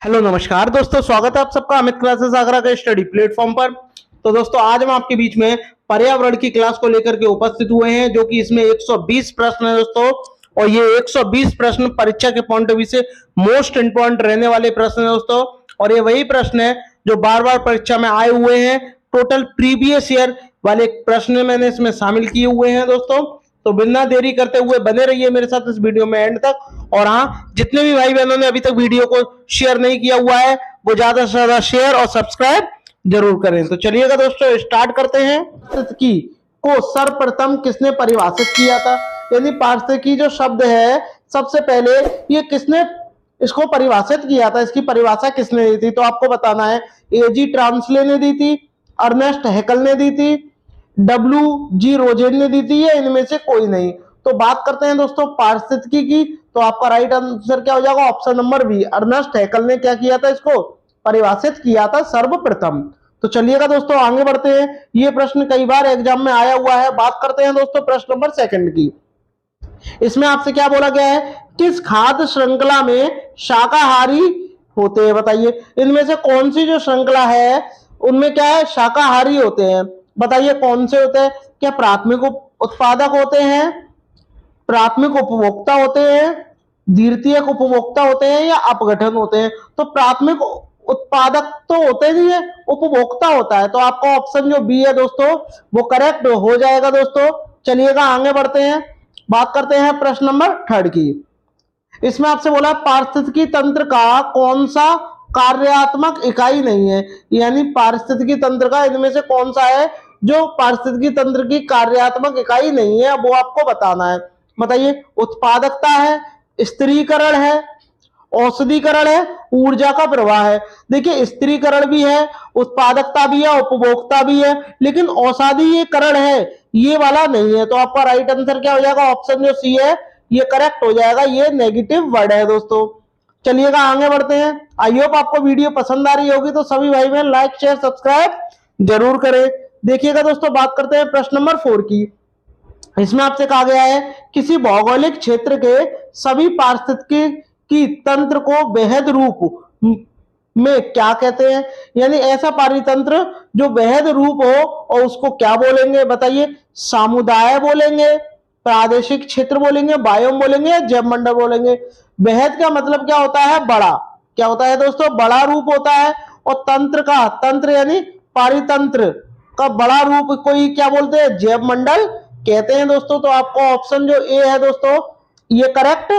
Hello नमस्कार दोस्तों, स्वागत है आप सबका अमित क्लासेस आगरा के स्टडी प्लेटफॉर्म पर। तो दोस्तों आज हम आपके बीच में पर्यावरण की क्लास को लेकर के उपस्थित हुए हैं, जो कि इसमें 120 प्रश्न है दोस्तों। और ये 120 प्रश्न परीक्षा के पॉइंट ऑफ व्यू से मोस्ट इंपॉर्टेंट रहने वाले प्रश्न है दोस्तों। और ये वही प्रश्न है जो बार बार परीक्षा में आए हुए हैं। टोटल प्रीवियस ईयर वाले प्रश्न मैंने इसमें शामिल किए हुए हैं दोस्तों। तो बिना देरी करते हुए बने रहिए मेरे साथ इस वीडियो में एंड तक। और हाँ, जितने भी भाई बहनों ने अभी तक वीडियो को शेयर नहीं किया हुआ है वो ज्यादा से ज्यादा शेयर और सब्सक्राइब जरूर करें। तो चलिएगा दोस्तों, स्टार्ट करते हैं। पारिस्थितिकी को सर्वप्रथम किसने परिभाषित किया था? यानी पारिस्थितिकी जो शब्द है, सबसे पहले ये किसने इसको परिभाषित किया था, इसकी परिभाषा किसने दी थी? तो आपको बताना है। एजी ट्रांसले ने दी थी, अर्नेस्ट हैकल ने दी थी, डब्ल्यू.जी. रोजेन ने दी थी, या इनमें से कोई नहीं? तो बात करते हैं दोस्तों पारिस्थितिकी की। तो आपका राइट आंसर क्या हो जाएगा? ऑप्शन नंबर बी, अर्नेस्ट हैकल ने क्या किया था, इसको परिभाषित किया था सर्वप्रथम। तो चलिएगा दोस्तों आगे बढ़ते हैं। ये प्रश्न कई बार एग्जाम में आया हुआ है। बात करते हैं दोस्तों प्रश्न नंबर सेकंड की। इसमें आपसे क्या बोला गया है? किस खाद्य श्रृंखला में शाकाहारी होते हैं? बताइए इनमें से कौन सी जो श्रृंखला है उनमें क्या है, शाकाहारी होते हैं? बताइए कौन से होते हैं? क्या प्राथमिक उत्पादक होते हैं, प्राथमिक उपभोक्ता होते हैं, द्वितीयक उपभोक्ता होते हैं, या अपघटन होते हैं? तो प्राथमिक उत्पादक तो होते नहीं है, उपभोक्ता होता है। तो आपका ऑप्शन जो बी है दोस्तों वो करेक्ट हो जाएगा दोस्तों। चलिएगा आगे बढ़ते हैं। बात करते हैं प्रश्न नंबर थर्ड की। इसमें आपसे बोला पारिस्थितिकी तंत्र का कौन सा कार्यात्मक इकाई नहीं है? यानी पारिस्थितिकी तंत्र का इनमें से कौन सा है जो पारिस्थितिकी तंत्र की कार्यात्मक इकाई नहीं है, वो आपको बताना है। बताइए उत्पादकता है, स्थिरीकरण है, औषधीकरण है, ऊर्जा का प्रवाह है। देखिए स्थिरीकरण भी है, उत्पादकता भी है, उपभोक्ता भी है, लेकिन औषधीकरण है ये वाला नहीं है। तो आपका राइट आंसर क्या हो जाएगा? ऑप्शन जो सी है ये करेक्ट हो जाएगा। ये नेगेटिव वर्ड है दोस्तों। चलिएगा आगे बढ़ते हैं। आई होप आपको वीडियो पसंद आ रही होगी, तो सभी भाई बहन लाइक शेयर सब्सक्राइब जरूर करें। देखिएगा दोस्तों बात करते हैं प्रश्न नंबर 4 की। इसमें आपसे कहा गया है किसी भौगोलिक क्षेत्र के सभी पारिस्थितिकी की तंत्र को बेहद रूप में क्या कहते हैं? यानी ऐसा पारितंत्र जो बेहद रूप हो, और उसको क्या बोलेंगे? बताइए समुदाय बोलेंगे, प्रादेशिक क्षेत्र बोलेंगे, बायोम बोलेंगे, या जैव मंडल बोलेंगे? बेहद का मतलब क्या होता है? बड़ा। क्या होता है दोस्तों? बड़ा रूप होता है। और तंत्र का, तंत्र यानी पारितंत्र का बड़ा रूप कोई क्या बोलते हैं? जैव मंडल कहते हैं दोस्तों। तो आपको ऑप्शन जो ए है दोस्तों ये करेक्ट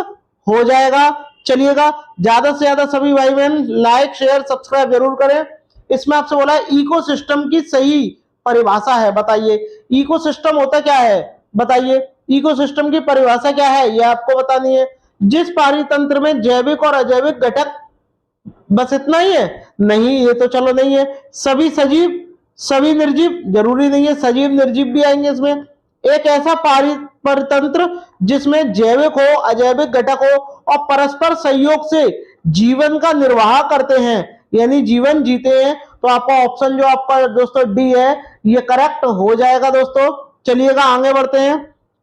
हो जाएगा। चलिएगा ज्यादा से ज्यादा सभी भाई बहन लाइक शेयर सब्सक्राइब जरूर करें। इसमें आपसे बोला है इकोसिस्टम की सही परिभाषा है। बताइए इकोसिस्टम होता क्या है? बताइए इकोसिस्टम की परिभाषा क्या है, ये आपको बतानी है। जिस पारितंत्र में जैविक और अजैविक घटक, बस इतना ही है? नहीं, ये तो चलो नहीं है। सभी सजीव, सभी निर्जीव, जरूरी नहीं है, सजीव निर्जीव भी आएंगे इसमें। एक ऐसा परितंत्र जिसमें जैविक हो, अजैविक घटक हो और परस्पर सहयोग से जीवन का निर्वाह करते हैं, यानी जीवन जीते हैं। तो आपका ऑप्शन जो आपका दोस्तों डी है ये करेक्ट हो जाएगा दोस्तों। चलिएगा आगे बढ़ते हैं।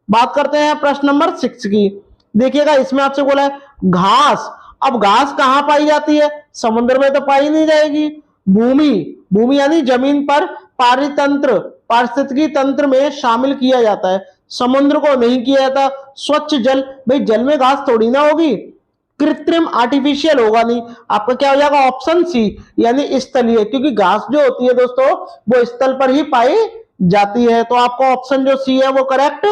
बात करते हैं प्रश्न नंबर 6 की। देखिएगा इसमें आपसे बोला है घास। अब घास कहां पाई जाती है? समुद्र में तो पाई नहीं जाएगी। भूमि, भूमि यानी जमीन पर पारितंत्र, पारिस्थितिकी तंत्र में शामिल किया जाता है, समुद्र को नहीं किया जाता। स्वच्छ जल, भाई जल में घास थोड़ी ना होगी। कृत्रिम आर्टिफिशियल होगा नहीं। आपका क्या हो जाएगा? ऑप्शन सी यानी स्थलीय, क्योंकि घास जो होती है दोस्तों वो स्थल पर ही पाई जाती है। तो आपका ऑप्शन जो सी है वो करेक्ट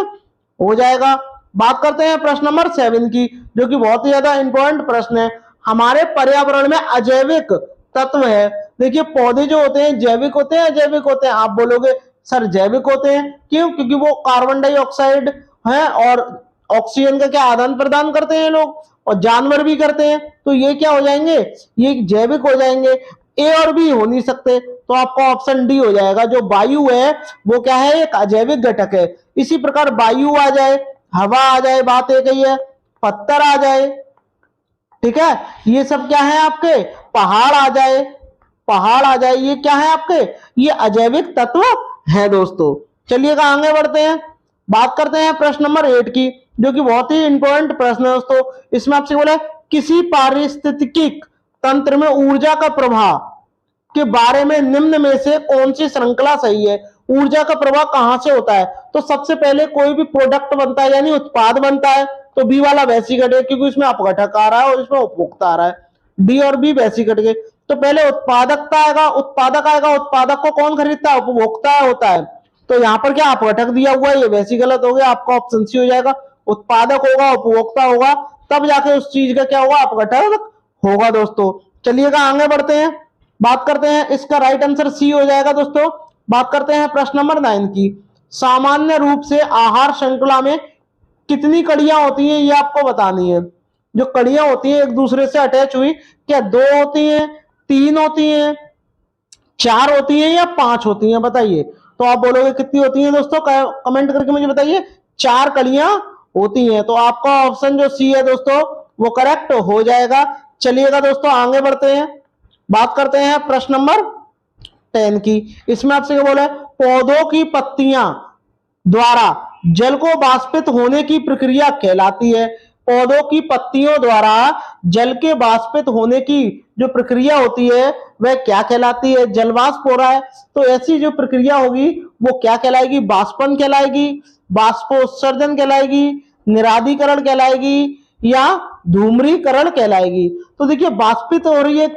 हो जाएगा। बात करते हैं प्रश्न नंबर 7 की, जो कि बहुत ही ज्यादा इंपॉर्टेंट प्रश्न है। हमारे पर्यावरण में अजैविक तत्व है। देखिए पौधे जो होते हैं जैविक होते हैं अजैविक होते हैं? आप बोलोगे सर जैविक होते हैं। क्यों? क्योंकि वो कार्बन डाइऑक्साइड है और ऑक्सीजन का क्या आदान प्रदान करते हैं लोग, और जानवर भी करते हैं। तो ये क्या हो जाएंगे? ये जैविक हो जाएंगे। ए और बी हो नहीं सकते। तो आपका ऑप्शन डी हो जाएगा। जो वायु है वो क्या है? एक अजैविक घटक है। इसी प्रकार वायु आ जाए, हवा आ जाए, बात एक ही है, पत्थर आ जाए, ठीक है, ये सब क्या है आपके? पहाड़ आ जाए, पहाड़ आ जाए, ये क्या है आपके? ये अजैविक तत्व है दोस्तों। चलिएगा आगे बढ़ते हैं। बात करते हैं प्रश्न नंबर 8 की, जो कि बहुत ही इंपॉर्टेंट प्रश्न है दोस्तों। इसमें आपसे बोला किसी पारिस्थितिकी तंत्र में ऊर्जा का प्रवाह के बारे में निम्न में से कौन सी श्रृंखला सही है। ऊर्जा का प्रवाह कहां से होता है, तो सबसे पहले कोई भी प्रोडक्ट बनता है यानी उत्पाद बनता है तो बी वाला वैसी घटे, क्योंकि इसमें अपघटक आ रहा है और इसमें उपभोक्ता आ रहा है। डी और बी वैसी घट गए, तो पहले उत्पादकता आएगा, उत्पादक आएगा, उत्पादक को कौन खरीदता है, उपभोक्ता होता है। तो यहाँ पर क्या अपघटक दिया हुआ है, ये वैसी गलत हो गया, आपका ऑप्शन सी हो जाएगा। उत्पादक होगा, उपभोक्ता होगा, तब जाके उस चीज का क्या होगा, अपघटक होगा दोस्तों। चलिएगा आगे बढ़ते हैं, बात करते हैं, इसका राइट आंसर सी हो जाएगा दोस्तों। बात करते हैं प्रश्न नंबर 9 की। सामान्य रूप से आहार श्रृंखला में कितनी कड़ियां होती हैं, ये आपको बतानी है। जो कड़ियां होती हैं एक दूसरे से अटैच हुई, क्या 2 होती हैं, 3 होती हैं, 4 होती हैं या 5 होती हैं, बताइए। तो आप बोलोगे कितनी होती हैं दोस्तों, कमेंट करके मुझे बताइए। 4 कड़ियां होती हैं, तो आपका ऑप्शन जो सी है दोस्तों वो करेक्ट हो जाएगा। चलिएगा दोस्तों आगे बढ़ते हैं, बात करते हैं प्रश्न नंबर 10 की। इसमें आपसे क्या बोला है, पौधों की पत्तियां द्वारा जल को वाष्पित होने की प्रक्रिया कहलाती है। पौधों की पत्तियों द्वारा जल के वाष्पित होने की जो प्रक्रिया होती है वह क्या कहलाती है। जलवाष्प हो रहा है तो ऐसी जो प्रक्रिया होगी वो क्या कहलाएगी, वाष्पन कहलाएगी, बाष्पोत्सर्जन कहलाएगी, निरादीकरण कहलाएगी या धूम्रीकरण कहलाएगी। तो देखिए वाष्पित हो रही है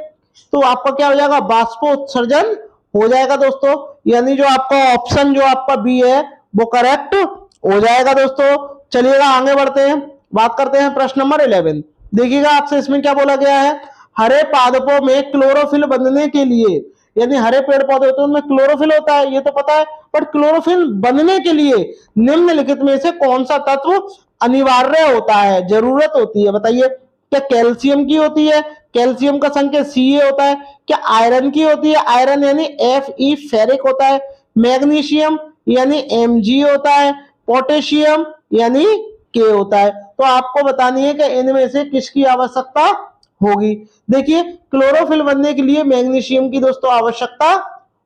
तो आपका क्या हो जाएगा, बाष्पोत्सर्जन हो जाएगा दोस्तों, यानी जो आपका ऑप्शन जो आपका बी है वो करेक्ट हो जाएगा दोस्तों। चलिएगा आगे बढ़ते हैं, बात करते हैं प्रश्न नंबर 11। देखिएगा आपसे इसमें क्या बोला गया है, हरे पादपों में क्लोरोफिल बनने के लिए, यानी हरे पेड़ पौधे होते हैं उनमें क्लोरोफिल होता है ये तो पता है, पर क्लोरोफिल बनने के लिए निम्नलिखित में से कौन सा तत्व अनिवार्य होता है, जरूरत होती है, बताइए। क्या कैल्शियम की होती है, कैल्शियम का संकेत Ca होता है। क्या आयरन की होती है, आयरन यानी Fe फेरिक होता है। मैग्नीशियम यानी Mg होता है। पोटेशियम यानी K होता है। तो आपको बतानी है कि इनमें से किसकी आवश्यकता होगी। देखिए क्लोरोफिल बनने के लिए मैग्नीशियम की दोस्तों आवश्यकता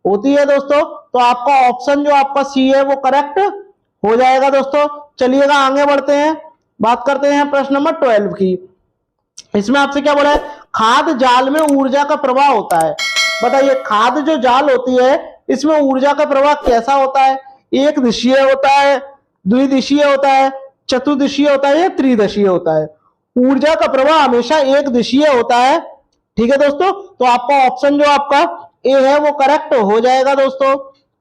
होती है दोस्तों, तो आपका ऑप्शन जो आपका सी है वो करेक्ट हो जाएगा दोस्तों। चलिएगा आगे बढ़ते हैं, बात करते हैं प्रश्न नंबर 12 की। इसमें आपसे क्या बोला है, खाद जाल में ऊर्जा का प्रवाह होता है। बताइए खाद जो जाल होती है इसमें ऊर्जा का प्रवाह कैसा होता है, एक दिशीय होता है, द्विदिशीय होता है, चतुर्दिशीय होता है या त्रिदिशीय होता है। ऊर्जा का प्रवाह हमेशा एक दिशीय होता है, ठीक है दोस्तों। तो आपका ऑप्शन जो आपका ए है वो करेक्ट हो जाएगा दोस्तों।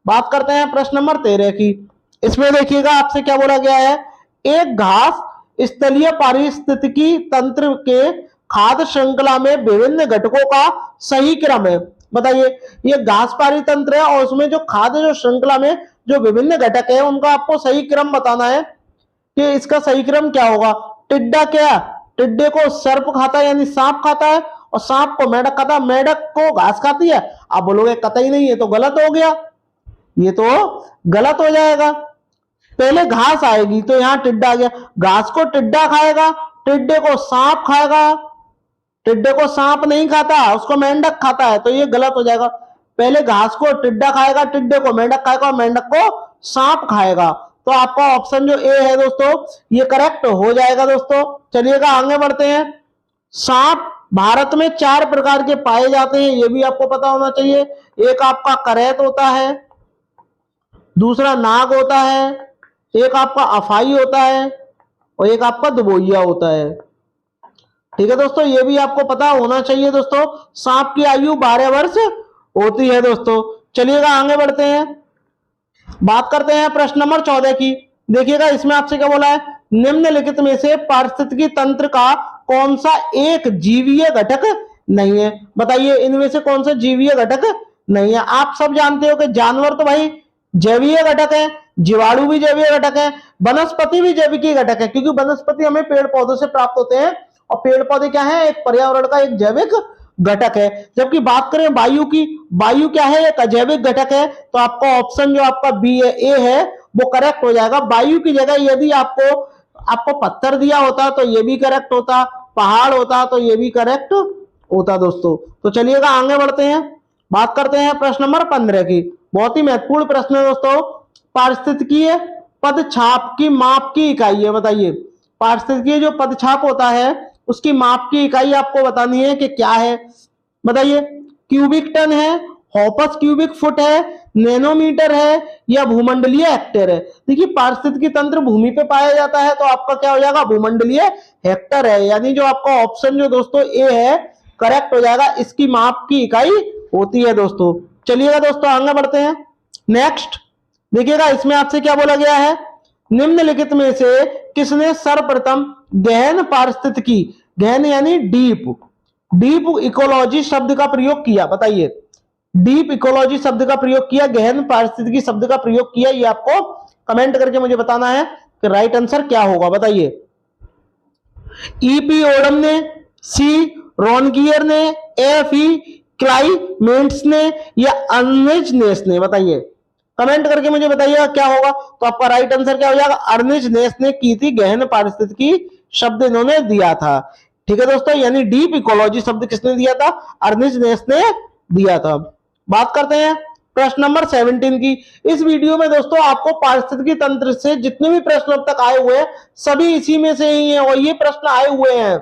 बात करते हैं प्रश्न नंबर 13 की। इसमें देखिएगा आपसे क्या बोला गया है, एक घास स्थलीय पारिस्थितिकी तंत्र के खाद्य श्रृंखला में विभिन्न घटकों का सही क्रम है। बताइए ये घास पारितंत्र है और उसमें जो खाद्य जो श्रृंखला में जो विभिन्न घटक है उनका आपको सही क्रम बताना है कि इसका सही क्रम क्या होगा। टिड्डा क्या, टिड्डे को सर्प खाता है यानी सांप खाता है, और सांप को मेढक खाता है, मेढक को घास खाती है। आप बोलोगे कतई नहीं, ये तो गलत हो गया, ये तो गलत हो जाएगा। पहले घास आएगी तो यहाँ टिड्डा आ गया, घास को टिड्डा खाएगा, टिड्डे को सांप खाएगा, टिड्डे को सांप नहीं खाता उसको मेंढक खाता है, तो ये गलत हो जाएगा। पहले घास को टिड्डा खाएगा, टिड्डे को मेंढक खाएगा और मेंढक को सांप खाएगा। तो आपका ऑप्शन जो ए है दोस्तों ये करेक्ट हो जाएगा दोस्तों। चलिएगा आगे बढ़ते हैं। सांप भारत में 4 प्रकार के पाए जाते हैं, ये भी आपको पता होना चाहिए। एक आपका करैत होता है, दूसरा नाग होता है, एक आपका अफाई होता है और एक आपका दुबोइया होता है, ठीक है दोस्तों। ये भी आपको पता होना चाहिए दोस्तों। सांप की आयु 12 वर्ष होती है दोस्तों। चलिएगा आगे बढ़ते हैं, बात करते हैं प्रश्न नंबर 14 की। देखिएगा इसमें आपसे क्या बोला है, निम्नलिखित में से पारिस्थितिकी तंत्र का कौन सा एक जीवीय घटक नहीं है। बताइए इनमें से कौन सा जीवीय घटक नहीं है। आप सब जानते हो कि जानवर तो भाई जैवीय घटक है, जीवाणु भी जैवीय घटक है, वनस्पति भी जैविक घटक है, क्योंकि वनस्पति हमें पेड़ पौधों से प्राप्त होते हैं और पेड़ पौधे क्या है, एक पर्यावरण का एक जैविक घटक है। जबकि बात करें वायु की, वायु क्या है, एक अजैविक घटक है। तो आपका ऑप्शन जो आपका बी है, ए है, वो करेक्ट हो जाएगा। वायु की जगह यदि आपको पत्थर दिया होता तो ये भी करेक्ट होता, पहाड़ होता तो ये भी करेक्ट होता दोस्तों। तो चलिएगा आगे बढ़ते हैं, बात करते हैं प्रश्न नंबर 15 की। बहुत ही महत्वपूर्ण प्रश्न है दोस्तों। पारिस्थितिकीय पदछाप की माप की इकाई है। बताइए पारिस्थितिकीय जो पदछाप होता है उसकी माप की इकाई आपको बतानी है कि क्या है। बताइए, क्यूबिक टन है, हॉपस क्यूबिक फुट है, नैनोमीटर है या भूमंडलीय हेक्टेयर है। देखिए पारिस्थितिकी तंत्र भूमि पे पाया जाता है तो आपका क्या हो जाएगा, भूमंडलीय हेक्टर है, यानी जो आपका ऑप्शन जो दोस्तों ए है करेक्ट हो जाएगा। इसकी माप की इकाई होती है दोस्तों। चलिएगा दोस्तों आगे बढ़ते हैं। नेक्स्ट देखिएगा, इसमें आपसे क्या बोला गया है, निम्नलिखित में से किसने सर्वप्रथम गहन पारिस्थितिकी, गहन यानी डीप, डीप इकोलॉजी शब्द का प्रयोग किया। बताइए, डीप इकोलॉजी शब्द का प्रयोग किया, गहन पारिस्थितिकी शब्द का प्रयोग किया, ये आपको कमेंट करके मुझे बताना है कि राइट आंसर क्या होगा। बताइए, ईपी ओडम ने, सी रॉनगियर ने, एफ ई क्लाइमेंट्स ने या अर्निज नेस ने। बताइए, कमेंट करके मुझे बताइएगा क्या होगा। तो आपका राइट आंसर क्या हो जाएगा, अर्निज नेस ने की थी गहन पारिस्थितिकी शब्द इन्होंने दिया था। ठीक है दोस्तों, यानी डीप इकोलॉजी शब्द किसने दिया था, अर्निज नेस ने दिया था। बात करते हैं प्रश्न नंबर 17 की। इस वीडियो में दोस्तों आपको पारिस्थितिकी तंत्र से जितने भी प्रश्न अब तक आए हुए हैं सभी इसी में से ही हैं और ये प्रश्न आए हुए हैं।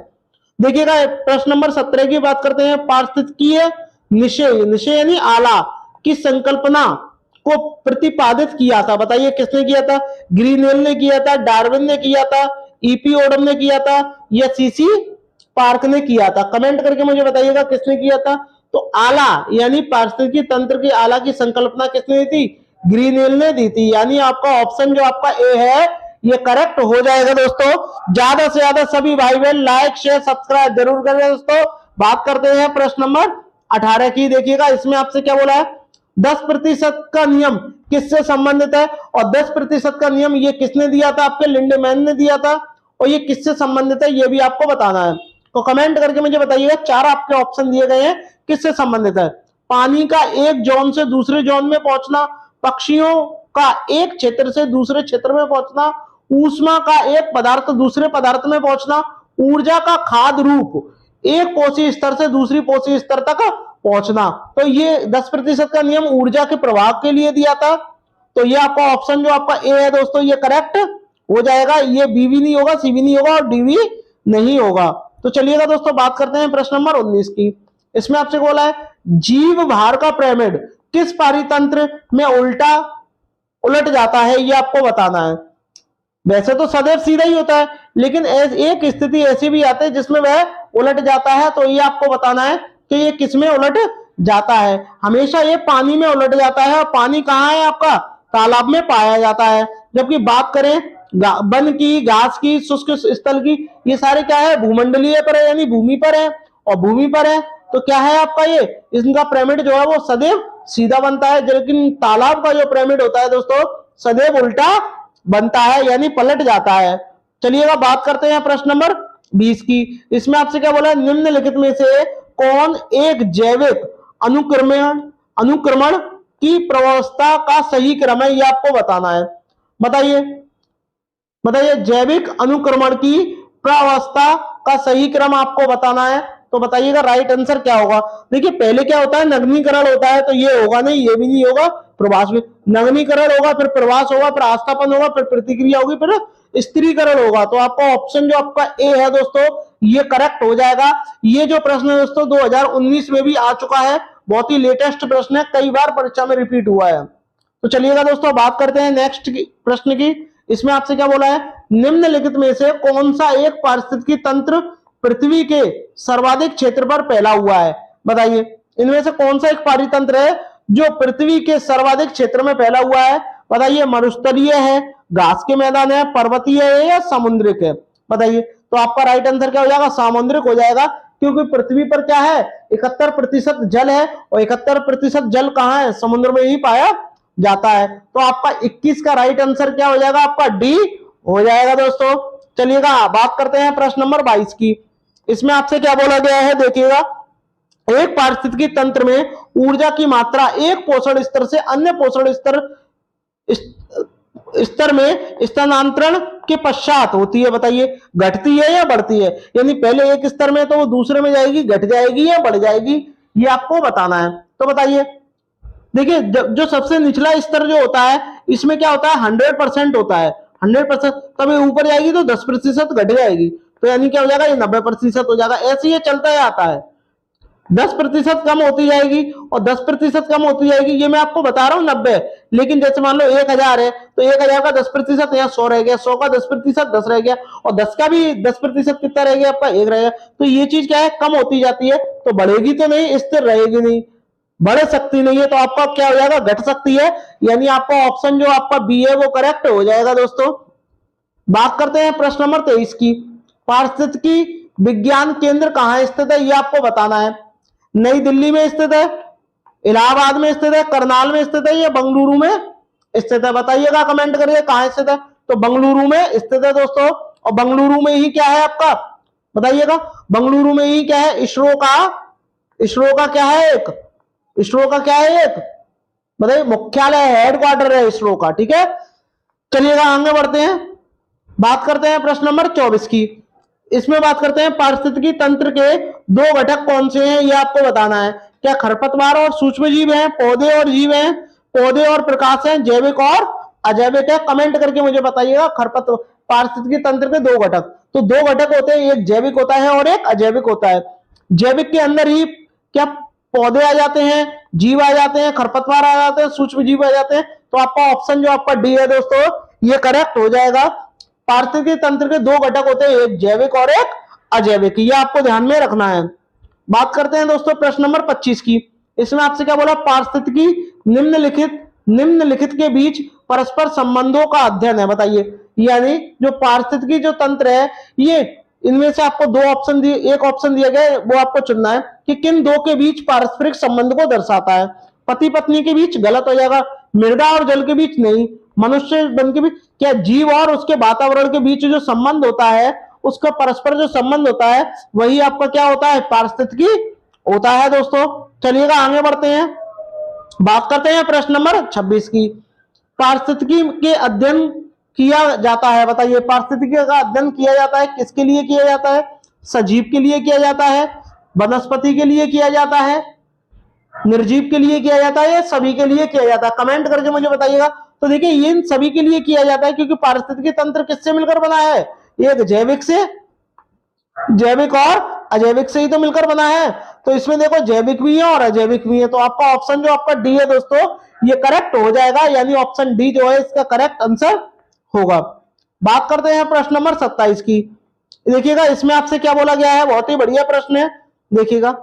देखिएगा प्रश्न नंबर 17 की बात करते हैं। पारिस्थितिकीय निशय, निशय यानी आला की संकल्पना को प्रतिपादित किया था। बताइए किसने किया था, ग्रीनवेल ने किया था, डार्विन ने किया था, ईपी ओडम ने किया था या सीसी पार्क ने किया था। कमेंट करके मुझे बताइएगा किसने किया था। तो आला यानी पारिस्थितिकी तंत्र की आला की संकल्पना किसने दी थी, ग्रीनवेल ने दी थी। यानी आपका ऑप्शन जो आपका ए है ये करेक्ट हो जाएगा दोस्तों। ज्यादा से ज्यादा सभी भाई बहन लाइक शेयर सब्सक्राइब जरूर करें दोस्तों। बात करते हैं प्रश्न नंबर 18 की। देखिएगा इसमें आपसे क्या बोला है, 10% का नियम किससे संबंधित है, और 10% का नियम ये किसने दिया था, आपके लिंडेमैन ने दिया था, और ये किससे संबंधित है ये भी आपको बताना है। तो कमेंट करके मुझे बताइएगा, चार आपके ऑप्शन दिए गए हैं किससे संबंधित है। पानी का एक जोन से दूसरे जोन में पहुंचना, पक्षियों का एक क्षेत्र से दूसरे क्षेत्र में पहुंचना, ऊष्मा का एक पदार्थ दूसरे पदार्थ में पहुंचना, ऊर्जा का खाद रूप एक पोषी स्तर से दूसरी पोषी स्तर तक पहुंचना। तो ये 10% का नियम ऊर्जा के प्रवाह के लिए दिया था। तो ये आपका ऑप्शन जो आपका ए है दोस्तों ये करेक्ट हो जाएगा। ये बी भी नहीं होगा, सी भी नहीं होगा और डी भी नहीं होगा। तो चलिएगा दोस्तों बात करते हैं प्रश्न नंबर 19 की। इसमें आपसे बोला है, जीव भार का पिरामिड किस पारितंत्र में उलट जाता है, ये आपको बताना है। वैसे तो सदैव सीधा ही होता है, लेकिन एक स्थिति ऐसी भी आती है जिसमें वह उलट जाता है। तो ये आपको बताना है कि ये किसमें उलट जाता है। हमेशा ये पानी में उलट जाता है, और पानी कहाँ है आपका, तालाब में पाया जाता है। जबकि बात करें वन की, घास की, शुष्क स्थल की, ये सारे क्या है, भूमंडलीय पर है यानी भूमि पर है, और भूमि पर है तो क्या है आपका ये, इनका पिरामिड जो है वो सदैव सीधा बनता है। लेकिन तालाब का जो पिरामिड होता है दोस्तों सदैव उल्टा बनता है यानी पलट जाता है। चलिएगा बात करते हैं प्रश्न नंबर 20 की। इसमें आपसे क्या बोला है, निम्नलिखित में से कौन एक जैविक अनुक्रमण की प्रवस्था का सही क्रम है, ये आपको बताना है। बताइए, बताइए जैविक अनुक्रमण की प्रावस्था का सही क्रम आपको बताना है। तो बताइएगा राइट आंसर क्या होगा। देखिए पहले क्या होता है, नग्नीकरण होता है, तो ये होगा नहीं, ये भी नहीं होगा, प्रवास में नग्नीकरण होगा, फिर प्रवास होगा, फिर आस्थापन होगा, फिर प्रतिक्रिया होगी, फिर स्त्रीकरण होगा। तो आपका ऑप्शन जो आपका ए है दोस्तों ये करेक्ट हो जाएगा। ये जो प्रश्न है दोस्तों 2019 में भी आ चुका है, बहुत ही लेटेस्ट प्रश्न है, कई बार परीक्षा में रिपीट हुआ है। तो चलिएगा दोस्तों बात करते हैं नेक्स्ट प्रश्न की। इसमें आपसे क्या बोला है, निम्नलिखित में से कौन सा एक पारिस्थितिकी तंत्र पृथ्वी के सर्वाधिक क्षेत्र पर फैला हुआ है। बताइए इनमें से कौन सा एक पारितंत्र है जो पृथ्वी के सर्वाधिक क्षेत्र में फैला हुआ है। बताइए मरुस्थलीय है, घास के मैदान है, पर्वतीय है या समुद्रिक है। बताइए, तो आपका राइट आंसर क्या हो जाएगा, सामुद्रिक हो जाएगा, क्योंकि पृथ्वी पर क्या है 71% जल है, और 71% जल कहाँ है, समुद्र में ही पाया जाता है। तो आपका 21 का राइट आंसर क्या हो जाएगा, आपका डी हो जाएगा दोस्तों। चलिएगा बात करते हैं प्रश्न नंबर 22 की। इसमें आपसे क्या बोला गया है, देखिएगा एक पारिस्थितिकी तंत्र में ऊर्जा की मात्रा एक पोषण स्तर से अन्य पोषण स्तर में स्थानांतरण के पश्चात होती है। बताइए घटती है या बढ़ती है, यानी पहले एक स्तर में तो वो दूसरे में जाएगी, घट जाएगी या बढ़ जाएगी, ये आपको बताना है। तो बताइए, देखिए जो सबसे निचला स्तर जो होता है इसमें क्या होता है 100% होता है, 100%, तब ये ऊपर जाएगी तो 10% घट जाएगी, तो यानी क्या हो जाएगा ये 90% हो जाएगा। ऐसे ही चलता ही आता है। 10% कम होती जाएगी और 10% कम होती जाएगी, ये मैं आपको बता रहा हूँ 90। लेकिन जैसे मान लो 1000 है तो 1000 का 10% यहाँ 100 रह गया, 100 का 10% 10 रह गया, और 10 का भी 10% कितना रह गया आपका 1 रहेगा। तो ये चीज क्या है, कम होती जाती है, तो बढ़ेगी तो नहीं, स्थिर रहेगी नहीं, बढ़ सकती नहीं है, तो आपका क्या हो जाएगा, घट सकती है। यानी आपका ऑप्शन जो आपका बी है वो करेक्ट हो जाएगा दोस्तों। बात करते हैं प्रश्न नंबर 23 की। पारिस्थितिकी विज्ञान केंद्र कहाँ स्थित है, ये आपको बताना है। नई दिल्ली में स्थित है, इलाहाबाद में स्थित है, करनाल में स्थित है, या बेंगलुरु में स्थित है, बताइएगा, कमेंट करिए कहाँ स्थित है। तो बेंगलुरु में स्थित है दोस्तों। और बेंगलुरु में ही क्या है आपका, बताइएगा, बेंगलुरु में ही क्या है, इसरो का क्या है, एक इसरो का क्या है, एक बताइए, मुख्यालय हेडक्वार्टर है इसरो का। ठीक है, चलिएगा आगे बढ़ते हैं। बात करते हैं प्रश्न नंबर 24 की। इसमें बात करते हैं पारिस्थितिकी तंत्र के 2 घटक कौन से हैं, ये आपको बताना है। क्या खरपतवार और सूक्ष्म जीव हैं, पौधे और जीव हैं, पौधे और प्रकाश हैं, जैविक और अजैविक है, कमेंट करके मुझे बताइएगा। पारिस्थितिकी तंत्र के 2 घटक, तो 2 घटक होते हैं, एक जैविक होता है और एक अजैविक होता है। जैविक के अंदर ही क्या पौधे आ जाते हैं, जीव आ जाते हैं, खरपतवार आ जाते हैं, सूक्ष्म जीव आ जाते हैं। तो आपका ऑप्शन जो आपका डी है दोस्तों, ये करेक्ट हो जाएगा। पारिस्थितिकी तंत्र के 2 घटक होते हैं, एक जैविक और एक अजैविक, ये आपको ध्यान में रखना है। बात करते हैं दोस्तों प्रश्न नंबर 25 की। इसमें आपसे क्या बोला, पारिस्थितिकी निम्नलिखित के बीच परस्पर संबंधों का अध्ययन है, बताइए। यानी जो पारिस्थितिकी जो तंत्र है, ये इनमें से आपको 2 ऑप्शन दिए, एक ऑप्शन दिया गया है, वो आपको चुनना है कि किन 2 के बीच पारस्परिक संबंध को दर्शाता है। पति पत्नी के बीच गलत हो जाएगा, मृदा और जल के बीच नहीं, मनुष्य बन के बीच, क्या जीव और उसके वातावरण के बीच जो संबंध होता है, उसका परस्पर जो संबंध होता है, वही आपका क्या होता है, पारिस्थितिकी होता है दोस्तों। चलिएगा आगे बढ़ते हैं। बात करते हैं प्रश्न नंबर 26 की। पारिस्थितिकी के अध्ययन किया जाता है, बताइए, पारिस्थितिकी का अध्ययन किया जाता है, किसके लिए किया जाता है, सजीव के लिए किया जाता है, वनस्पति के लिए किया जाता है, निर्जीव के लिए किया जाता है, या सभी के लिए किया जाता है, कमेंट करके मुझे बताइएगा। तो देखिए, ये इन सभी के लिए किया जाता है, क्योंकि पारिस्थितिकी तंत्र किससे मिलकर बना है, एक जैविक और अजैविक से ही तो मिलकर बना है। तो इसमें देखो जैविक भी है और अजैविक भी है, तो आपका ऑप्शन जो आपका डी है दोस्तों, ये करेक्ट हो जाएगा। यानी ऑप्शन डी जो है इसका करेक्ट आंसर होगा। बात करते हैं प्रश्न नंबर 27 की। देखिएगा, इसमें आपसे क्या बोला गया है, बहुत ही बढ़िया प्रश्न है। देखिएगा,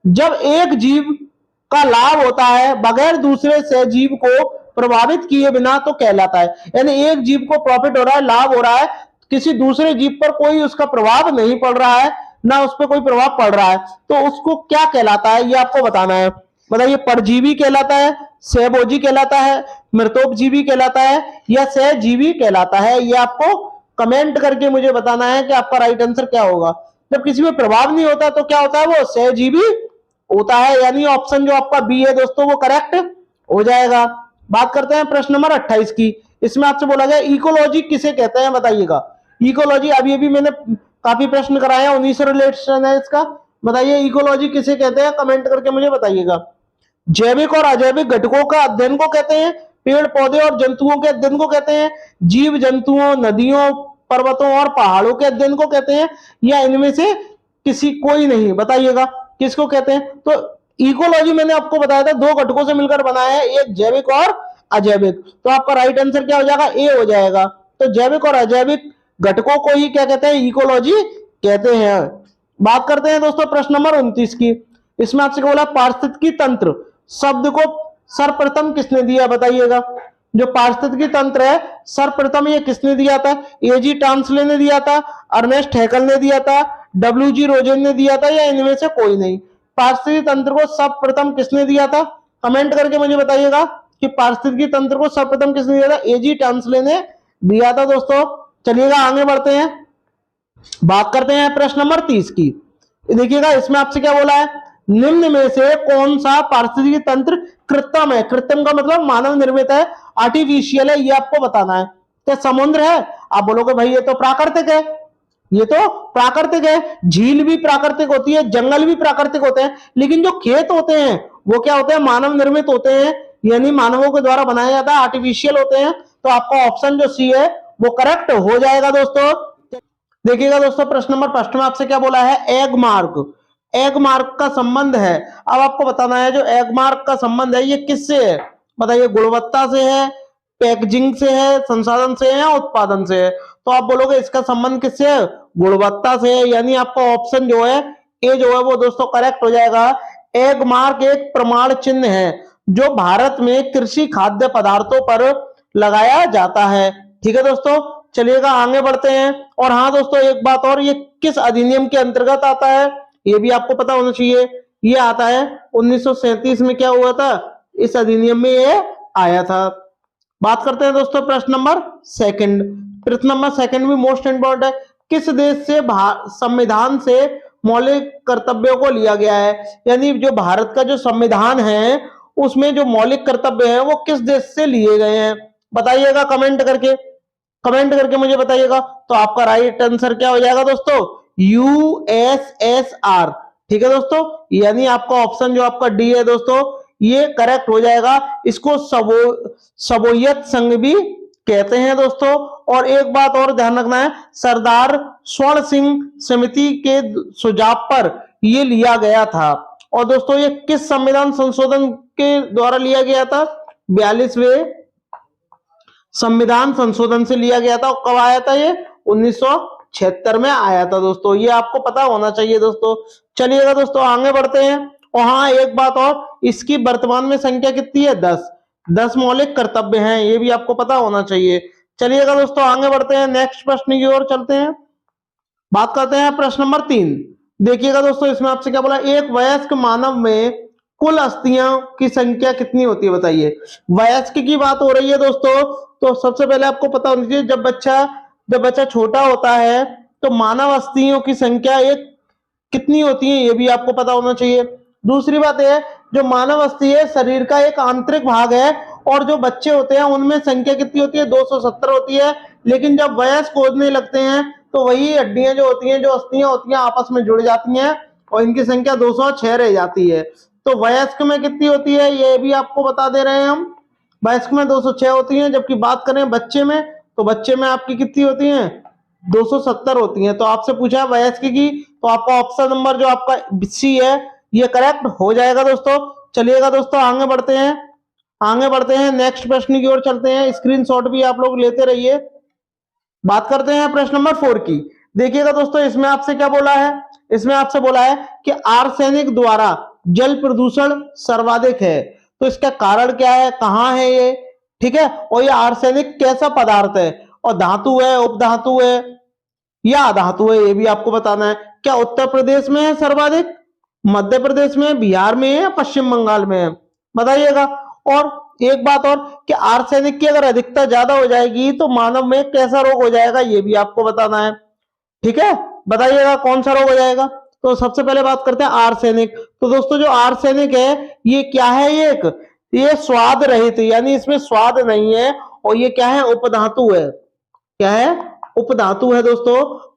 जब एक जीव का लाभ होता है बगैर दूसरे से जीव को प्रभावित किए बिना, तो कहलाता है। यानी एक जीव को प्रॉफिट हो रहा है, लाभ हो रहा है, किसी दूसरे जीव पर कोई उसका प्रभाव नहीं पड़ रहा है, ना उस पर कोई प्रभाव पड़ रहा है, तो उसको क्या कहलाता है, ये आपको बताना है। बताइए, परजीवी कहलाता है, सहभोजी कहलाता है, मृतोपजीवी कहलाता है, या सहजीवी कहलाता है, ये आपको कमेंट करके मुझे बताना है कि आपका राइट आंसर क्या होगा। जब किसी में प्रभाव नहीं होता तो क्या होता है, वो सहजीवी होता है। यानी ऑप्शन जो आपका बी है दोस्तों, वो करेक्ट हो जाएगा। बात करते हैं प्रश्न नंबर 28 की। इसमें आपसे बोला गया इकोलॉजी किसे कहते हैं, बताइएगा। इकोलॉजी अभी मैंने काफी प्रश्न कराए हैं, उन्हीं से रिलेटेड है इसका। बताइए, इकोलॉजी किसे कहते हैं, कमेंट करके मुझे बताइएगा। जैविक और अजैविक घटकों का अध्ययन को कहते हैं, पेड़ पौधे और जंतुओं के अध्ययन को कहते हैं, जीव जंतुओं, नदियों, पर्वतों और पहाड़ों के अध्ययन को कहते हैं, या इनमें से किसी कोई नहीं, बताइएगा किसको कहते हैं। तो इकोलॉजी मैंने आपको बताया था 2 घटकों से मिलकर बना है, एक जैविक और अजैविक। तो आपका राइट आंसर क्या हो जाएगा, ए हो जाएगा। तो जैविक और अजैविक घटकों को ही क्या कहते हैं, इकोलॉजी कहते हैं। बात करते हैं दोस्तों प्रश्न नंबर 29 की। इसमें आपसे बोला पारिस्थितिकी तंत्र शब्द को सर्वप्रथम किसने दिया, बताइएगा। जो पारिस्थितिकी तंत्र है, सर्वप्रथम ये किसने दिया था, एजी टांसले ने दिया था, अर्नेस्ट हैकल ने दिया था, डब्ल्यूजी रोजेन ने दिया था, या इनमें से कोई नहीं। पारिस्थितिकी तंत्र को सर्वप्रथम किसने दिया था, कमेंट करके मुझे बताइएगा कि पारिस्थितिकी तंत्र को सर्वप्रथम किसने दिया था, एजी टांसले ने दिया था दोस्तों। चलिएगा आगे बढ़ते हैं। बात करते हैं प्रश्न नंबर 30 की। देखिएगा, इसमें आपसे क्या बोला है, निम्न में से कौन सा पारिस्थितिकी तंत्र कृत्रिम है। कृत्रिम का मतलब मानव निर्मित है, आर्टिफिशियल है, ये आपको बताना है। तो समुद्र है, आप बोलोगे भाई ये तो प्राकृतिक है, ये तो प्राकृतिक है। झील भी प्राकृतिक होती है, जंगल भी प्राकृतिक होते हैं, लेकिन जो खेत होते हैं वो क्या होते हैं, मानव निर्मित होते हैं, यानी मानवों के द्वारा बनाया जाता है, आर्टिफिशियल होते हैं। तो आपका ऑप्शन जो सी है वो करेक्ट हो जाएगा दोस्तों। देखिएगा दोस्तों, प्रश्न नंबर 1 में आपसे क्या बोला है, एग मार्क एग मार्क का संबंध है। अब आपको बताना है जो एग मार्क का संबंध है ये किससे है, बताइए। गुणवत्ता से है, पैकेजिंग से है, संसाधन से है या उत्पादन से है? तो आप बोलोगे इसका संबंध किससे है, गुणवत्ता से है, यानी आपका ऑप्शन जो है ए जो है वो दोस्तों करेक्ट हो जाएगा। एग मार्क एक प्रमाण चिन्ह है जो भारत में कृषि खाद्य पदार्थों पर लगाया जाता है। ठीक है दोस्तों, चलिएगा आगे बढ़ते हैं। और हाँ दोस्तों एक बात और, ये किस अधिनियम के अंतर्गत आता है ये भी आपको पता होना चाहिए। ये आता है 1937 में, क्या हुआ था, इस अधिनियम में ये आया था। बात करते हैं दोस्तों प्रश्न नंबर सेकंड। प्रश्न नंबर सेकंड भी मोस्ट इंपोर्टेंट है। किस देश से संविधान से मौलिक कर्तव्यों को लिया गया है, यानी जो भारत का जो संविधान है उसमें जो मौलिक कर्तव्य है वो किस देश से लिए गए हैं, बताइएगा कमेंट करके। कमेंट करके मुझे बताइएगा। तो आपका राइट आंसर क्या हो जाएगा दोस्तों, यूएसएसआर। ठीक है दोस्तों, यानी आपका ऑप्शन जो आपका डी है दोस्तों ये करेक्ट हो जाएगा। इसको सोवियत संघ भी कहते हैं दोस्तों। और एक बात और ध्यान रखना है, सरदार स्वर्ण सिंह समिति के सुझाव पर यह लिया गया था। और दोस्तों ये किस संविधान संशोधन के द्वारा लिया गया था, 42वें संविधान संशोधन से लिया गया था। और कब आया था ये, 1976 में आया था दोस्तों, ये आपको पता होना चाहिए दोस्तों। चलिएगा दोस्तों आगे बढ़ते हैं। और हाँ एक बात और, इसकी वर्तमान में संख्या कितनी है, 10 मौलिक कर्तव्य हैं, ये भी आपको पता होना चाहिए। चलिएगा दोस्तों आगे बढ़ते हैं, नेक्स्ट प्रश्न की ओर चलते हैं। बात करते हैं प्रश्न नंबर 3। देखिएगा दोस्तों इसमें आपसे क्या बोला, एक वयस्क मानव में कुल अस्थियां की संख्या कितनी होती है, बताइए। वयस्क की बात हो रही है दोस्तों, तो सबसे पहले आपको पता होना चाहिए जब बच्चा छोटा होता है तो मानव अस्थियों की संख्या एक कितनी होती है, ये भी आपको पता होना चाहिए। दूसरी बात है, जो मानव अस्थि है शरीर का एक आंतरिक भाग है, और जो बच्चे होते हैं उनमें संख्या कितनी होती है, 270 होती है। लेकिन जब वयस्क होने लगते हैं तो वही हड्डियां जो होती हैं, जो अस्थियां होती हैं आपस में जुड़ जाती हैं और इनकी संख्या 206 रह जाती है। तो वयस्क में कितनी होती है ये भी आपको बता दे रहे हैं हम। वयस्क में 206 होती है, जबकि बात करें बच्चे में तो बच्चे में आपकी कितनी होती है, 270 होती हैं। तो आपसे पूछा वयस्क की, तो आपका ऑप्शन नंबर जो आपका सी है ये करेक्ट हो जाएगा दोस्तों। चलिएगा दोस्तों आगे बढ़ते हैं, नेक्स्ट प्रश्न की ओर चलते हैं। स्क्रीनशॉट भी आप लोग लेते रहिए। बात करते हैं प्रश्न नंबर 4 की। देखिएगा दोस्तों इसमें आपसे क्या बोला है, इसमें आपसे बोला है कि आर्सेनिक द्वारा जल प्रदूषण सर्वाधिक है, तो इसका कारण क्या है, कहां है ये, ठीक है। और ये आर्सेनिक कैसा पदार्थ है, और धातु है, उपधातु है या अधातु है, ये भी आपको बताना है। क्या उत्तर प्रदेश में है सर्वाधिक, मध्य प्रदेश में, बिहार में है या पश्चिम बंगाल में है, बताइएगा। और एक बात और कि आर्सेनिक की अगर अधिकता ज्यादा हो जाएगी तो मानव में कैसा रोग हो जाएगा, ये भी आपको बताना है। ठीक है, बताइएगा कौन सा रोग हो जाएगा। तो सबसे पहले बात करते हैं आर्सेनिक। तो दोस्तों जो आर्सेनिक है ये क्या है, ये स्वाद रहित, यानी इसमें स्वाद नहीं है, और ये क्या है, उपधातु है। क्या है, उपधातु है दोस्तों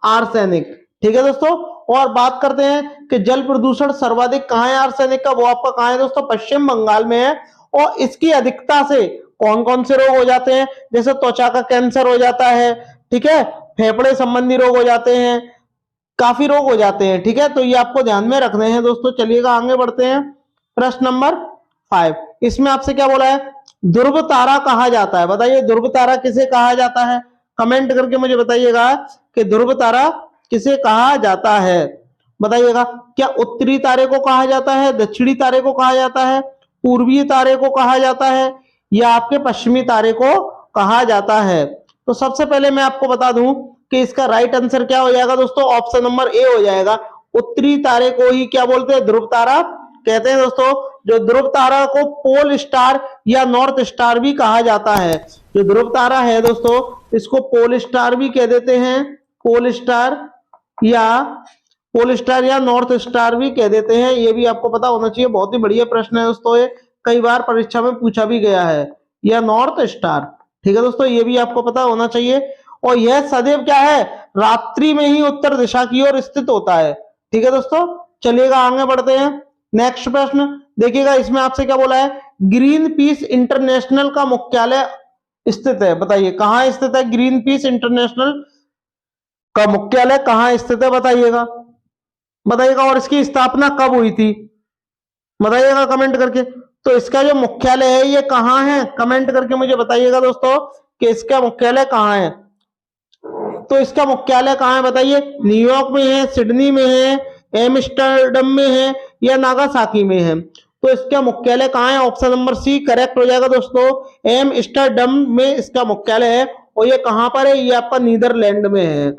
आर्सेनिक। ठीक है दोस्तों, और बात करते हैं कि जल प्रदूषण सर्वाधिक कहां है आर्सेनिक का, वो आपका कहां है दोस्तों, पश्चिम बंगाल में है। और इसकी अधिकता से कौन कौन से रोग हो जाते हैं, जैसे त्वचा का कैंसर हो जाता है, ठीक है, फेफड़े संबंधी रोग हो जाते हैं, काफी रोग हो जाते हैं। ठीक है, तो ये आपको ध्यान में रखने हैं दोस्तों। चलिएगा आगे बढ़ते हैं, प्रश्न नंबर 5। इसमें आपसे क्या बोला है, ध्रुव तारा कहा जाता है, बताइए ध्रुव तारा किसे कहा जाता है, कमेंट करके मुझे बताइएगा कि ध्रुव तारा किसे कहा जाता है, बताइएगा। क्या उत्तरी तारे को कहा जाता है, दक्षिणी तारे को कहा जाता है, पूर्वी तारे को कहा जाता है, या आपके पश्चिमी तारे को कहा जाता है। तो सबसे पहले मैं आपको बता दूं कि इसका राइट आंसर क्या हो जाएगा दोस्तों, ऑप्शन नंबर ए हो जाएगा। उत्तरी तारे को ही क्या बोलते हैं, ध्रुव तारा कहते हैं दोस्तों। जो ध्रुव तारा को पोल स्टार या नॉर्थ स्टार भी कहा जाता है। जो ध्रुव तारा है दोस्तों इसको पोल स्टार भी कह देते हैं, पोल स्टार या नॉर्थ स्टार भी कह देते हैं, ये भी आपको पता होना चाहिए। बहुत ही बढ़िया प्रश्न है दोस्तों, ये कई बार परीक्षा में पूछा भी गया है, या नॉर्थ स्टार। ठीक है दोस्तों, ये भी आपको पता होना चाहिए। और यह सदैव क्या है, रात्रि में ही उत्तर दिशा की ओर स्थित होता है। ठीक है दोस्तों, चलिएगा आगे बढ़ते हैं, नेक्स्ट प्रश्न देखिएगा। इसमें आपसे क्या बोला है, ग्रीन पीस इंटरनेशनल का मुख्यालय स्थित है, बताइए कहां स्थित है, ग्रीन पीस इंटरनेशनल का मुख्यालय कहां स्थित है, बताइएगा। बताइएगा। और इसकी स्थापना कब हुई थी बताइएगा कमेंट करके। तो इसका जो मुख्यालय है ये कहाँ है, कमेंट करके मुझे बताइएगा दोस्तों कि इसका मुख्यालय कहाँ है। तो इसका मुख्यालय कहाँ है बताइए, न्यूयॉर्क में है, सिडनी में है, एम्स्टर्डम में है या नागासाकी में है। तो इसका मुख्यालय कहाँ है, ऑप्शन नंबर सी करेक्ट हो जाएगा दोस्तों, एम्स्टर्डम में इसका मुख्यालय है। और ये कहाँ पर है, ये आपका नीदरलैंड में है,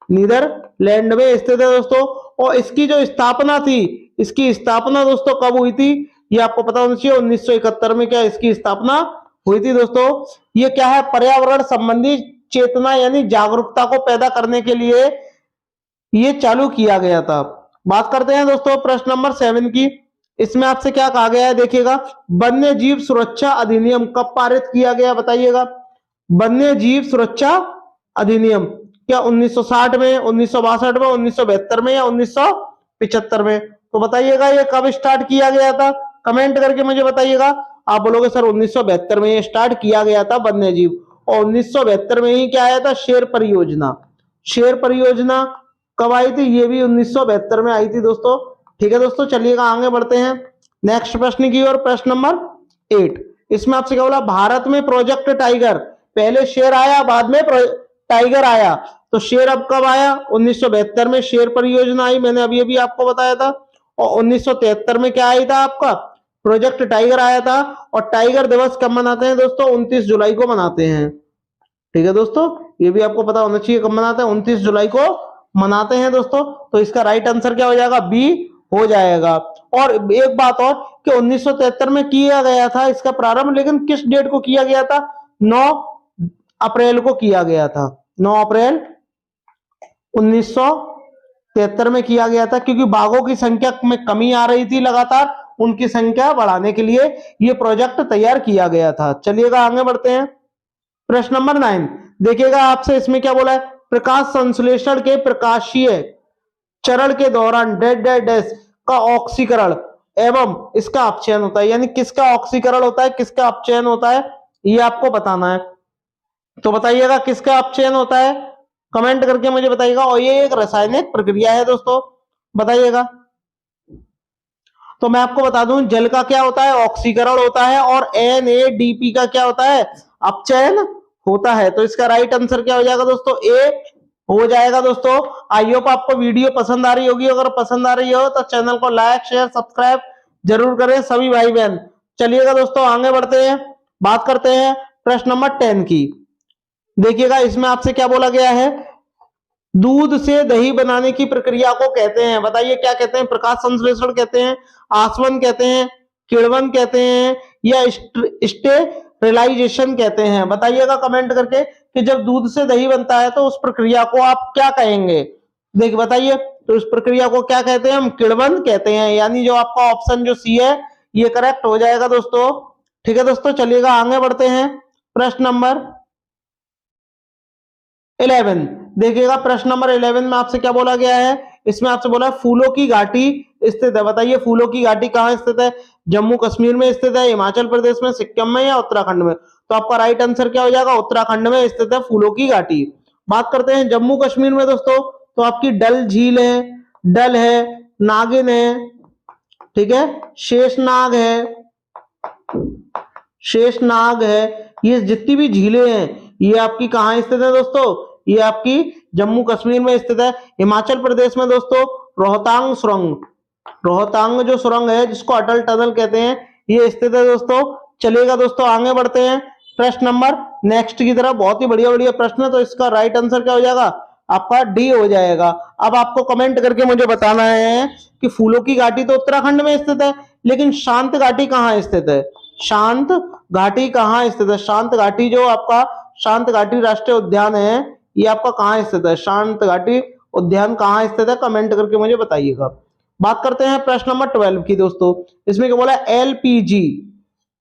नीदरलैंड में स्थित है दोस्तों। और इसकी जो स्थापना थी, इसकी स्थापना दोस्तों कब हुई थी, ये आपको पता होना चाहिए, 1971 में क्या इसकी स्थापना हुई थी दोस्तों। ये क्या है, पर्यावरण संबंधी चेतना यानी जागरूकता को पैदा करने के लिए ये चालू किया गया था। बात करते हैं दोस्तों प्रश्न नंबर 7 की। इसमें आपसे क्या कहा गया है देखिएगा, वन्य जीव सुरक्षा अधिनियम कब पारित किया गया बताइएगा। वन्य जीव सुरक्षा अधिनियम क्या 1960 में, 1962 में, 1972 में या 1975 में। तो बताइएगा ये कब स्टार्ट किया गया था, कमेंट करके मुझे बताइएगा। आप बोलोगे सर 1972 में ये स्टार्ट किया गया था वन्य जीव, और 1972 में ही क्या आया था, शेर परियोजना। शेर परियोजना कब आई थी, ये भी 1972 में आई थी दोस्तों। ठीक है दोस्तों, चलिएगा आगे बढ़ते हैं नेक्स्ट प्रश्न की ओर। प्रश्न नंबर 8, इसमें आपसे क्या बोला, भारत में प्रोजेक्ट टाइगर, पहले शेर आया बाद में टाइगर आया। तो शेर अब कब आया, 1972 में शेर परियोजना आई, मैंने अभी अभी आपको बताया था। और 1973 में क्या आई था आपका, प्रोजेक्ट टाइगर आया था। और टाइगर दिवस कब मनाते हैं दोस्तों, 29 जुलाई को मनाते हैं। ठीक है दोस्तों, ये भी आपको पता होना चाहिए कब मनाते हैं, 29 जुलाई को मनाते हैं दोस्तों। तो इसका राइट आंसर क्या हो जाएगा, बी हो जाएगा। और एक बात और कि 1973 में किया गया था इसका प्रारंभ, लेकिन किस डेट को किया गया था, 9 अप्रैल को किया गया था। 9 अप्रैल 1973 में किया गया था, क्योंकि बाघों की संख्या में कमी आ रही थी लगातार, उनकी संख्या बढ़ाने के लिए यह प्रोजेक्ट तैयार किया गया था। चलिएगा आगे बढ़ते हैं प्रश्न नंबर 9, देखिएगा आपसे इसमें क्या बोला है, प्रकाश संश्लेषण के प्रकाशीय चरण के दौरान डेड डैश का ऑक्सीकरण एवं इसका अपचयन होता है। यानी किसका ऑक्सीकरण होता है, किसका अपचयन होता है, ये आपको बताना है। तो बताइएगा किसका अपचयन होता है, कमेंट करके मुझे बताइएगा। और ये एक रासायनिक प्रक्रिया है दोस्तों, बताइएगा। तो मैं आपको बता दूं, जल का क्या होता है, ऑक्सीकरण होता है, और NADP का क्या होता है, अपचयन होता है। तो इसका राइट आंसर क्या हो जाएगा दोस्तों, ए हो जाएगा दोस्तों। आई होप आपको वीडियो पसंद आ रही होगी, अगर पसंद आ रही हो तो चैनल को लाइक शेयर सब्सक्राइब जरूर करें सभी भाई बहन। चलिएगा दोस्तों आगे बढ़ते हैं, बात करते हैं प्रश्न नंबर 10 की। देखिएगा इसमें आपसे क्या बोला गया है, दूध से दही बनाने की प्रक्रिया को कहते हैं, बताइए क्या कहते हैं, प्रकाश संश्लेषण कहते हैं, आसवन कहते हैं, किण्वन कहते हैं या स्टेरिलाइजेशन कहते हैं। बताइएगा कमेंट करके कि जब दूध से दही बनता है तो उस प्रक्रिया को आप क्या कहेंगे। देखिए बताइए, तो उस प्रक्रिया को क्या कहते हैं, हम किण्वन कहते हैं। यानी जो आपका ऑप्शन जो सी है ये करेक्ट हो जाएगा दोस्तों। ठीक है दोस्तों, चलिएगा आगे बढ़ते हैं प्रश्न नंबर 11। देखिएगा प्रश्न नंबर 11 में आपसे क्या बोला गया है, इसमें आपसे बोला है फूलों की घाटी स्थित है। बताइए फूलों की घाटी कहाँ स्थित है, जम्मू कश्मीर में स्थित है, हिमाचल प्रदेश में, सिक्किम में या उत्तराखंड में। तो आपका राइट आंसर क्या हो जाएगा, उत्तराखंड में स्थित है फूलों की घाटी। बात करते हैं जम्मू कश्मीर में दोस्तों, तो आपकी डल झील है, डल है, नागिन है, ठीक है, शेषनाग है, शेषनाग है, ये जितनी भी झीलें हैं ये आपकी कहाँ स्थित है दोस्तों, ये आपकी जम्मू कश्मीर में स्थित है। हिमाचल प्रदेश में दोस्तों रोहतांग सुरंग, रोहतांग जो सुरंग है जिसको अटल टनल कहते हैं, ये स्थित है दोस्तों। चलिएगा दोस्तों आगे बढ़ते हैं प्रश्न नंबर नेक्स्ट की तरफ, बहुत ही बढ़िया बढ़िया प्रश्न है। तो इसका राइट आंसर क्या हो जाएगा, आपका डी हो जाएगा। अब आपको कमेंट करके मुझे बताना है कि फूलों की घाटी तो उत्तराखंड में स्थित है, लेकिन शांत घाटी कहाँ स्थित है, शांत घाटी कहाँ स्थित है, शांत घाटी जो आपका शांत घाटी राष्ट्रीय उद्यान है ये आपका कहाँ स्थित है, शांत घाटी उद्यान कहाँ स्थित है, कमेंट करके मुझे बताइएगा। बात करते हैं प्रश्न नंबर 12 की दोस्तों, इसमें क्या बोला, LPG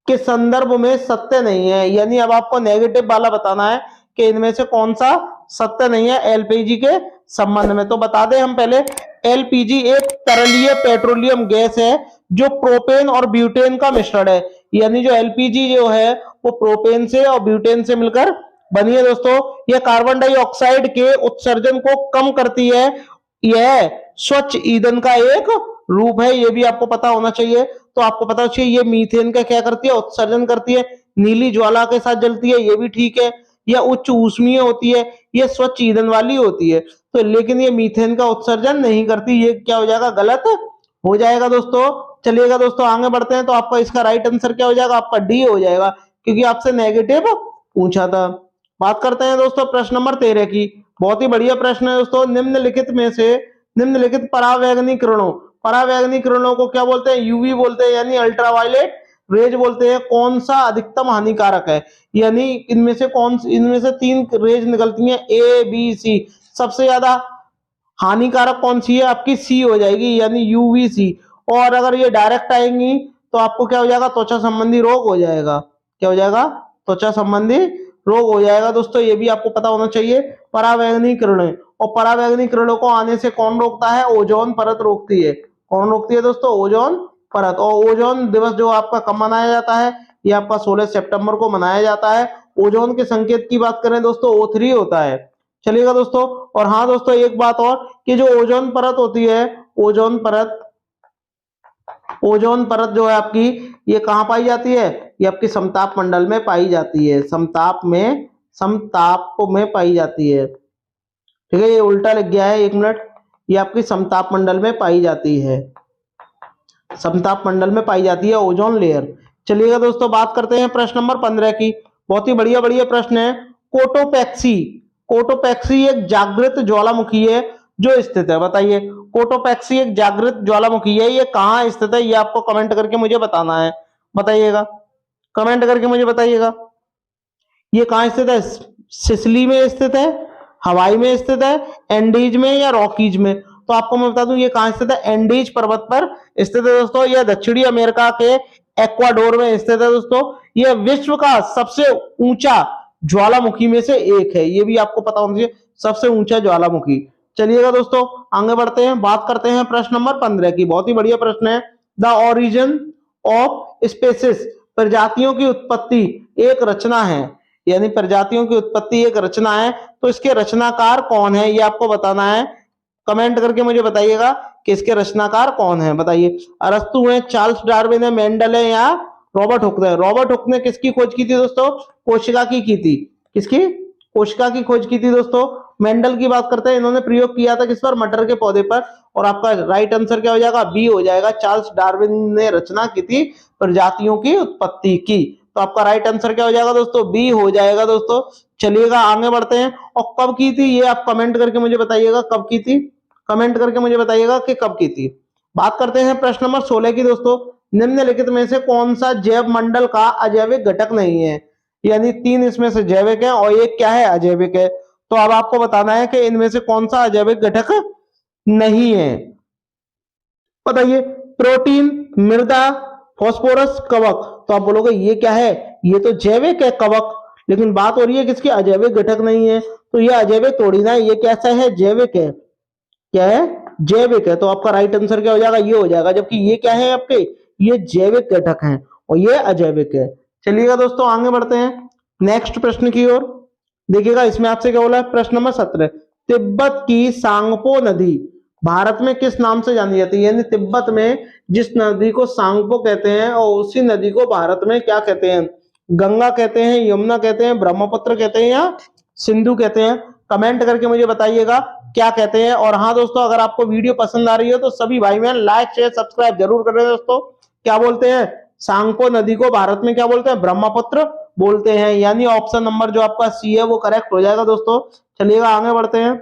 के संदर्भ में सत्य नहीं है। यानी अब आपको नेगेटिव वाला बताना है कि इनमें से कौन सा सत्य नहीं है LPG के संबंध में। तो बता दें हम पहले, LPG एक तरलीय पेट्रोलियम गैस है जो प्रोपेन और ब्यूटेन का मिश्रण है। यानी जो LPG जो है वो प्रोपेन से और ब्यूटेन से मिलकर बनी है दोस्तों। यह कार्बन डाइऑक्साइड के उत्सर्जन को कम करती है यह स्वच्छ ईंधन का एक रूप है, ये भी आपको पता होना चाहिए। तो आपको पता चाहिए ये मीथेन का क्या करती है, उत्सर्जन करती है, नीली ज्वाला के साथ जलती है, ये भी ठीक है। यह उच्च ऊष्मीय होती है, ये स्वच्छ ईंधन वाली होती है। तो लेकिन ये मीथेन का उत्सर्जन नहीं करती, ये क्या हो जाएगा, गलत हो जाएगा दोस्तों। चलिएगा दोस्तों आगे बढ़ते हैं। तो आपका इसका राइट आंसर क्या हो जाएगा, आपका डी हो जाएगा, क्योंकि आपसे नेगेटिव पूछा था। बात करते हैं दोस्तों प्रश्न नंबर 13 की। बहुत ही बढ़िया प्रश्न है दोस्तों। निम्नलिखित में से निम्नलिखित परावैंगनी किरणों, परावैंगनी किरणों को क्या बोलते हैं, यूवी बोलते हैं, यानी अल्ट्रावायलेट रेज बोलते हैं। कौन सा अधिकतम हानिकारक है, यानी इनमें से 3 रेज निकलती हैं, ए बी सी। सबसे ज्यादा हानिकारक कौन सी है, आपकी सी हो जाएगी, यानी यूवीसी। और अगर ये डायरेक्ट आएंगी तो आपको क्या हो जाएगा, त्वचा संबंधी रोग हो जाएगा। क्या हो जाएगा, त्वचा संबंधी रोग हो जाएगा दोस्तों, ये भी आपको पता होना चाहिए। परावैंगनी किरणें, और परावैंगनी किरणों को आने से कौन रोकता है, ओजोन परत रोकती है। कौन रोकती है दोस्तों, ओजोन परत। और ओजोन दिवस जो आपका कब मनाया जाता है, ये आपका 16 सितंबर को मनाया जाता है। ओजोन के संकेत की बात करें दोस्तों, O3 होता है। चलिएगा दोस्तों। और हाँ दोस्तों एक बात और, कि जो ओजोन परत होती है, ओजोन परत जो है आपकी, ये कहाँ पाई जाती है, ये आपकी समताप मंडल में पाई जाती है। समताप में पाई जाती है। ठीक है, ये उल्टा लग गया है, 1 मिनट। ये आपकी समताप मंडल में पाई जाती है, समताप मंडल में पाई जाती है ओजोन लेयर। चलिएगा दोस्तों बात करते हैं प्रश्न नंबर 15 की। बहुत ही बढ़िया बढ़िया प्रश्न है। कोटोपैक्सी, कोटोपैक्सी एक जागृत ज्वालामुखी है जो स्थित है, बताइए। कोटोपैक्सी एक जागृत ज्वालामुखी है, ये कहाँ स्थित है, ये आपको कमेंट करके मुझे बताना है। बताइएगा, कमेंट करके मुझे बताइएगा, ये कहाँ स्थित है। सिसिली में स्थित है, हवाई में स्थित है, एंडीज में, या रॉकीज में। तो आपको मैं बता दूं ये कहाँ स्थित है, एंडीज पर्वत पर स्थित है दोस्तों। यह दक्षिणी अमेरिका के एक्वाडोर में स्थित है दोस्तों। यह विश्व का सबसे ऊंचा ज्वालामुखी में से एक है, ये भी आपको पता होना चाहिए, सबसे ऊंचा ज्वालामुखी। चलिएगा दोस्तों आगे बढ़ते हैं, बात करते हैं प्रश्न नंबर 15 की। बहुत ही बढ़िया प्रश्न है। द ओरिजिन ऑफ स्पेसिस, प्रजातियों की उत्पत्ति एक रचना है, यानी प्रजातियों की उत्पत्ति एक रचना है। तो इसके रचनाकार कौन है, ये आपको बताना है। कमेंट करके मुझे बताइएगा कि इसके रचनाकार कौन है, बताइए। अरस्तु है, चार्ल्स डार्विन है, मेंडल है, या रॉबर्ट हुक है। रॉबर्ट हुक ने किसकी खोज की थी दोस्तों, कोशिका की थी। किसकी, कोशिका की खोज की थी दोस्तों। मेंडल की बात करते हैं, इन्होंने प्रयोग किया था किस पर, मटर के पौधे पर। और आपका राइट आंसर क्या हो जाएगा, बी हो जाएगा। चार्ल्स डार्विन ने रचना की थी प्रजातियों की उत्पत्ति की। तो आपका राइट आंसर क्या हो जाएगा दोस्तों, बी हो जाएगा दोस्तों। चलिएगा आगे बढ़ते हैं। और कब की थी ये आप कमेंट करके मुझे बताइएगा, कब की थी, कमेंट करके मुझे बताइएगा कि कब की थी। बात करते हैं प्रश्न नंबर 16 की दोस्तों। निम्नलिखित में से कौन सा जैव मंडल का अजैविक घटक नहीं है, यानी 3 इसमें से जैविक है और एक क्या है, अजैविक है। तो अब आपको बताना है कि इनमें से कौन सा अजैविक घटक नहीं है, बताइए। प्रोटीन, मृदा, फॉस्फोरस, कवक। तो आप बोलोगे ये क्या है, ये तो जैविक है कवक, लेकिन बात हो रही है किसकी, अजैविक घटक नहीं है। तो ये अजैविक थोड़ी ना है, ये कैसा है, जैविक है। क्या है, जैविक है। तो आपका राइट आंसर क्या हो जाएगा, ये हो जाएगा। जबकि ये क्या है आपके, ये जैविक घटक हैं और ये अजैविक है। चलिएगा दोस्तों आगे बढ़ते हैं नेक्स्ट प्रश्न की ओर। देखिएगा इसमें आपसे क्या बोला है, प्रश्न नंबर 17। तिब्बत की सांगपो नदी भारत में किस नाम से जानी जाती है, यानी तिब्बत में जिस नदी को सांगपो कहते हैं और उसी नदी को भारत में क्या कहते हैं, गंगा कहते हैं, यमुना कहते हैं, ब्रह्मपुत्र कहते हैं, या सिंधु कहते हैं। कमेंट करके मुझे बताइएगा क्या कहते हैं। और हाँ दोस्तों अगर आपको वीडियो पसंद आ रही हो तो सभी भाई बहन लाइक शेयर सब्सक्राइब जरूर करें दोस्तों। क्या बोलते हैं, सांगपो नदी को भारत में क्या बोलते हैं, ब्रह्मपुत्र बोलते हैं, यानी ऑप्शन नंबर जो आपका सी है वो करेक्ट हो जाएगा दोस्तों। चलिएगा आगे बढ़ते हैं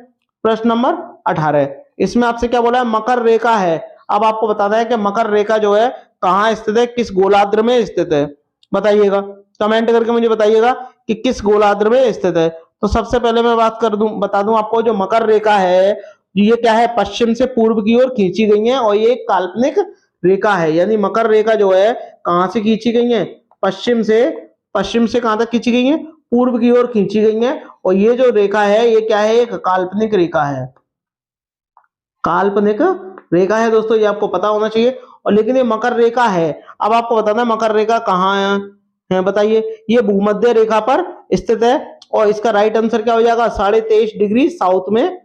प्रश्न नंबर 18। इसमें आपसे क्या बोला है, मकर रेखा है। अब आपको बताना है कि मकर रेखा जो है कहाँ स्थित है, किस गोलार्ध में स्थित है, बताइएगा। कमेंट करके मुझे बताइएगा कि किस गोलार्ध में स्थित है। तो सबसे पहले मैं बता दूं आपको, जो मकर रेखा है ये क्या है, पश्चिम से पूर्व की ओर खींची गई है और ये एक काल्पनिक रेखा है। यानी मकर रेखा जो है कहां से खींची गई है, पश्चिम से कहां तक खींची गई है, पूर्व की ओर खींची गई है। और ये जो रेखा है ये क्या है, एक काल्पनिक रेखा है, काल्पनिक रेखा है दोस्तों, ये आपको पता होना चाहिए। और लेकिन ये मकर रेखा है, अब आपको बताना है मकर रेखा कहाँ है, बताइए। ये भूमध्य रेखा पर स्थित है और इसका राइट आंसर क्या हो जाएगा, 23.5 डिग्री साउथ में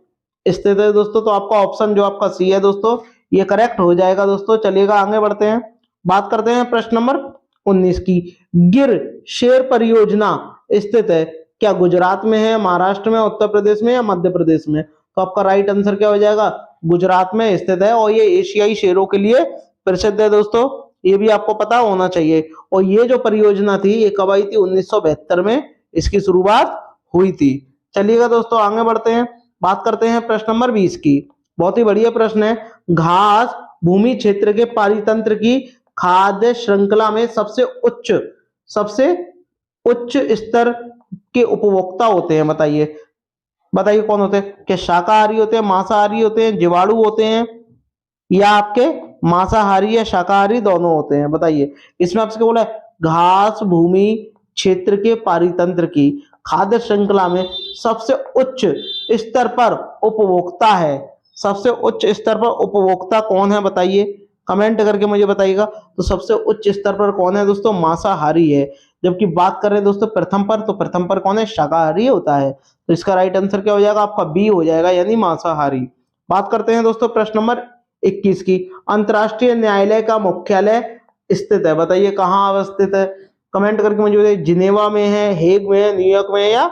स्थित है दोस्तों। तो आपका ऑप्शन जो आपका सी है दोस्तों, ये करेक्ट हो जाएगा दोस्तों। चलिएगा आगे बढ़ते हैं, बात करते हैं प्रश्न नंबर 19 की। गिर शेर परियोजना स्थित है, क्या गुजरात में है, महाराष्ट्र में, उत्तर प्रदेश में या मध्य प्रदेश में? तो आपका राइट आंसर क्या हो जाएगा, गुजरात में स्थित है, और ये एशियाई शेरों के लिए प्रसिद्ध है दोस्तों, ये भी आपको पता होना चाहिए। और ये जो परियोजना थी ये कब आई थी, 1972 में इसकी शुरुआत हुई थी। चलिएगा दोस्तों आगे बढ़ते हैं, बात करते हैं प्रश्न नंबर 20 की। बहुत ही बढ़िया प्रश्न है। घास भूमि क्षेत्र के पारितंत्र की खाद्य श्रृंखला में सबसे उच्च स्तर के उपभोक्ता होते हैं, बताइए बताइए कौन होते हैं? क्या शाकाहारी होते हैं, मांसाहारी होते हैं, जीवाणु होते हैं, या आपके मांसाहारी या शाकाहारी दोनों होते हैं? बताइए। इसमें आपसे क्या बोला है, घास भूमि क्षेत्र के पारितंत्र की खाद्य श्रृंखला में सबसे उच्च स्तर पर उपभोक्ता है। सबसे उच्च स्तर पर उपभोक्ता कौन है, बताइए, कमेंट करके मुझे बताइएगा। तो सबसे उच्च स्तर पर कौन है दोस्तों, मांसाहारी है। जबकि बात कर रहे हैं दोस्तों प्रथम पर, तो प्रथम पर कौन है, शाकाहारी होता है। तो इसका राइट आंसर क्या हो जाएगा, आपका बी हो जाएगा, यानी मांसाहारी। बात करते हैं दोस्तों प्रश्न नंबर 21 की। अंतरराष्ट्रीय न्यायालय का मुख्यालय स्थित है, बताइए कहाँ अवस्थित है? कमेंट करके मुझे बताइए, जिनेवा में है, हेग में है, न्यूयॉर्क में है, या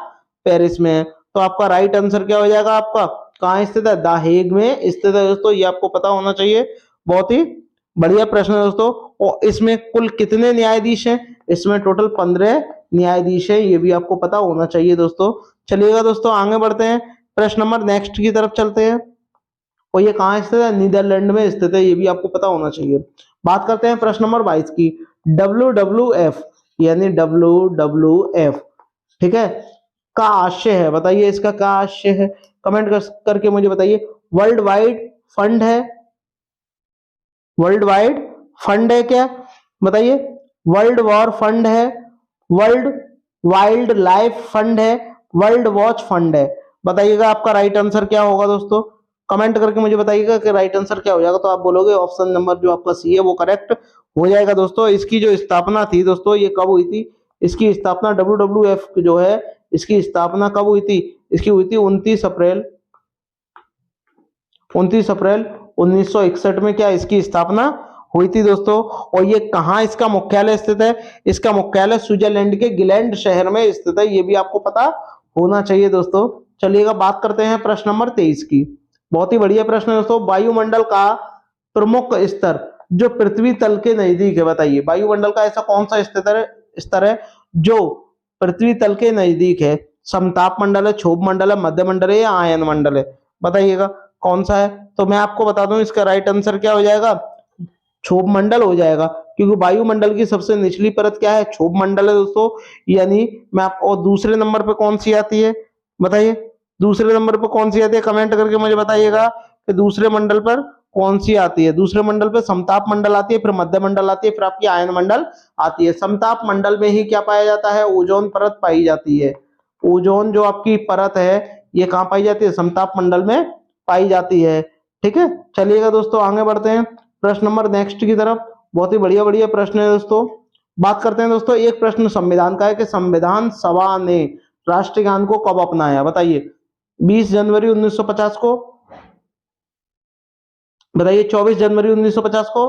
पेरिस में है? तो आपका राइट आंसर क्या हो जाएगा, आपका कहाँ स्थित है, द हेग में स्थित है दोस्तों, ये आपको पता होना चाहिए। बहुत ही बढ़िया प्रश्न है दोस्तों। और इसमें कुल कितने न्यायाधीश हैं? इसमें टोटल 15 न्यायाधीश है, ये भी आपको पता होना चाहिए दोस्तों। चलिएगा दोस्तों आगे बढ़ते हैं, प्रश्न नंबर नेक्स्ट की तरफ चलते हैं। और ये कहाँ स्थित है, नीदरलैंड में स्थित है, ये भी आपको पता होना चाहिए। बात करते हैं प्रश्न नंबर 22 की। WWF यानी WWF, ठीक है, का आशय है, बताइए इसका क्या आशय है? कमेंट करके मुझे बताइए। वर्ल्ड वाइड फंड है, वर्ल्ड वाइड फंड है क्या, बताइए? वर्ल्ड वॉर फंड है, वर्ल्ड वाइल्ड लाइफ फंड है, वर्ल्ड वॉच फंड है? बताइएगा आपका राइट आंसर क्या होगा दोस्तों, कमेंट करके मुझे बताइएगा कि राइट आंसर क्या हो जाएगा। तो आप बोलोगे ऑप्शन नंबर जो आपका सी है वो करेक्ट हो जाएगा दोस्तों। इसकी जो स्थापना थी दोस्तों, ये कब हुई थी? इसकी स्थापना WWF जो है, इसकी स्थापना कब हुई थी? इसकी हुई थी 29 अप्रैल 1961 में क्या इसकी स्थापना हुई थी दोस्तों। और ये कहाँ इसका मुख्यालय स्थित है? इसका मुख्यालय स्विट्जरलैंड के गिलैंड शहर में स्थित है, ये भी आपको पता होना चाहिए दोस्तों। चलिएगा बात करते हैं प्रश्न नंबर 23 की। बहुत ही बढ़िया प्रश्न है दोस्तों। वायुमंडल का प्रमुख स्तर जो पृथ्वी तल के नजदीक है, बताइए वायुमंडल का ऐसा कौन सा स्तर है जो पृथ्वी तल के नजदीक है? समताप मंडल है, क्षोभ मंडल है, मध्य मंडल है, या आयन मंडल है? बताइएगा कौन सा है। तो मैं आपको बता दूं इसका राइट आंसर क्या हो जाएगा, क्षोभ मंडल हो जाएगा, क्योंकि वायुमंडल की सबसे निचली परत क्या है, क्षोभ मंडल है दोस्तों। यानी मैं आपको, दूसरे नंबर पे कौन सी आती है, बताइए दूसरे नंबर पे कौन सी आती है? कमेंट करके मुझे बताइएगा कि दूसरे मंडल पर कौन सी आती है। दूसरे मंडल पे समताप मंडल आती है, फिर मध्य मंडल आती है, फिर आपकी आयन मंडल आती है। समताप मंडल में ही क्या पाया जाता है, ओजोन परत पाई जाती है। ओजोन जो आपकी परत है ये कहाँ पाई जाती है, समताप मंडल में पाई जाती है, ठीक है। चलिएगा दोस्तों आगे बढ़ते हैं प्रश्न नंबर नेक्स्ट की तरफ। बहुत ही बढ़िया बढ़िया प्रश्न है दोस्तों। बात करते हैं दोस्तों, एक प्रश्न संविधान का है कि संविधान सभा ने राष्ट्रगान को कब अपनाया, बताइए? 20 जनवरी 1950 को, बताइए 24 जनवरी 1950 को,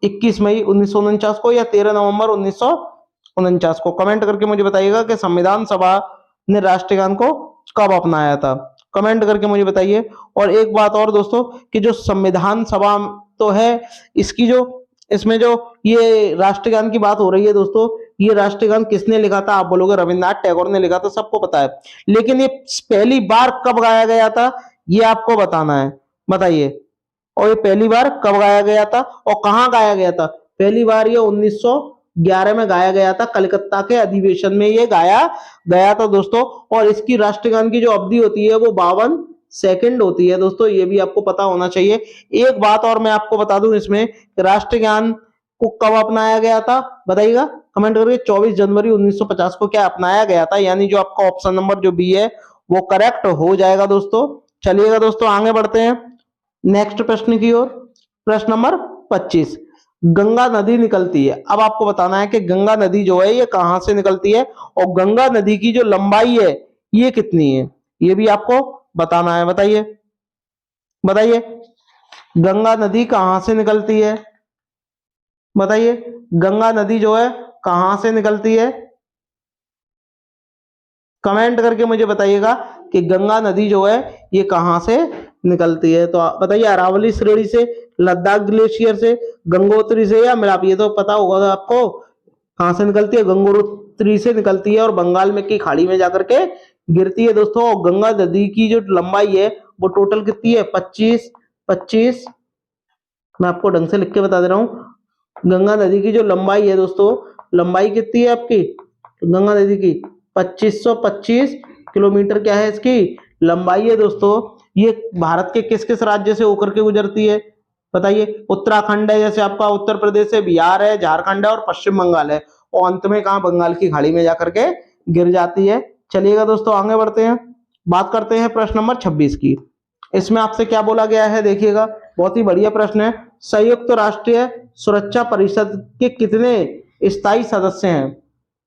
21 मई 1949 को, या 13 नवंबर 1949 को? कमेंट करके मुझे बताइएगा कि संविधान सभा ने राष्ट्रगान को कब अपनाया था, कमेंट करके मुझे बताइए। और एक बात और दोस्तों, कि जो संविधान सभा तो है, इसकी जो इसमें जो ये राष्ट्रगान की बात हो रही है दोस्तों, ये राष्ट्रगान किसने लिखा था? आप बोलोगे रविन्द्रनाथ टैगोर ने लिखा था, सबको पता है। लेकिन ये पहली बार कब गाया गया था, ये आपको बताना है, बताइए। और ये पहली बार कब गाया गया था और कहाँ गाया गया था? पहली बार ये 1911 में गाया गया था, कलकत्ता के अधिवेशन में ये गाया गया था दोस्तों। और इसकी राष्ट्रगान की जो अवधि होती है वो 52 सेकंड होती है दोस्तों, ये भी आपको पता होना चाहिए। एक बात और मैं आपको बता दूं इसमें, राष्ट्रगान को कब अपनाया गया था, बताइएगा कमेंट करके। 24 जनवरी 1950 को क्या अपनाया गया था, यानी जो आपका ऑप्शन नंबर जो बी है वो करेक्ट हो जाएगा दोस्तों। चलिएगा दोस्तों आगे बढ़ते हैं नेक्स्ट प्रश्न की ओर। प्रश्न नंबर 25, गंगा नदी निकलती है। अब आपको बताना है कि गंगा नदी जो है ये कहां से निकलती है और गंगा नदी की जो लंबाई है ये कितनी है, ये भी आपको बताना है, बताइए। बताइए गंगा नदी कहां से निकलती है? बताइए गंगा नदी जो है कहां से निकलती है? कमेंट करके मुझे बताइएगा कि गंगा नदी जो है ये कहां से निकलती है। तो बताइए अरावली श्रेणी से, लद्दाख ग्लेशियर से, गंगोत्री से, या मिलाप? ये तो पता होगा आपको कहां से निकलती है, गंगोत्री से निकलती है और बंगाल में की खाड़ी में जाकर के गिरती है दोस्तों। गंगा नदी की जो लंबाई है वो टोटल कितनी है? 25 मैं आपको ढंग से लिख के बता दे रहा हूँ। गंगा नदी की जो लंबाई है दोस्तों, लंबाई कितनी है आपकी गंगा नदी की? 2525 किलोमीटर क्या है इसकी लंबाई है दोस्तों। ये भारत के किस किस राज्य से होकर के गुजरती है? बताइए उत्तराखंड है, जैसे आपका उत्तर प्रदेश है, बिहार है, झारखंड है और पश्चिम बंगाल है, और अंत में कहा बंगाल की खाड़ी में जाकर के गिर जाती है। चलिएगा दोस्तों आगे बढ़ते हैं, बात करते हैं प्रश्न नंबर 26 की। इसमें आपसे क्या बोला गया है देखिएगा, बहुत ही बढ़िया प्रश्न है। संयुक्त राष्ट्रीय सुरक्षा परिषद के कितने स्थायी सदस्य हैं?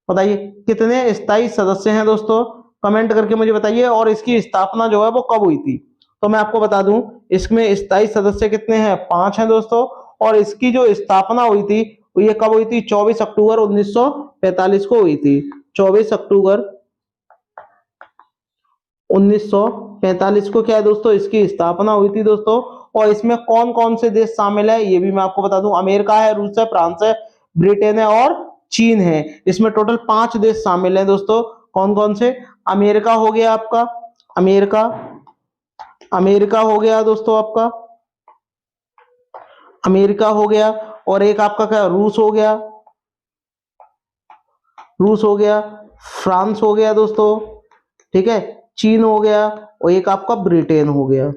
बताइए कितने स्थायी सदस्य हैं दोस्तों, कमेंट करके मुझे बताइए। और इसकी स्थापना जो है वो कब हुई थी? तो मैं आपको बता दूं इसमें स्थायी सदस्य कितने हैं? 5 हैं दोस्तों। और इसकी जो स्थापना हुई थी ये कब हुई थी? 24 अक्टूबर 1945 को हुई थी। 24 अक्टूबर 1945 को क्या है दोस्तों इसकी स्थापना हुई थी दोस्तों। और इसमें कौन कौन से देश शामिल है ये भी मैं आपको बता दूं, अमेरिका है, रूस है, फ्रांस है, ब्रिटेन है और चीन है। इसमें टोटल 5 देश शामिल हैं दोस्तों। कौन कौन से? अमेरिका हो गया आपका, अमेरिका हो गया दोस्तों, आपका अमेरिका हो गया। और एक आपका क्या? रूस हो गया, फ्रांस हो गया दोस्तों, ठीक है, चीन हो गया, और एक आपका ब्रिटेन हो गया,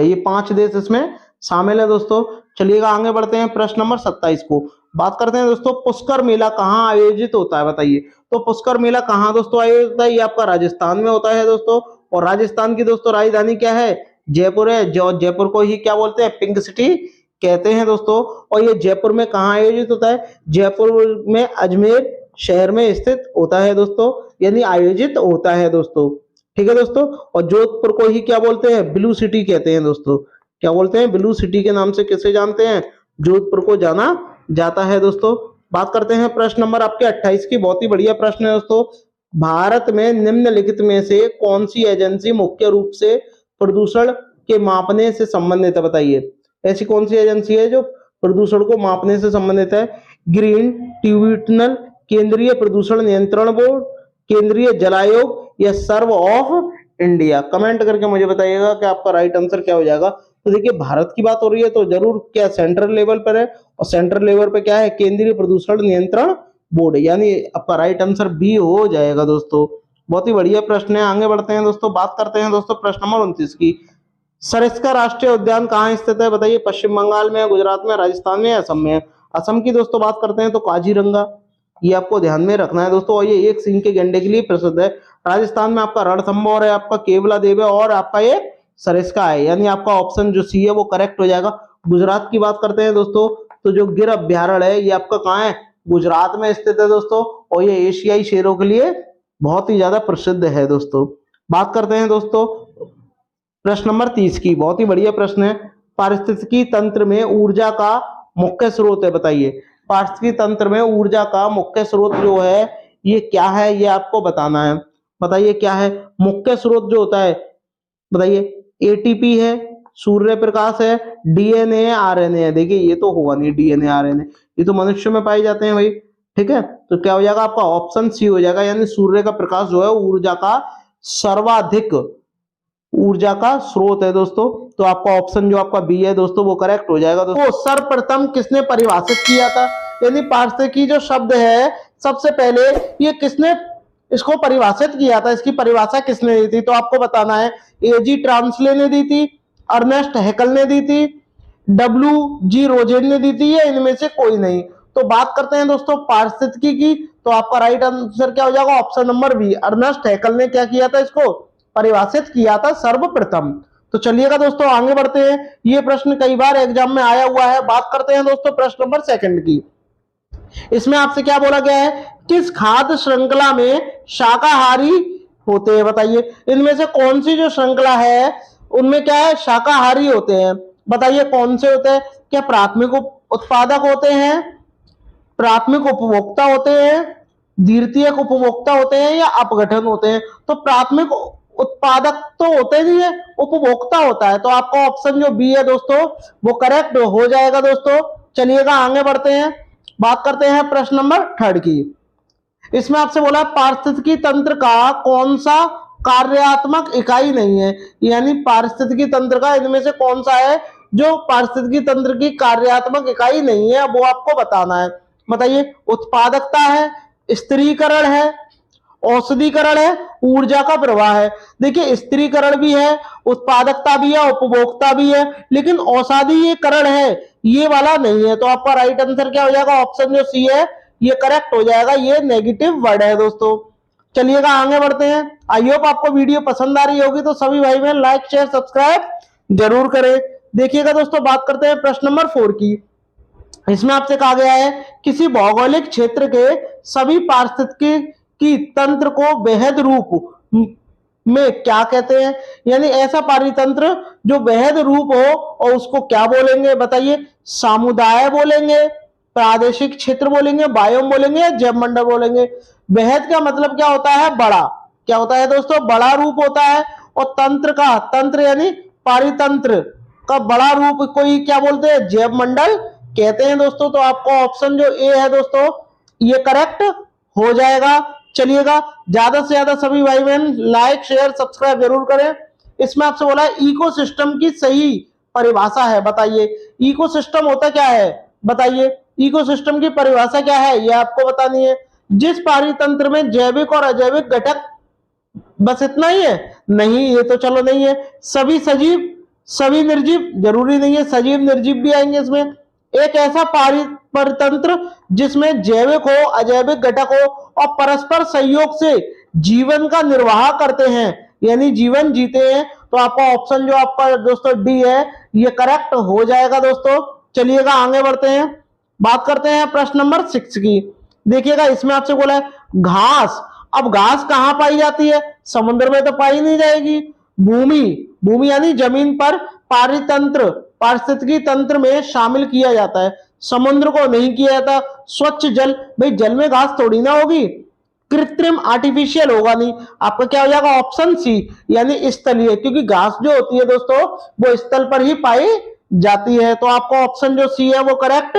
ये 5 देश इसमें शामिल है दोस्तों। चलिएगा आगे बढ़ते हैं प्रश्न नंबर 27 को। बात करते हैं दोस्तों पुष्कर मेला कहाँ आयोजित होता है? बताइए तो पुष्कर मेला कहाँ दोस्तों आयोजित होता है? ये आपका राजस्थान में होता है दोस्तों। और राजस्थान की दोस्तों राजधानी क्या है? जयपुर है। जो जयपुर को ही क्या बोलते हैं? पिंक सिटी कहते हैं दोस्तों। और ये जयपुर में कहाँ आयोजित होता है? जयपुर में अजमेर शहर में स्थित होता है दोस्तों, यानी आयोजित होता है दोस्तों, ठीक है दोस्तों। और जोधपुर को ही क्या बोलते हैं? ब्लू सिटी कहते हैं दोस्तों। क्या बोलते हैं? ब्लू सिटी के नाम से किसे जानते हैं? जोधपुर को जाना जाता है दोस्तों। बात करते हैं प्रश्न नंबर आपके 28 की, बहुत ही बढ़िया प्रश्न है दोस्तों। भारत में निम्नलिखित में से कौन सी एजेंसी मुख्य रूप से प्रदूषण के मापने से संबंधित है? बताइए ऐसी कौन सी एजेंसी है जो प्रदूषण को मापने से संबंधित है? ग्रीन ट्रिब्यूनल, केंद्रीय प्रदूषण नियंत्रण बोर्ड, केंद्रीय जल आयोग, या सर्व ऑफ इंडिया? कमेंट करके मुझे बताइएगा कि आपका राइट आंसर क्या हो जाएगा। तो देखिए भारत की बात हो रही है तो जरूर क्या सेंट्रल लेवल पर है, और सेंट्रल लेवल पे क्या है? केंद्रीय प्रदूषण नियंत्रण बोर्ड, यानी आपका राइट आंसर बी हो जाएगा दोस्तों। बहुत ही बढ़िया प्रश्न है, आगे बढ़ते हैं दोस्तों। बात करते हैं दोस्तों प्रश्न नंबर 29 की। सरिस्का राष्ट्रीय उद्यान कहाँ स्थित है? बताइए पश्चिम बंगाल में, गुजरात में, राजस्थान में, असम में? असम की दोस्तों बात करते हैं तो काजीरंगा, ये आपको ध्यान में रखना है दोस्तों। और ये एक सींग के गैंडे के लिए प्रसिद्ध है। राजस्थान में आपका रणथंभौर है, आपका केवला देव है, और आपका ये सरिस्का है, यानी आपका ऑप्शन जो सी है वो करेक्ट हो जाएगा। गुजरात की बात करते हैं दोस्तों तो जो गिर अभ्यारण्य है ये आपका कहाँ है? गुजरात में स्थित है दोस्तों। और ये एशियाई शेरों के लिए बहुत ही ज्यादा प्रसिद्ध है दोस्तों। बात करते हैं दोस्तों प्रश्न नंबर 30 की, बहुत ही बढ़िया प्रश्न है। पारिस्थितिकी तंत्र में ऊर्जा का मुख्य स्रोत है? बताइए पारिस्थितिकी तंत्र में ऊर्जा का मुख्य स्रोत जो है ये क्या है, ये आपको बताना है। बताइए क्या है मुख्य स्रोत जो होता है? बताइए एटीपी है, सूर्य प्रकाश है, डीएनए, आरएनए है। देखिए ये तो होगा नहीं, डीएनए आरएनए ये तो मनुष्य में पाए जाते हैं भाई, ठीक है। तो क्या हो जाएगा आपका? ऑप्शन सी हो जाएगा, यानी सूर्य का प्रकाश जो है ऊर्जा का सर्वाधिक ऊर्जा का स्रोत है दोस्तों। तो आपका ऑप्शन जो आपका बी है दोस्तों वो करेक्ट हो जाएगा दोस्तों। तो सर्वप्रथम किसने परिभाषित किया था? यानी पारिस्थितिकी जो शब्द है सबसे पहले ये किसने इसको परिभाषित किया था? इसकी परिभाषा किसने दी थी? तो आपको बताना है एजी ट्रांसले ने दी थी, अर्नेस्ट हैकल ने दी थी, डब्ल्यू.जी. रोजेन ने दी थी, या इनमें से कोई नहीं? तो बात करते हैं दोस्तों पारिस्थितिकी की, तो आपका राइट आंसर क्या हो जाएगा? ऑप्शन नंबर बी, अर्नेस्ट हैकल ने क्या किया था? इसको परिभाषित किया था सर्वप्रथम। तो चलिएगा दोस्तों आगे बढ़ते हैं, ये प्रश्न कई बार एग्जाम में आया हुआ है। बात करते हैं दोस्तों प्रश्न नंबर 2 की। इसमें आपसे क्या बोला गया है? किस खाद्य श्रृंखला में शाकाहारी होते हैं? बताइए इनमें से कौन सी जो श्रृंखला है उनमें क्या है, शाकाहारी होते हैं? बताइए कौन से होते हैं? क्या प्राथमिक उत्पादक होते हैं, प्राथमिक उपभोक्ता होते हैं, द्वितीयक उपभोक्ता होते हैं, या अपघटन होते हैं? तो प्राथमिक उत्पादक तो होते नहीं है, उपभोक्ता होता है। तो आपका ऑप्शन जो बी है दोस्तों वो करेक्ट हो जाएगा दोस्तों। चलिएगा आगे बढ़ते हैं, बात करते हैं प्रश्न नंबर 3 की। इसमें आपसे बोला पारिस्थितिकी तंत्र का कौन सा कार्यात्मक इकाई नहीं है, यानी पारिस्थितिकी तंत्र का इनमें से कौन सा है जो पारिस्थितिकी तंत्र की कार्यात्मक इकाई नहीं है, वो आपको बताना है। बताइए उत्पादकता है, स्त्रीकरण है, औषधीकरण है, ऊर्जा का प्रवाह है। देखिए स्त्रीकरण भी है, उत्पादकता भी है, उपभोक्ता भी है, लेकिन औषधीकरण है ये वाला नहीं है। तो आपका राइट आंसर क्या हो जाएगा? ऑप्शन जो सी है ये करेक्ट हो जाएगा, ये नेगेटिव वर्ड है दोस्तों। चलिएगा आगे बढ़ते हैं। आई होप आपको वीडियो पसंद आ रही होगी, तो सभी भाई बहन लाइक शेयर सब्सक्राइब जरूर करें। देखिएगा दोस्तों बात करते हैं प्रश्न नंबर 4 की। इसमें आपसे कहा गया है किसी भौगोलिक क्षेत्र के सभी पारिस्थितिकी की तंत्र को बेहद रूप में क्या कहते हैं, यानी ऐसा पारितंत्र जो बेहद रूप हो और उसको क्या बोलेंगे? बताइए समुदाय बोलेंगे, प्रादेशिक क्षेत्र बोलेंगे, बायोम बोलेंगे, या जैव मंडल बोलेंगे? बेहद का मतलब क्या होता है? बड़ा। क्या होता है दोस्तों? बड़ा रूप होता है। और तंत्र का, तंत्र यानी पारितंत्र का बड़ा रूप कोई क्या बोलते हैं? जैव मंडल कहते हैं दोस्तों। तो आपका ऑप्शन जो ए है दोस्तों ये करेक्ट हो जाएगा। चलिएगा ज्यादा से ज्यादा सभी भाई बहन लाइक शेयर सब्सक्राइब जरूर करें। इसमें आपसे बोला है इकोसिस्टम की सही परिभाषा है। बताइए इकोसिस्टम होता क्या है? बताइए इकोसिस्टम की परिभाषा क्या है ये आपको बतानी है। जिस पारितंत्र में जैविक और अजैविक घटक, बस इतना ही है? नहीं, ये तो चलो नहीं है। सभी सजीव, सभी निर्जीव, जरूरी नहीं है, सजीव निर्जीव भी आएंगे इसमें। एक ऐसा परितंत्र जिसमें जैविक हो, अजैविक घटक हो और परस्पर सहयोग से जीवन का निर्वाह करते हैं, यानी जीवन जीते हैं। तो आपका ऑप्शन जो आपका दोस्तों डी है ये करेक्ट हो जाएगा दोस्तों। चलिएगा आगे बढ़ते हैं, बात करते हैं प्रश्न नंबर 6 की। देखिएगा इसमें आपसे बोला है घास। अब घास कहां पाई जाती है? समुद्र में तो पाई नहीं जाएगी। भूमि, भूमि यानी जमीन पर पारितंत्र, पारिस्थितिकी तंत्र में शामिल किया जाता है, समुद्र को नहीं किया जाता। स्वच्छ जल, भाई जल में घास थोड़ी ना होगी, कृत्रिम आर्टिफिशियल होगा नहीं। आपका क्या हो जाएगा? ऑप्शन सी यानी स्थलीय, क्योंकि घास जो होती है दोस्तों वो स्थल पर ही पाई जाती है। तो आपका ऑप्शन जो सी है वो करेक्ट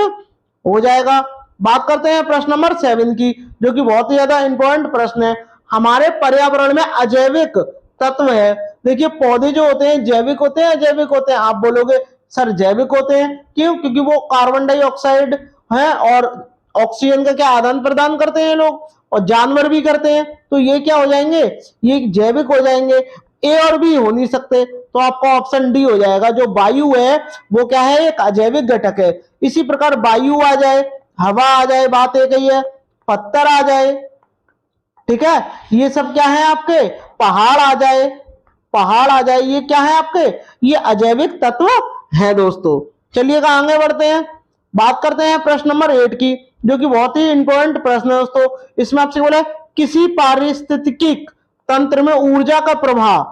हो जाएगा। बात करते हैं प्रश्न नंबर 7 की, जो कि बहुत ही ज्यादा इंपॉर्टेंट प्रश्न है। हमारे पर्यावरण में अजैविक तत्व है। देखिए पौधे जो होते हैं जैविक होते हैं अजैविक होते हैं? आप बोलोगे सर जैविक होते हैं। क्यों? क्योंकि वो कार्बन डाइऑक्साइड है और ऑक्सीजन का क्या आदान प्रदान करते हैं लोग, और जानवर भी करते हैं। तो ये क्या हो जाएंगे? ये जैविक हो जाएंगे। ए और बी हो नहीं सकते। तो आपका ऑप्शन डी हो जाएगा। जो वायु है वो क्या है? एक अजैविक घटक है। इसी प्रकार वायु आ जाए, हवा आ जाए, बात एक ही है, पत्थर आ जाए, ठीक है, ये सब क्या है आपके? पहाड़ आ जाए, पहाड़ आ जाए, ये क्या है आपके? ये अजैविक तत्व है दोस्तों। चलिएगा आगे बढ़ते हैं, बात करते हैं प्रश्न नंबर 8 की, जो कि बहुत ही इंपॉर्टेंट प्रश्न है दोस्तों। इसमें आपसे बोला है किसी पारिस्थितिकी तंत्र में ऊर्जा का प्रभाव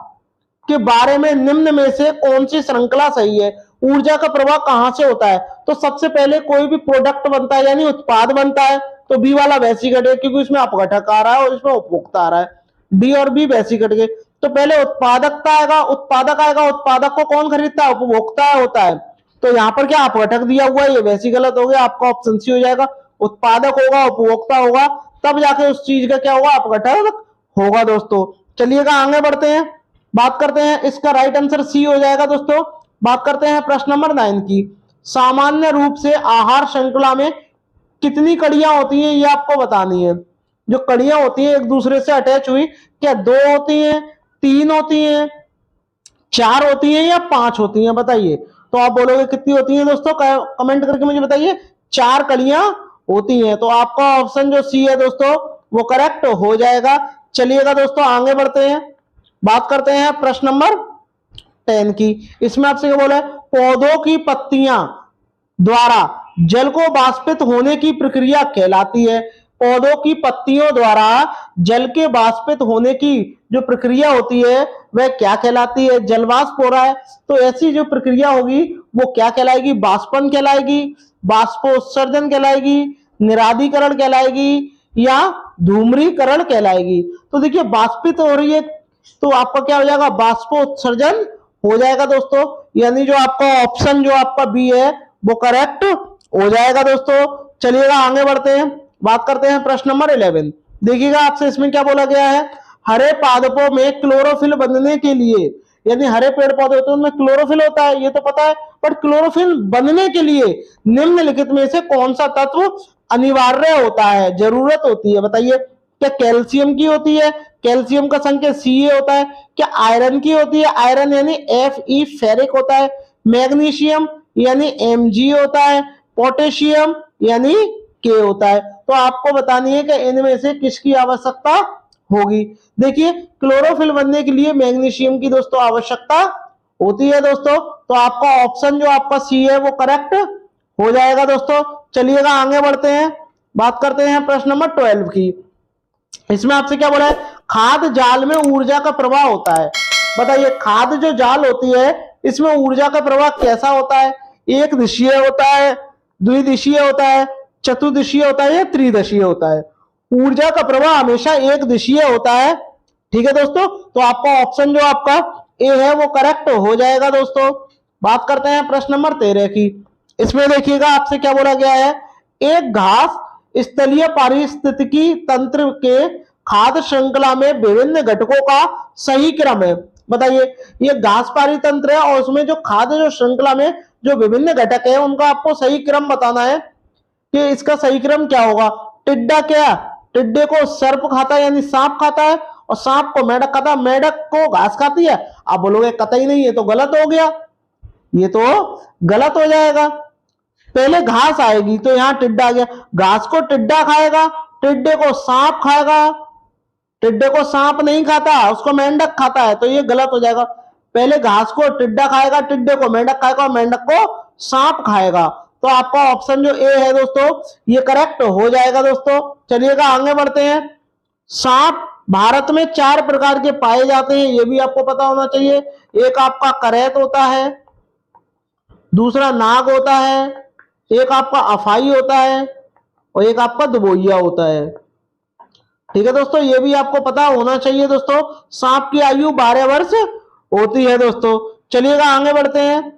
के बारे में निम्न में से कौन सी श्रृंखला सही है? ऊर्जा का प्रवाह कहां से होता है? तो सबसे पहले कोई भी प्रोडक्ट बनता है यानी उत्पाद बनता है, तो बी वाला वैसी घटे, क्योंकि इसमें अपघटक आ रहा है और इसमें उपभोक्ता आ रहा है। डी और बी वैसी घट गए। तो पहले उत्पादकता आएगा, उत्पादक आएगा, उत्पादक को कौन खरीदता है? उपभोक्ता होता है। तो यहाँ पर क्या अपघटक दिया हुआ है, ये वैसी गलत हो गया। आपका ऑप्शन सी हो जाएगा। उत्पादक होगा, उपभोक्ता होगा, तब जाके उस चीज का क्या होगा? अपघटक होगा दोस्तों। चलिएगा आगे बढ़ते हैं, बात करते हैं, इसका राइट आंसर सी हो जाएगा दोस्तों। बात करते हैं प्रश्न नंबर 9 की। सामान्य रूप से आहार श्रृंखला में कितनी कड़ियां होती हैं ये आपको बतानी है। जो कड़ियां होती हैं एक दूसरे से अटैच हुई, क्या 2 होती हैं, 3 होती हैं, 4 होती हैं, या 5 होती हैं? बताइए। तो आप बोलोगे कितनी होती हैं दोस्तों? कमेंट करके मुझे बताइए। 4 कड़ियां होती हैं। तो आपका ऑप्शन जो सी है दोस्तों वो करेक्ट हो जाएगा। चलिएगा दोस्तों आगे बढ़ते हैं, बात करते हैं प्रश्न नंबर 10 की। इसमें आपसे क्या बोला है? पौधों की पत्तियां द्वारा जल को वाष्पित होने की प्रक्रिया कहलाती है। पौधों की पत्तियों द्वारा जल के वाष्पित होने की जो प्रक्रिया होती है वह क्या कहलाती है? जलवाष्प हो रहा है तो ऐसी जो प्रक्रिया होगी वो क्या कहलाएगी? वाष्पन कहलाएगी, बाष्पोत्सर्जन कहलाएगी, निरादीकरण कहलाएगी या धूम्रीकरण कहलाएगी। तो देखिए वाष्पित हो रही है तो आपका क्या हो जाएगा? बाष्पोत्सर्जन हो जाएगा दोस्तों, यानी जो आपका ऑप्शन जो आपका बी है वो करेक्ट हो जाएगा दोस्तों। चलिएगा आगे बढ़ते हैं, बात करते हैं प्रश्न नंबर 11। देखिएगा आपसे इसमें क्या बोला गया है, हरे पादपों में क्लोरोफिल बनने के लिए, यानी हरे पेड़ पौधे होते हैं उनमें क्लोरोफिल होता है ये तो पता है, बट क्लोरोफिल बनने के लिए निम्नलिखित में से कौन सा तत्व अनिवार्य होता है, जरूरत होती है? बताइए। क्या कैल्शियम की होती है? कैल्शियम का संकेत Ca होता है। क्या आयरन की होती है? आयरन यानी Fe फेरिक होता है। मैग्नीशियम यानी Mg होता है। पोटेशियम यानी K होता है। तो आपको बतानी है कि इनमें से किसकी आवश्यकता होगी। देखिए क्लोरोफिल बनने के लिए मैग्नीशियम की दोस्तों आवश्यकता होती है दोस्तों, तो आपका ऑप्शन जो आपका सी है वो करेक्ट हो जाएगा दोस्तों। चलिएगा आगे बढ़ते हैं, बात करते हैं प्रश्न नंबर 12 की। इसमें आपसे क्या बोला है, खाद जाल में ऊर्जा का प्रवाह होता है। बताइए खाद जो जाल होती है इसमें ऊर्जा का प्रवाह कैसा होता है? एक दिशीय होता है, द्विदिशीय होता है, चतुर्दिशीय होता है या त्रिदिशीय होता है? ऊर्जा का प्रवाह हमेशा एक दिशीय होता है। ठीक है दोस्तों, तो आपका ऑप्शन जो आपका ए है वो करेक्ट हो जाएगा दोस्तों। बात करते हैं प्रश्न नंबर 13 की। इसमें देखिएगा आपसे क्या बोला गया है, एक घास स्थलीय पारिस्थितिकी तंत्र के खाद्य श्रृंखला में विभिन्न घटकों का सही क्रम है। बताइए ये घास पारितंत्र है और उसमें जो खाद्य जो श्रृंखला में जो विभिन्न घटक है उनका आपको सही क्रम बताना है कि इसका सही क्रम क्या होगा। टिड्डा क्या, टिड्डे को सर्प खाता है यानी सांप खाता है, और सांप को मेढक खाता है, मेढक को घास खाती है। आप बोलोगे कतई नहीं, ये तो गलत हो गया, ये तो गलत हो जाएगा। पहले घास आएगी तो यहाँ टिड्डा आ गया, घास को टिड्डा खाएगा, टिड्डे को सांप खाएगा, टिड्डे को सांप नहीं खाता उसको मेंढक खाता है, तो ये गलत हो जाएगा। पहले घास को टिड्डा खाएगा, टिड्डे को मेंढक खाएगा और मेंढक को सांप खाएगा। तो आपका ऑप्शन जो ए है दोस्तों ये करेक्ट हो जाएगा दोस्तों। चलिएगा आगे बढ़ते हैं। सांप भारत में 4 प्रकार के पाए जाते हैं, ये भी आपको पता होना चाहिए। एक आपका करैत होता है, दूसरा नाग होता है, एक आपका अफाई होता है और एक आपका दुबोइया होता है। ठीक है दोस्तों, ये भी आपको पता होना चाहिए दोस्तों। सांप की आयु 12 वर्ष होती है दोस्तों। चलिएगा आगे बढ़ते हैं,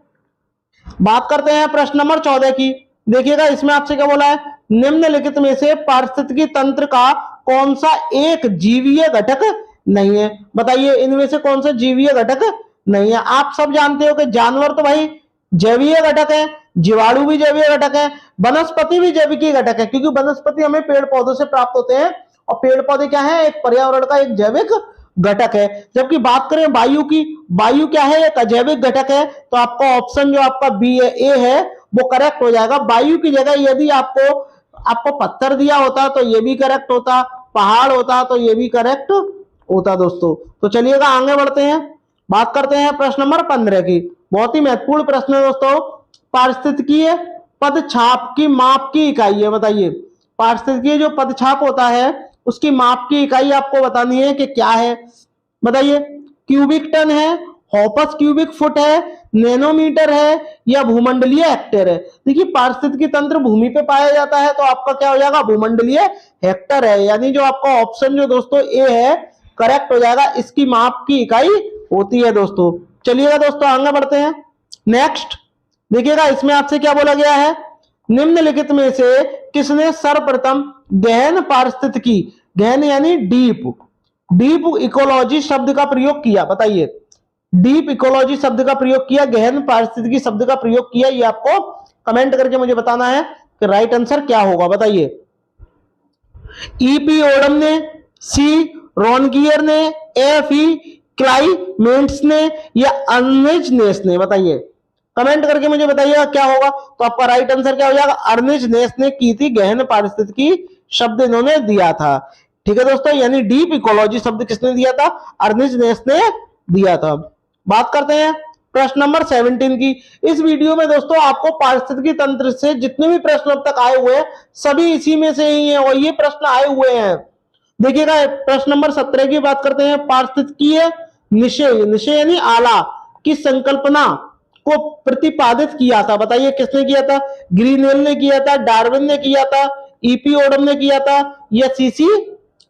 बात करते हैं प्रश्न नंबर 14 की। देखिएगा इसमें आपसे क्या बोला है, निम्नलिखित में से पारिस्थितिकी तंत्र का कौन सा एक जीवीय घटक नहीं है? बताइए इनमें से कौन सा जीवीय घटक नहीं है? आप सब जानते हो कि जानवर तो भाई जैवीय घटक है, जीवाणु भी जैवीय घटक है, वनस्पति भी जैविक घटक है, क्योंकि वनस्पति हमें पेड़ पौधों से प्राप्त होते हैं और पेड़ पौधे क्या है, एक पर्यावरण का एक जैविक घटक है। जबकि बात करें वायु की, वायु क्या है, एक अजैविक घटक है। तो आपका ऑप्शन जो आपका बी है, ए है, वो करेक्ट हो जाएगा। वायु की जगह यदि आपको पत्थर दिया होता तो ये भी करेक्ट होता, पहाड़ होता तो ये भी करेक्ट होता दोस्तों। तो चलिएगा आगे बढ़ते हैं, बात करते हैं प्रश्न नंबर 15 की। बहुत ही महत्वपूर्ण प्रश्न है दोस्तों। पारिस्थितिकीय पदछाप की माप की इकाई है। बताइए पारिस्थितिकीय जो पदछाप होता है उसकी माप की इकाई आपको बतानी है कि क्या है। बताइए क्यूबिक टन है, हॉपस क्यूबिक फुट है, नैनोमीटर है या भूमंडलीय हेक्टेयर है? देखिए पारिस्थितिकी तंत्र भूमि पे पाया जाता है तो आपका क्या हो जाएगा, भूमंडलीय हेक्टर है, यानी जो आपका ऑप्शन जो दोस्तों ए है करेक्ट हो जाएगा। इसकी माप की इकाई होती है दोस्तों। चलिएगा दोस्तों आगे बढ़ते हैं। नेक्स्ट देखिएगा इसमें आपसे क्या बोला गया है, निम्नलिखित में से किसने सर्वप्रथम गहन पारिस्थितिकी, गहन यानी डीप इकोलॉजी शब्द का प्रयोग किया? बताइए डीप इकोलॉजी शब्द का प्रयोग किया, गहन पारिस्थितिकी शब्द का प्रयोग किया, ये आपको कमेंट करके मुझे बताना है कि राइट आंसर क्या होगा। बताइए ईपी ओडम ने, सी रॉनगियर ने, एफ.ई. क्लाइमेंट्स ने या अर्नेस्ट नेस ने? बताइए कमेंट करके मुझे बताइएगा क्या होगा। तो आपका राइट आंसर क्या हो जाएगा, अर्नेस्ट नेस ने की थी गहन पारिस्थितिकी शब्द इन्होंने दिया था। ठीक है दोस्तों, यानी डीप इकोलॉजी शब्द किसने दिया था, अर्नेस्ट नेस ने दिया था। बात करते हैं प्रश्न नंबर 17 की। इस वीडियो में दोस्तों आपको पारिस्थितिकी तंत्र से जितने भी प्रश्न अब तक आए हुए हैं सभी इसी में से ही हैं और ये प्रश्न आए हुए हैं। देखिएगा प्रश्न नंबर 17 की बात करते हैं। पारिस्थितिकीय निषय, निषय यानी आला की संकल्पना को प्रतिपादित किया था, बताइए किसने किया था? ग्रीनवेल ने किया था, डार्विन ने किया था, ईपी ओडम ने किया था या सीसी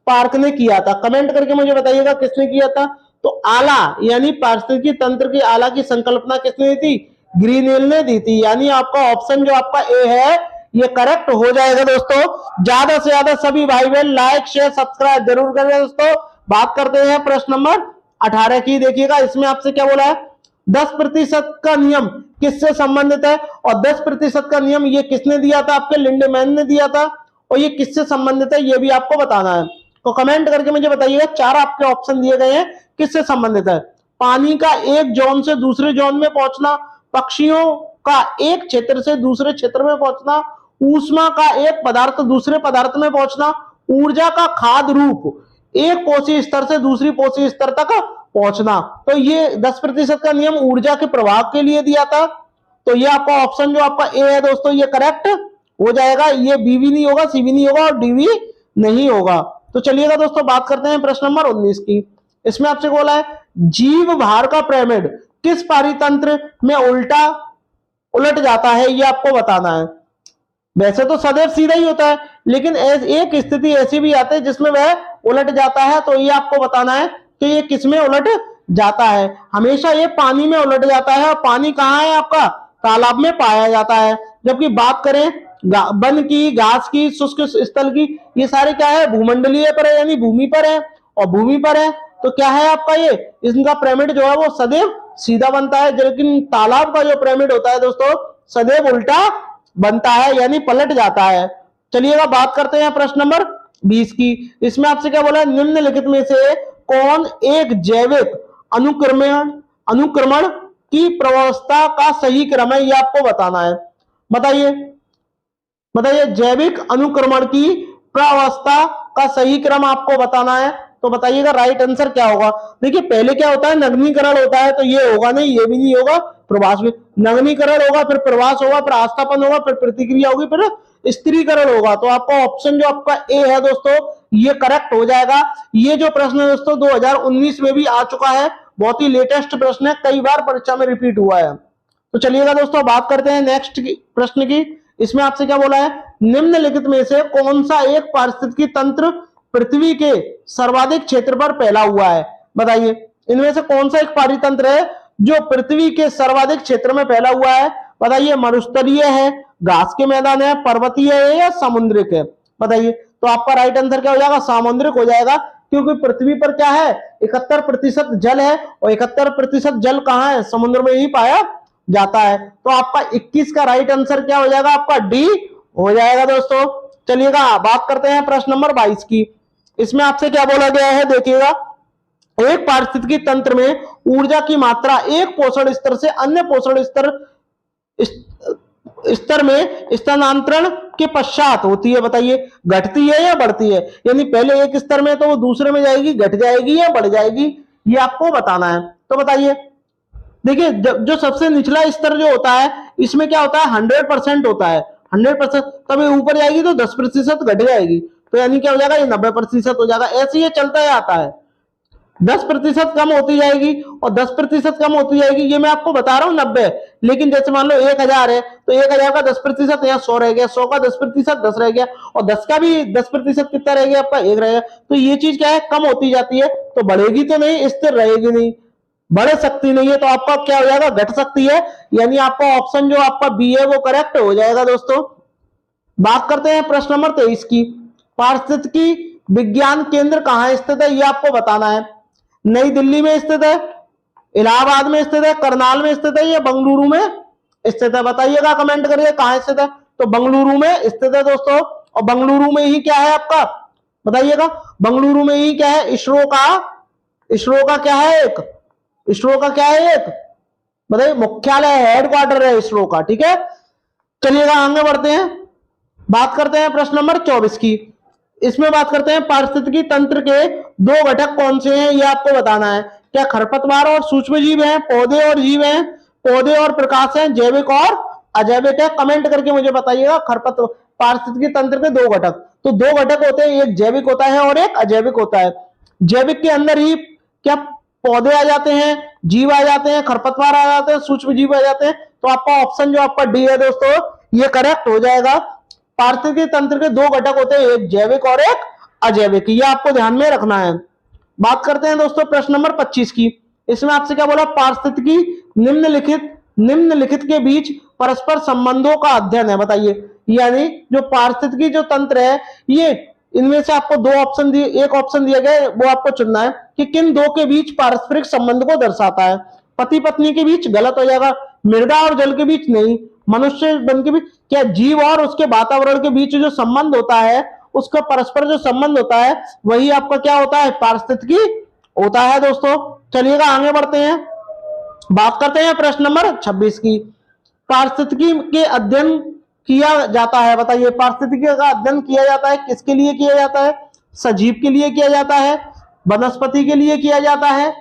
पार्क ने किया था? कमेंट करके मुझे बताइएगा किसने किया था। तो आला यानी पारिस्थितिकी तंत्र की आला की संकल्पना किसने दी थी? ग्रीनवेल ने दी थी। यानी आपका ऑप्शन जो आपका ए है ये करेक्ट हो जाएगा दोस्तों। ज्यादा से ज्यादा सभी भाई बहन लाइक शेयर सब्सक्राइब जरूर करें दोस्तों। बात करते हैं प्रश्न नंबर 18 की। देखिएगा इसमें आपसे क्या बोला है? 10% का नियम किससे संबंधित है? और 10% का नियम ये किसने दिया था? आपके लिंडेमैन ने दिया था। और ये किससे संबंधित है ये भी आपको बताना है। तो कमेंट करके मुझे बताइएगा। 4 आपके ऑप्शन दिए गए हैं, किससे संबंधित है? पानी का एक जोन से दूसरे जोन में पहुंचना, पक्षियों का एक क्षेत्र से दूसरे क्षेत्र में पहुंचना, ऊष्मा का एक पदार्थ दूसरे पदार्थ में पहुंचना, ऊर्जा का खाद रूप एक कोशीय स्तर से दूसरी कोशीय स्तर तक पहुंचना। तो ये 10% का नियम ऊर्जा के प्रवाह के लिए दिया था। तो ये आपका ऑप्शन जो आपका ए है दोस्तों ये करेक्ट हो जाएगा। ये बी भी नहीं होगा, सी भी नहीं होगा और डी भी नहीं होगा। तो चलिएगा दोस्तों बात करते हैं प्रश्न नंबर 19 की। इसमें आपसे बोला है जीव भार का पिरामिड किस पारितंत्र में उलट जाता है ये आपको बताना है। वैसे तो सदैव सीधा ही होता है लेकिन एक स्थिति ऐसी भी आती है जिसमें वह उलट जाता है। तो ये आपको बताना है कि ये किसमें उलट जाता है। हमेशा ये पानी में उलट जाता है और पानी कहाँ है आपका? तालाब में पाया जाता है। जबकि बात करें वन की, घास की, शुष्क स्थल की, ये सारे क्या है? भूमंडलीय पर है यानी भूमि पर है। और भूमि पर है तो क्या है आपका ये इनका पिरामिड जो है वो सदैव सीधा बनता है। लेकिन तालाब का जो पिरामिड होता है दोस्तों सदैव उल्टा बनता है यानी पलट जाता है। चलिएगा बात करते हैं प्रश्न नंबर 20 की। इसमें आपसे क्या बोला है? निम्नलिखित में से कौन एक जैविक अनुक्रमण की प्रवस्था का सही क्रम है ये आपको बताना है। बताइए बताइए जैविक अनुक्रमण की प्रावस्था का सही क्रम आपको बताना है। तो बताइएगा राइट आंसर क्या होगा। देखिए पहले क्या होता है? नग्नीकरण होता है। तो ये होगा नहीं, ये भी नहीं होगा, प्रवास में। नग्नीकरण होगा, फिर प्रवास होगा, फिर आस्थापन होगा, फिर प्रतिक्रिया होगी, फिर स्त्रीकरण होगा। तो आपका ऑप्शन जो आपका ए है दोस्तों ये करेक्ट हो जाएगा। ये जो प्रश्न है दोस्तों 2019 में भी आ चुका है, बहुत ही लेटेस्ट प्रश्न है, कई बार परीक्षा में रिपीट हुआ है। तो चलिएगा दोस्तों बात करते हैं नेक्स्ट प्रश्न की। इसमें आपसे क्या बोला है? निम्नलिखित में से कौन सा एक पारिस्थितिकी तंत्र पृथ्वी के सर्वाधिक क्षेत्र पर फैला हुआ है? बताइए इनमें से कौन सा एक पारितंत्र है जो पृथ्वी के सर्वाधिक क्षेत्र में फैला हुआ है? बताइए मरुस्थलीय है, घास के मैदान है, पर्वतीय है या समुद्रिक है? बताइए। तो आपका राइट आंसर क्या हो जाएगा? सामुद्रिक हो जाएगा। क्योंकि पृथ्वी पर क्या है? 71% जल है और 71% जल कहां है? समुद्र में ही पाया जाता है। तो आपका 21 का राइट आंसर क्या हो जाएगा? आपका डी हो जाएगा दोस्तों। चलिएगा बात करते हैं प्रश्न नंबर 22 की। इसमें आपसे क्या बोला गया है? देखिएगा एक पारिस्थितिकी तंत्र में ऊर्जा की मात्रा एक पोषण स्तर से अन्य पोषण स्तर में स्थानांतरण के पश्चात होती है। बताइए घटती है या बढ़ती है? यानी पहले एक स्तर में तो वो दूसरे में जाएगी, घट जाएगी या बढ़ जाएगी, ये आपको बताना है। तो बताइए देखिए जो सबसे निचला स्तर जो होता है इसमें क्या होता है? 100% होता है। 100% तब ये ऊपर जाएगी तो 10% घट जाएगी। तो यानी क्या हो जाएगा? ये 90% हो जाएगा। ऐसे ये चलता ही आता है। 10% कम होती जाएगी और 10% कम होती जाएगी। ये मैं आपको बता रहा हूँ 90। लेकिन जैसे मान लो 1000 है तो 1000 का 10% यहाँ 100 रह गया, 100 का 10% 10 रह गया और 10 का भी 10% कितना रह गया? आपका 1 रहेगा। तो ये चीज क्या है? कम होती जाती है। तो बढ़ेगी तो नहीं, स्थिर रहेगी नहीं, बढ़ सकती नहीं है। तो आपका क्या हो जाएगा? घट सकती है। यानी आपका ऑप्शन जो आपका बी है वो करेक्ट हो जाएगा दोस्तों। बात करते हैं प्रश्न नंबर 23 की। पारिस्थितिकी विज्ञान केंद्र कहां स्थित है ये आपको बताना है। नई दिल्ली में स्थित है, इलाहाबाद में स्थित है, करनाल में स्थित है या बंगलुरु में स्थित है? बताइएगा, कमेंट करिए कहां स्थित है। तो बंगलुरु में स्थित है दोस्तों। और बंगलुरु में ही क्या है आपका? बताइएगा बंगलुरु में ही क्या है? इसरो का क्या है? इसरो का क्या है? एक बताइए मुख्यालय, हेडक्वार्टर है इसरो का। ठीक है, चलिएगा आगे बढ़ते हैं। बात करते हैं प्रश्न नंबर 24 की। इसमें बात करते हैं पारिस्थितिकी तंत्र के 2 घटक कौन से हैं ये आपको बताना है। क्या खरपतवार और सूक्ष्म जीव हैं, पौधे और जीव हैं, पौधे और प्रकाश हैं, जैविक और अजैविक है? कमेंट करके मुझे बताइएगा। पारिस्थितिकी तंत्र के दो घटक, तो दो घटक होते हैं, एक जैविक होता है और एक अजैविक होता है। जैविक के अंदर ही क्या पौधे आ जाते हैं, जीव आ जाते हैं, खरपतवार आ जाते हैं, सूक्ष्म जीव आ जाते हैं। तो आपका ऑप्शन जो आपका डी है दोस्तों, ये करेक्ट हो जाएगा। पारिस्थितिकी तंत्र के दो घटक होते हैं, एक जैविक और एक अजैविक, ये आपको ध्यान में रखना है। बात करते हैं दोस्तों प्रश्न नंबर 25 की। इसमें आपसे क्या बोला, पारिस्थितिकी निम्नलिखित के बीच परस्पर संबंधों का अध्ययन है, बताइए। यानी जो पारिस्थितिकी जो तंत्र है, ये इनमें से आपको दो ऑप्शन दिए, एक ऑप्शन दिया गया है, वो आपको चुनना है कि किन दो के बीच पारस्परिक संबंध को दर्शाता है। पति पत्नी के बीच गलत हो जाएगा, मृदा और जल के बीच नहीं, मनुष्य वन के बीच, क्या जीव और उसके वातावरण के बीच जो संबंध होता है, उसका परस्पर जो संबंध होता है, वही आपका क्या होता है, पारिस्थितिकी होता है दोस्तों। चलिएगा आगे बढ़ते हैं, बात करते हैं प्रश्न नंबर 26 की। पारिस्थितिकी के अध्ययन किया जाता है, बताइए। पारिस्थितिकी का अध्ययन किया जाता है, किसके लिए किया जाता है? सजीव के लिए किया जाता है, वनस्पति के लिए किया जाता है,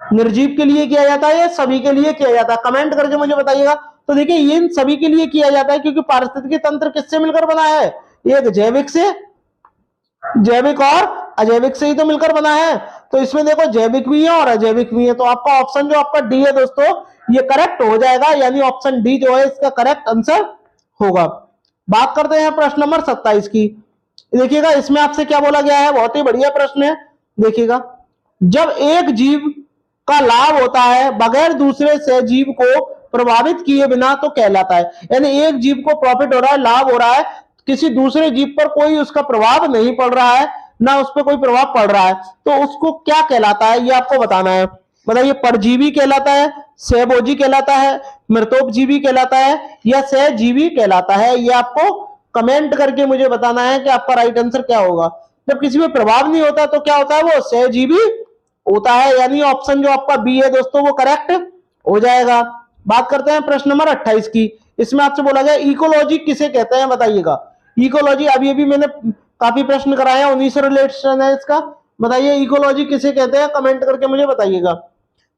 निर्जीव के लिए किया जाता है, या सभी के लिए किया जाता है? कमेंट करके मुझे बताइएगा। तो देखिए, ये इन सभी के लिए किया जाता है, क्योंकि पारिस्थितिकी तंत्र किससे मिलकर बना है? एक जैविक और अजैविक से ही तो मिलकर बना है। तो इसमें देखो जैविक भी है और अजैविक भी है, तो आपका ऑप्शन जो आपका डी है दोस्तों, ये करेक्ट हो जाएगा। यानी ऑप्शन डी जो है इसका करेक्ट आंसर होगा। बात करते हैं प्रश्न नंबर 27 की। देखिएगा इसमें आपसे क्या बोला गया है, बहुत ही बढ़िया प्रश्न है। देखिएगा, जब एक जीव का लाभ होता है बगैर दूसरे से जीव को प्रभावित किए बिना, तो कहलाता है। यानी एक जीव को प्रॉफिट हो रहा है, लाभ हो रहा है, किसी दूसरे जीव पर कोई उसका प्रभाव नहीं पड़ रहा है, ना उस पर कोई प्रभाव पड़ रहा है, तो उसको क्या कहलाता है, ये आपको बताना है। बताइए, परजीवी कहलाता है, सहभोजी कहलाता है, मृतोपजीवी कहलाता है, या सहजीवी कहलाता है? ये आपको कमेंट करके मुझे बताना है कि आपका राइट आंसर क्या होगा। जब किसी में प्रभाव नहीं होता तो क्या होता है, वो सहजीवी होता है। यानी ऑप्शन जो आपका बी है दोस्तों, वो करेक्ट हो जाएगा। बात करते हैं प्रश्न नंबर 28 की। इसमें आपसे बोला गया इकोलॉजी किसे कहते हैं, बताइएगा। इकोलॉजी अभी मैंने काफी प्रश्न कराए हैं, उन्हीं से रिलेशन है इसका। बताइए, इकोलॉजी किसे कहते हैं, कमेंट करके मुझे बताइएगा।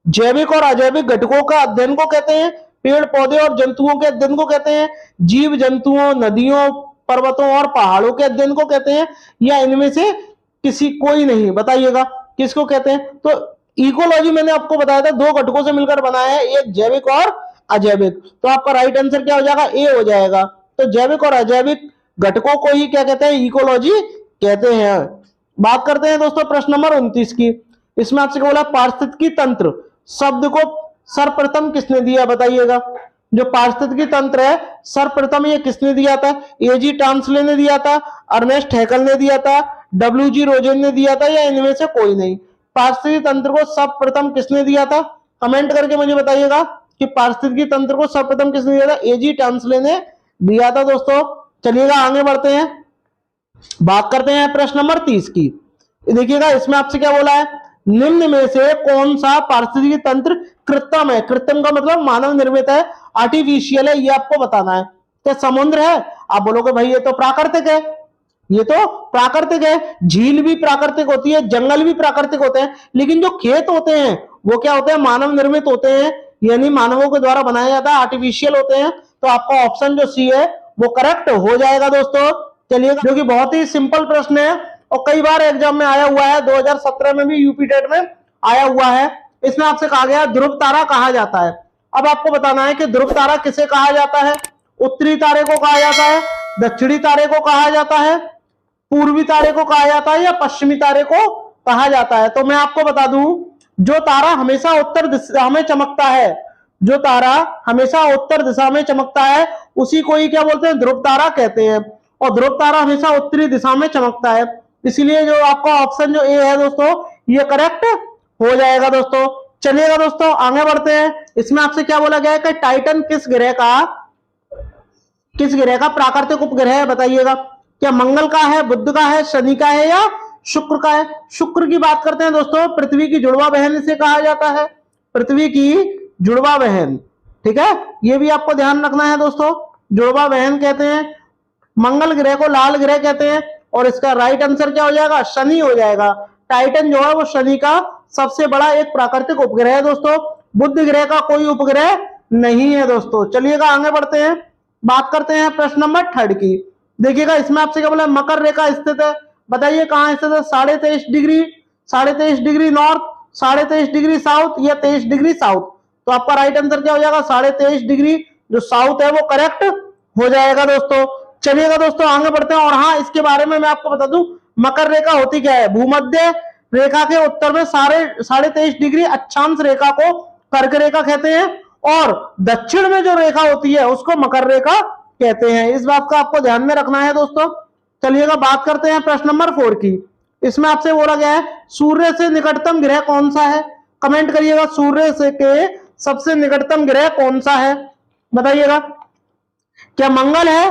जैविक और अजैविक घटकों का अध्ययन को कहते हैं, पेड़ पौधे और जंतुओं के अध्ययन को कहते हैं, जीव जंतुओं, नदियों, पर्वतों और पहाड़ों के अध्ययन को कहते हैं, या इनमें से किसी कोई नहीं? बताइएगा किसको कहते हैं। तो इकोलॉजी मैंने आपको बताया था, दो घटकों से मिलकर बना है, एक जैविक और अजैविक। तो आपका राइट आंसर क्या हो जाएगा, ए हो जाएगा। तो जैविक और अजैविक घटकों को ही क्या कहते हैं, इकोलॉजी कहते हैं। बात करते हैं दोस्तों प्रश्न नंबर 29 की। इसमें आपसे बोला पारिस्थितिकी तंत्र शब्द को सर्वप्रथम किसने दिया, बताइएगा। जो पारिस्थितिकी तंत्र है, सर्वप्रथम ये किसने दिया था? एजी टांसले ने दिया था, अर्नेस्ट हैकल ने दिया था, डब्ल्यूजी रोजेन ने दिया था, या इनमें से कोई नहीं? पारिस्थितिकी तंत्र को सर्वप्रथम किसने दिया था? कमेंट करके मुझे बताइएगा कि पारिस्थितिकी तंत्र को सर्वप्रथम किसने दिया था? एजी टांसले ने दिया था दोस्तों। चलिएगा आगे बढ़ते हैं, बात करते हैं प्रश्न नंबर 30 की। देखिएगा इसमें आपसे क्या बोला है, निम्न में से कौन सा पारिस्थितिकी तंत्र कृत्रिम है? कृत्रिम का मतलब मानव निर्मित है, आर्टिफिशियल है, ये आपको बताना है। क्या समुद्र है? आप बोलोगे भाई ये तो प्राकृतिक है, ये तो प्राकृतिक है। झील भी प्राकृतिक होती है, जंगल भी प्राकृतिक होते हैं, लेकिन जो खेत होते हैं वो क्या होते हैं, मानव निर्मित होते हैं, यानी मानवों के द्वारा बनाया जाता है, आर्टिफिशियल होते हैं। तो आपका ऑप्शन जो सी है वो करेक्ट हो जाएगा दोस्तों। चलिए, जो कि बहुत ही सिंपल प्रश्न है और कई बार एग्जाम में आया हुआ है, 2017 में भी यूपी टेट में आया हुआ है। इसमें आपसे कहा गया ध्रुव तारा कहा जाता है। अब आपको बताना है कि ध्रुव तारा किसे कहा जाता है। उत्तरी तारे को कहा जाता है, दक्षिणी तारे को कहा जाता है, पूर्वी तारे को कहा जाता है, या पश्चिमी तारे को कहा जाता है? तो मैं आपको बता दूं, जो तारा हमेशा उत्तर दिशा में चमकता है, जो तारा हमेशा उत्तर दिशा में चमकता है, उसी को ही क्या बोलते हैं, ध्रुव तारा कहते हैं। और ध्रुव तारा हमेशा उत्तरी दिशा में चमकता है, इसलिए जो आपका ऑप्शन जो ए है दोस्तों, ये करेक्ट हो जाएगा दोस्तों। चलिएगा दोस्तों आगे बढ़ते हैं। इसमें आपसे क्या बोला गया है कि टाइटन किस ग्रह का प्राकृतिक उपग्रह है, बताइएगा। क्या मंगल का है, बुध का है, शनि का है, या शुक्र का है? शुक्र की बात करते हैं दोस्तों, पृथ्वी की जुड़वा बहन इसे कहा जाता है, पृथ्वी की जुड़वा बहन, ठीक है, ये भी आपको ध्यान रखना है दोस्तों, जुड़वा बहन कहते हैं। मंगल ग्रह को लाल ग्रह कहते हैं, और इसका राइट आंसर क्या हो जाएगा, शनि हो जाएगा। टाइटन जो है वो शनि का सबसे बड़ा एक प्राकृतिक उपग्रह है दोस्तों। बुध ग्रह का कोई उपग्रह नहीं है दोस्तों। चलिएगा आगे बढ़ते हैं, बात करते हैं प्रश्न नंबर 3 की। देखिएगा इसमें आपसे क्या बोला, मकर रेखा स्थित है, बताइए कहां स्थित है। 23.5 degree, 23.5 degree north, 23.5 degree south या 23 डिग्री साउथ। तो आपका राइट आंसर क्या हो जाएगा, 23.5 डिग्री जो साउथ है वो करेक्ट हो जाएगा दोस्तों। चलिएगा दोस्तों आगे बढ़ते हैं। और हाँ, इसके बारे में मैं आपको बता दूं, मकर रेखा होती क्या है, भूमध्य रेखा के उत्तर में 23.5 डिग्री अक्षांश रेखा को कर्क रेखा कहते हैं, और दक्षिण में जो रेखा होती है उसको मकर रेखा कहते हैं। इस बात का आपको ध्यान में रखना है दोस्तों। चलिएगा बात करते हैं प्रश्न नंबर 4 की। इसमें आपसे बोला गया है सूर्य से निकटतम ग्रह कौन सा है, कमेंट करिएगा। सूर्य से के सबसे निकटतम ग्रह कौन सा है, बताइएगा। क्या मंगल है,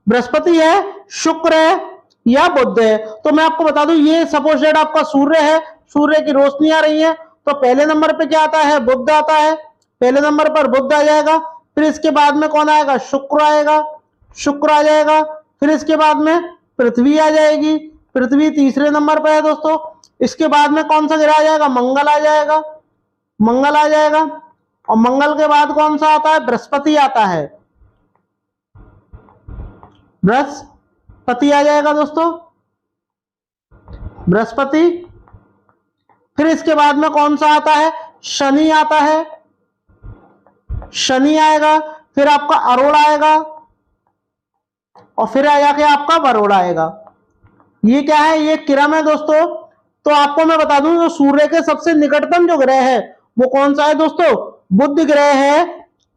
बृहस्पति है, शुक्र है या बुध है। तो मैं आपको बता दूं, ये सपोज आपका सूर्य है, सूर्य की रोशनी आ रही है, तो पहले नंबर पे क्या आता है, बुध आता है। पहले नंबर पर बुध आ जाएगा, फिर इसके बाद में कौन आएगा, शुक्र आएगा, शुक्र आ जाएगा। फिर इसके बाद में पृथ्वी आ जाएगी, पृथ्वी तीसरे नंबर पर है दोस्तों। इसके बाद में कौन सा ग्रह आ जाएगा, मंगल आ जाएगा, मंगल आ जाएगा। और मंगल के बाद कौन सा आता है, बृहस्पति आता है, बृहस्पति आ जाएगा दोस्तों, बृहस्पति। फिर इसके बाद में कौन सा आता है, शनि आता है, शनि आएगा। फिर आपका अरोड़ा आएगा, और फिर आ जाके आपका बरोड़ा आएगा। ये क्या है, ये क्रम है दोस्तों। तो आपको मैं बता दूं, जो सूर्य के सबसे निकटतम जो ग्रह है वो कौन सा है दोस्तों, बुध ग्रह है,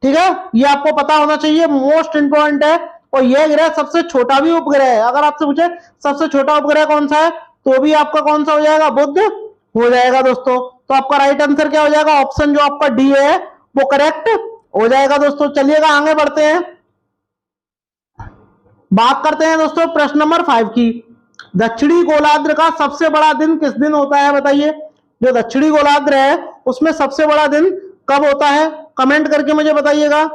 ठीक है। ये आपको पता होना चाहिए, मोस्ट इंपॉर्टेंट है। और यह ग्रह सबसे छोटा भी उपग्रह है। अगर आपसे पूछे सबसे छोटा उपग्रह कौन सा है, तो भी आपका कौन सा हो जाएगा, बुध हो जाएगा दोस्तों। तो आपका राइट आंसर क्या हो जाएगा, ऑप्शन जो आपका डी है वो करेक्ट हो जाएगा दोस्तों। चलिएगा आगे बढ़ते हैं, बात करते हैं दोस्तों प्रश्न नंबर 5 की। दक्षिणी गोलार्ध का सबसे बड़ा दिन किस दिन होता है, बताइए। जो दक्षिणी गोलार्ध है उसमें सबसे बड़ा दिन कब होता है, कमेंट करके मुझे बताइएगा।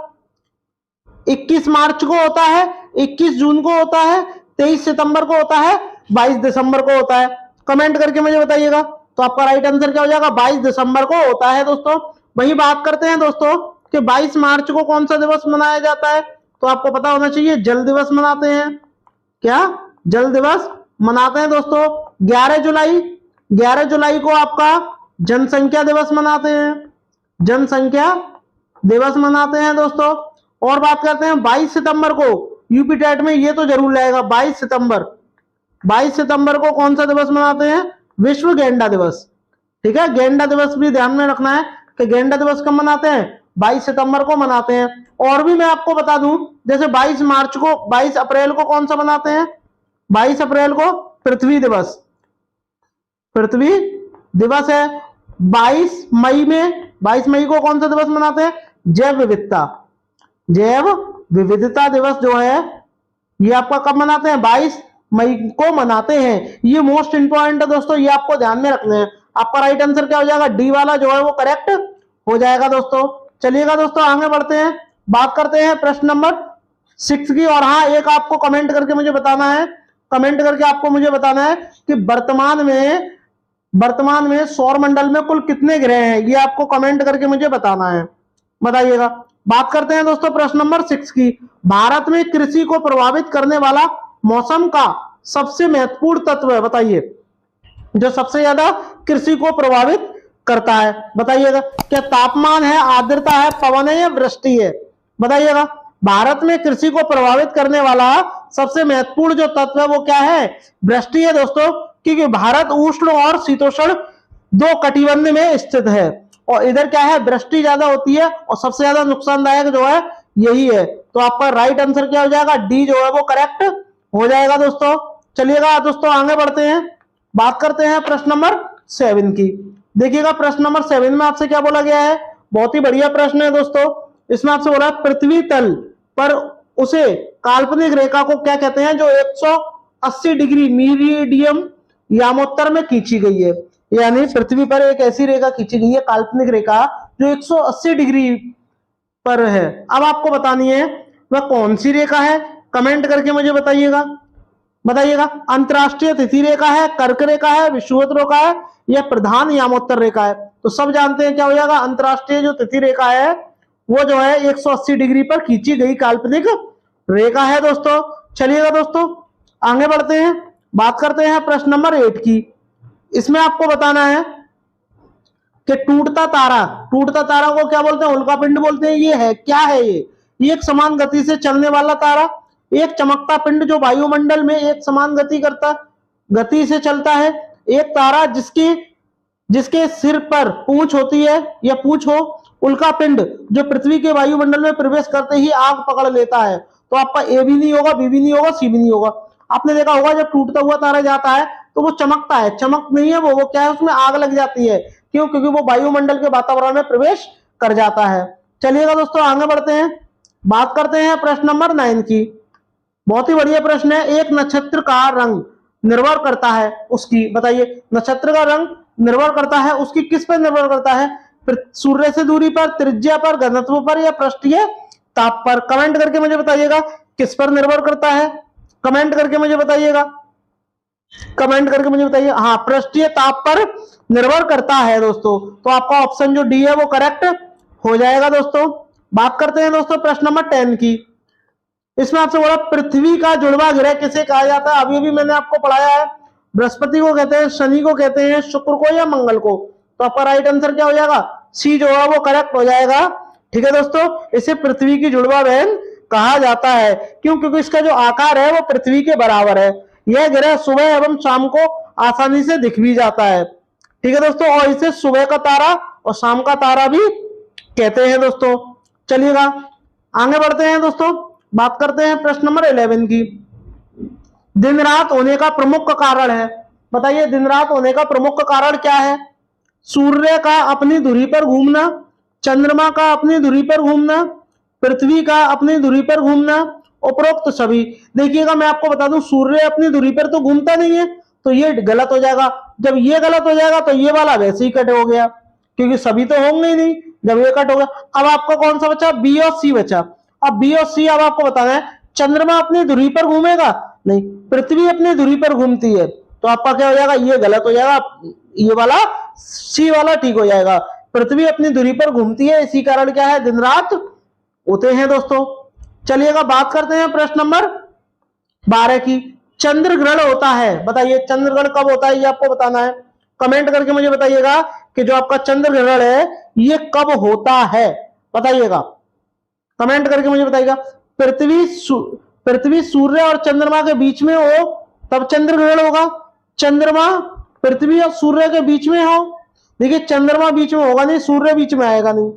21 मार्च को होता है, 21 जून को होता है, 23 सितंबर को होता है, 22 दिसंबर को होता है, कमेंट करके मुझे बताइएगा। तो आपका राइट आंसर क्या हो जाएगा, 22 दिसंबर को होता है दोस्तों। वही बात करते हैं दोस्तों कि 22 मार्च को कौन सा दिवस मनाया जाता है। तो आपको पता होना चाहिए, जल दिवस मनाते हैं। क्या, जल दिवस मनाते हैं दोस्तों। 11 जुलाई, 11 जुलाई को आपका जनसंख्या दिवस मनाते हैं, जनसंख्या दिवस मनाते हैं दोस्तों। और बात करते हैं 22 सितंबर को, यूपी टेट में ये तो जरूर लगेगा, 22 सितंबर, 22 सितंबर को कौन सा दिवस मनाते हैं, विश्व गेंडा दिवस, ठीक है। गेंडा दिवस भी ध्यान में रखना है कि गेंडा दिवस कब मनाते हैं, 22 सितंबर को मनाते हैं। और भी मैं आपको बता दूं, जैसे 22 मार्च को, 22 अप्रैल को कौन सा मनाते हैं, 22 अप्रैल को पृथ्वी दिवस, पृथ्वी दिवस है। 22 मई में, 22 मई को कौन सा दिवस मनाते हैं, जैव विविधता, जैव विविधता दिवस जो है ये आपका कब मनाते हैं, 22 मई को मनाते हैं। ये मोस्ट इंपॉर्टेंट है दोस्तों, ये आपको ध्यान में रखने हैं। आपका राइट आंसर क्या हो जाएगा, डी वाला जो है वो करेक्ट हो जाएगा दोस्तों। चलिएगा दोस्तों आगे बढ़ते हैं, बात करते हैं प्रश्न नंबर 6 की। और हाँ, एक आपको कमेंट करके मुझे बताना है, कमेंट करके आपको मुझे बताना है कि वर्तमान में सौर मंडल में कुल कितने ग्रह हैं, ये आपको कमेंट करके मुझे बताना है, बताइएगा। बात करते हैं दोस्तों प्रश्न नंबर 6 की। भारत में कृषि को प्रभावित करने वाला मौसम का सबसे महत्वपूर्ण तत्व है, बताइए। जो सबसे ज्यादा कृषि को प्रभावित करता है, बताइएगा। क्या तापमान है, आर्द्रता है, पवन है या वृष्टि है, बताइएगा। भारत में कृषि को प्रभावित करने वाला सबसे महत्वपूर्ण जो तत्व है वो क्या है, वृष्टि है दोस्तों। क्योंकि भारत उष्ण और शीतोष्ण दो कटिबंध में स्थित है, और इधर क्या है, वृष्टि ज्यादा होती है, और सबसे ज्यादा नुकसानदायक जो है यही है। तो आपका राइट आंसर क्या हो जाएगा, डी जो है वो करेक्ट हो जाएगा दोस्तों। चलिएगा दोस्तों आगे बढ़ते हैं, बात करते हैं प्रश्न नंबर 7 की। देखिएगा प्रश्न नंबर 7 में आपसे क्या बोला गया है, बहुत ही बढ़िया प्रश्न है दोस्तों। इसमें आपसे बोला पृथ्वी तल पर उसे काल्पनिक रेखा को क्या कहते हैं, जो 180 डिग्री मीडियम यामोत्तर में खींची गई है। यानी पृथ्वी पर एक ऐसी रेखा खींची गई है, काल्पनिक रेखा, जो 180 डिग्री पर है। अब आपको बतानी है वह कौन सी रेखा है, कमेंट करके मुझे बताइएगा। बताइएगा। अंतरराष्ट्रीय तिथि रेखा है, कर्क रेखा है, विषुवत रेखा है या प्रधान यामोत्तर रेखा है? तो सब जानते हैं क्या हो जाएगा, अंतरराष्ट्रीय जो तिथि रेखा है वो जो है 180 डिग्री पर खींची गई काल्पनिक रेखा है दोस्तों। चलिएगा दोस्तों आगे बढ़ते हैं, बात करते हैं प्रश्न नंबर 8 की। इसमें आपको बताना है कि टूटता तारा को क्या बोलते हैं, उल्कापिंड बोलते हैं। ये है क्या है, ये एक समान गति से चलने वाला तारा, एक चमकता पिंड जो वायुमंडल में एक समान गति से चलता है। एक तारा जिसके सिर पर पूंछ होती है या पूंछ हो, उल्का पिंड जो पृथ्वी के वायुमंडल में प्रवेश करते ही आग पकड़ लेता है। तो आपका ए भी नहीं होगा, बी भी नहीं होगा, सी भी नहीं होगा। आपने देखा होगा जब टूटता हुआ तारा जाता है तो वो चमकता है, चमक नहीं है वो क्या है, उसमें आग लग जाती है। क्यों? क्योंकि वो वायुमंडल के वातावरण में प्रवेश कर जाता है। चलिएगा दोस्तों आगे बढ़ते हैं, बात करते हैं प्रश्न नंबर 9 की। बहुत ही बढ़िया प्रश्न है। एक नक्षत्र का रंग निर्भर करता है उसकी, बताइए नक्षत्र का रंग निर्भर करता है उसकी किस पर निर्भर करता है? सूर्य से दूरी पर, त्रिज्या पर, घनत्व पर या पृष्ठीय ताप पर? कमेंट करके मुझे बताइएगा किस पर निर्भर करता है, कमेंट करके मुझे बताइएगा, कमेंट करके मुझे बताइए। हाँ, पृष्ठीय ताप पर निर्भर करता है दोस्तों। तो आपका ऑप्शन जो डी है वो करेक्ट हो जाएगा दोस्तों। बात करते हैं दोस्तों प्रश्न नंबर 10 की। इसमें आपसे बोला पृथ्वी का जुड़वा ग्रह किसे कहा जाता है? अभी भी मैंने आपको पढ़ाया है, बृहस्पति को कहते हैं, शनि को कहते हैं, शुक्र को या मंगल को। तो आपका राइट आंसर क्या हो जाएगा? सी जो है वो करेक्ट हो जाएगा। ठीक है दोस्तों, इसे पृथ्वी की जुड़वा बहन कहा जाता है। क्यों? क्योंकि इसका जो आकार है वो पृथ्वी के बराबर है। यह ग्रह सुबह एवं शाम को आसानी से दिख भी जाता है। ठीक है दोस्तों, और इसे सुबह का तारा और शाम का तारा भी कहते हैं दोस्तों। चलिएगा आगे बढ़ते हैं दोस्तों, बात करते हैं प्रश्न नंबर 11 की। दिन रात होने का प्रमुख कारण है, बताइए दिन रात होने का प्रमुख कारण क्या है? सूर्य का अपनी धुरी पर घूमना, चंद्रमा का अपनी धुरी पर घूमना, पृथ्वी का अपनी धुरी पर घूमना, उपरोक्त सभी। देखिएगा मैं आपको बता दूं, सूर्य अपनी धुरी पर तो घूमता नहीं है, तो ये गलत हो जाएगा। जब ये गलत हो जाएगा तो ये वाला वैसे ही कट हो गया, क्योंकि सभी तो होंगे ही नहीं। जब ये कट हो गया, अब आपका कौन सा बचा? बी और सी बचा। अब बी और सी अब आपको बताना है, चंद्रमा अपनी धुरी पर घूमेगा? नहीं, पृथ्वी अपनी धुरी पर घूमती है। तो आपका क्या हो जाएगा? ये गलत हो जाएगा, ये वाला सी वाला ठीक हो जाएगा। पृथ्वी अपनी धुरी पर घूमती है, इसी कारण क्या है, दिन रात होते हैं दोस्तों। चलिएगा बात करते हैं प्रश्न नंबर 12 की। चंद्र ग्रहण होता है, बताइए चंद्र ग्रहण कब होता है, ये आपको बताना है। कमेंट करके मुझे बताइएगा कि जो आपका चंद्र ग्रहण है ये कब होता है, बताइएगा, कमेंट करके मुझे बताइएगा। पृथ्वी सूर्य और चंद्रमा के बीच में हो तब चंद्र ग्रहण होगा। चंद्रमा पृथ्वी और सूर्य के बीच में हो, देखिए चंद्रमा बीच में होगा नहीं, सूर्य बीच में आएगा नहीं।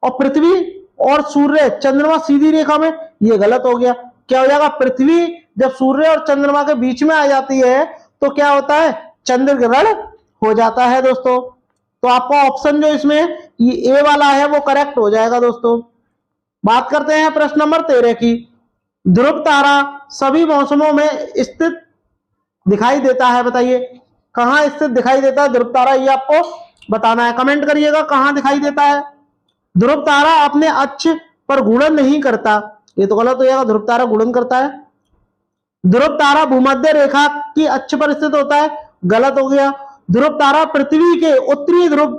और पृथ्वी और सूर्य चंद्रमा सीधी रेखा में, ये गलत हो गया। क्या हो जाएगा? पृथ्वी जब सूर्य और चंद्रमा के बीच में आ जाती है तो क्या होता है? चंद्र ग्रहण हो जाता है दोस्तों। तो आपका ऑप्शन जो इसमें ये ए वाला है वो करेक्ट हो जाएगा दोस्तों। बात करते हैं प्रश्न नंबर 13 की। ध्रुव तारा सभी मौसमों में स्थित दिखाई देता है, बताइए कहां स्थित दिखाई देता है ध्रुव तारा, ये आपको बताना है। कमेंट करिएगा कहां दिखाई देता है। ध्रुव तारा अपने अक्ष पर घूर्णन नहीं करता, ये तो गलत हो जाएगा, ध्रुव तारा घूर्णन करता है। ध्रुव तारा भूमध्य रेखा की अक्ष पर स्थित होता है, गलत हो गया। ध्रुव तारा पृथ्वी के उत्तरी ध्रुव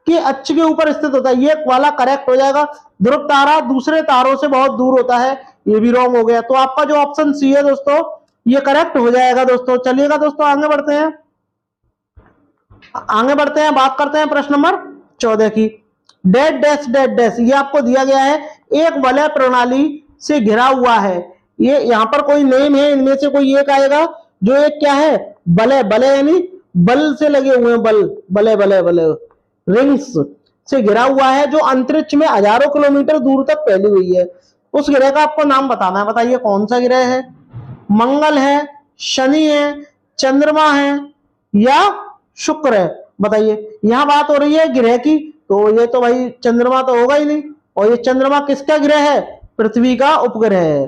के अक्ष के ऊपर स्थित होता है, ये वाला करेक्ट हो जाएगा। ध्रुव तारा दूसरे तारों से बहुत दूर होता है, ये भी रॉन्ग हो गया। तो आपका जो ऑप्शन सी है दोस्तों ये करेक्ट हो जाएगा दोस्तों। चलिएगा दोस्तों आगे बढ़ते हैं, बात करते हैं प्रश्न नंबर 14 की। डेड डैश डेड डैश, ये आपको दिया गया है, एक वलय प्रणाली से घिरा हुआ है। ये यहाँ पर कोई नेम है, इनमें से कोई एक आएगा जो एक क्या है, बलय, बलय यानी बल से लगे हुए हैं, बल, बलय बलय बलय रिंग्स से घिरा हुआ है, जो अंतरिक्ष में हजारों किलोमीटर दूर तक फैली हुई है। उस ग्रह का आपको नाम बताना है, बताइए कौन सा ग्रह है? मंगल है, शनि है, चंद्रमा है या शुक्र है, बताइए। यहां बात हो रही है ग्रह की, तो ये तो भाई चंद्रमा तो होगा ही नहीं। और ये चंद्रमा किसका ग्रह है? पृथ्वी का उपग्रह है,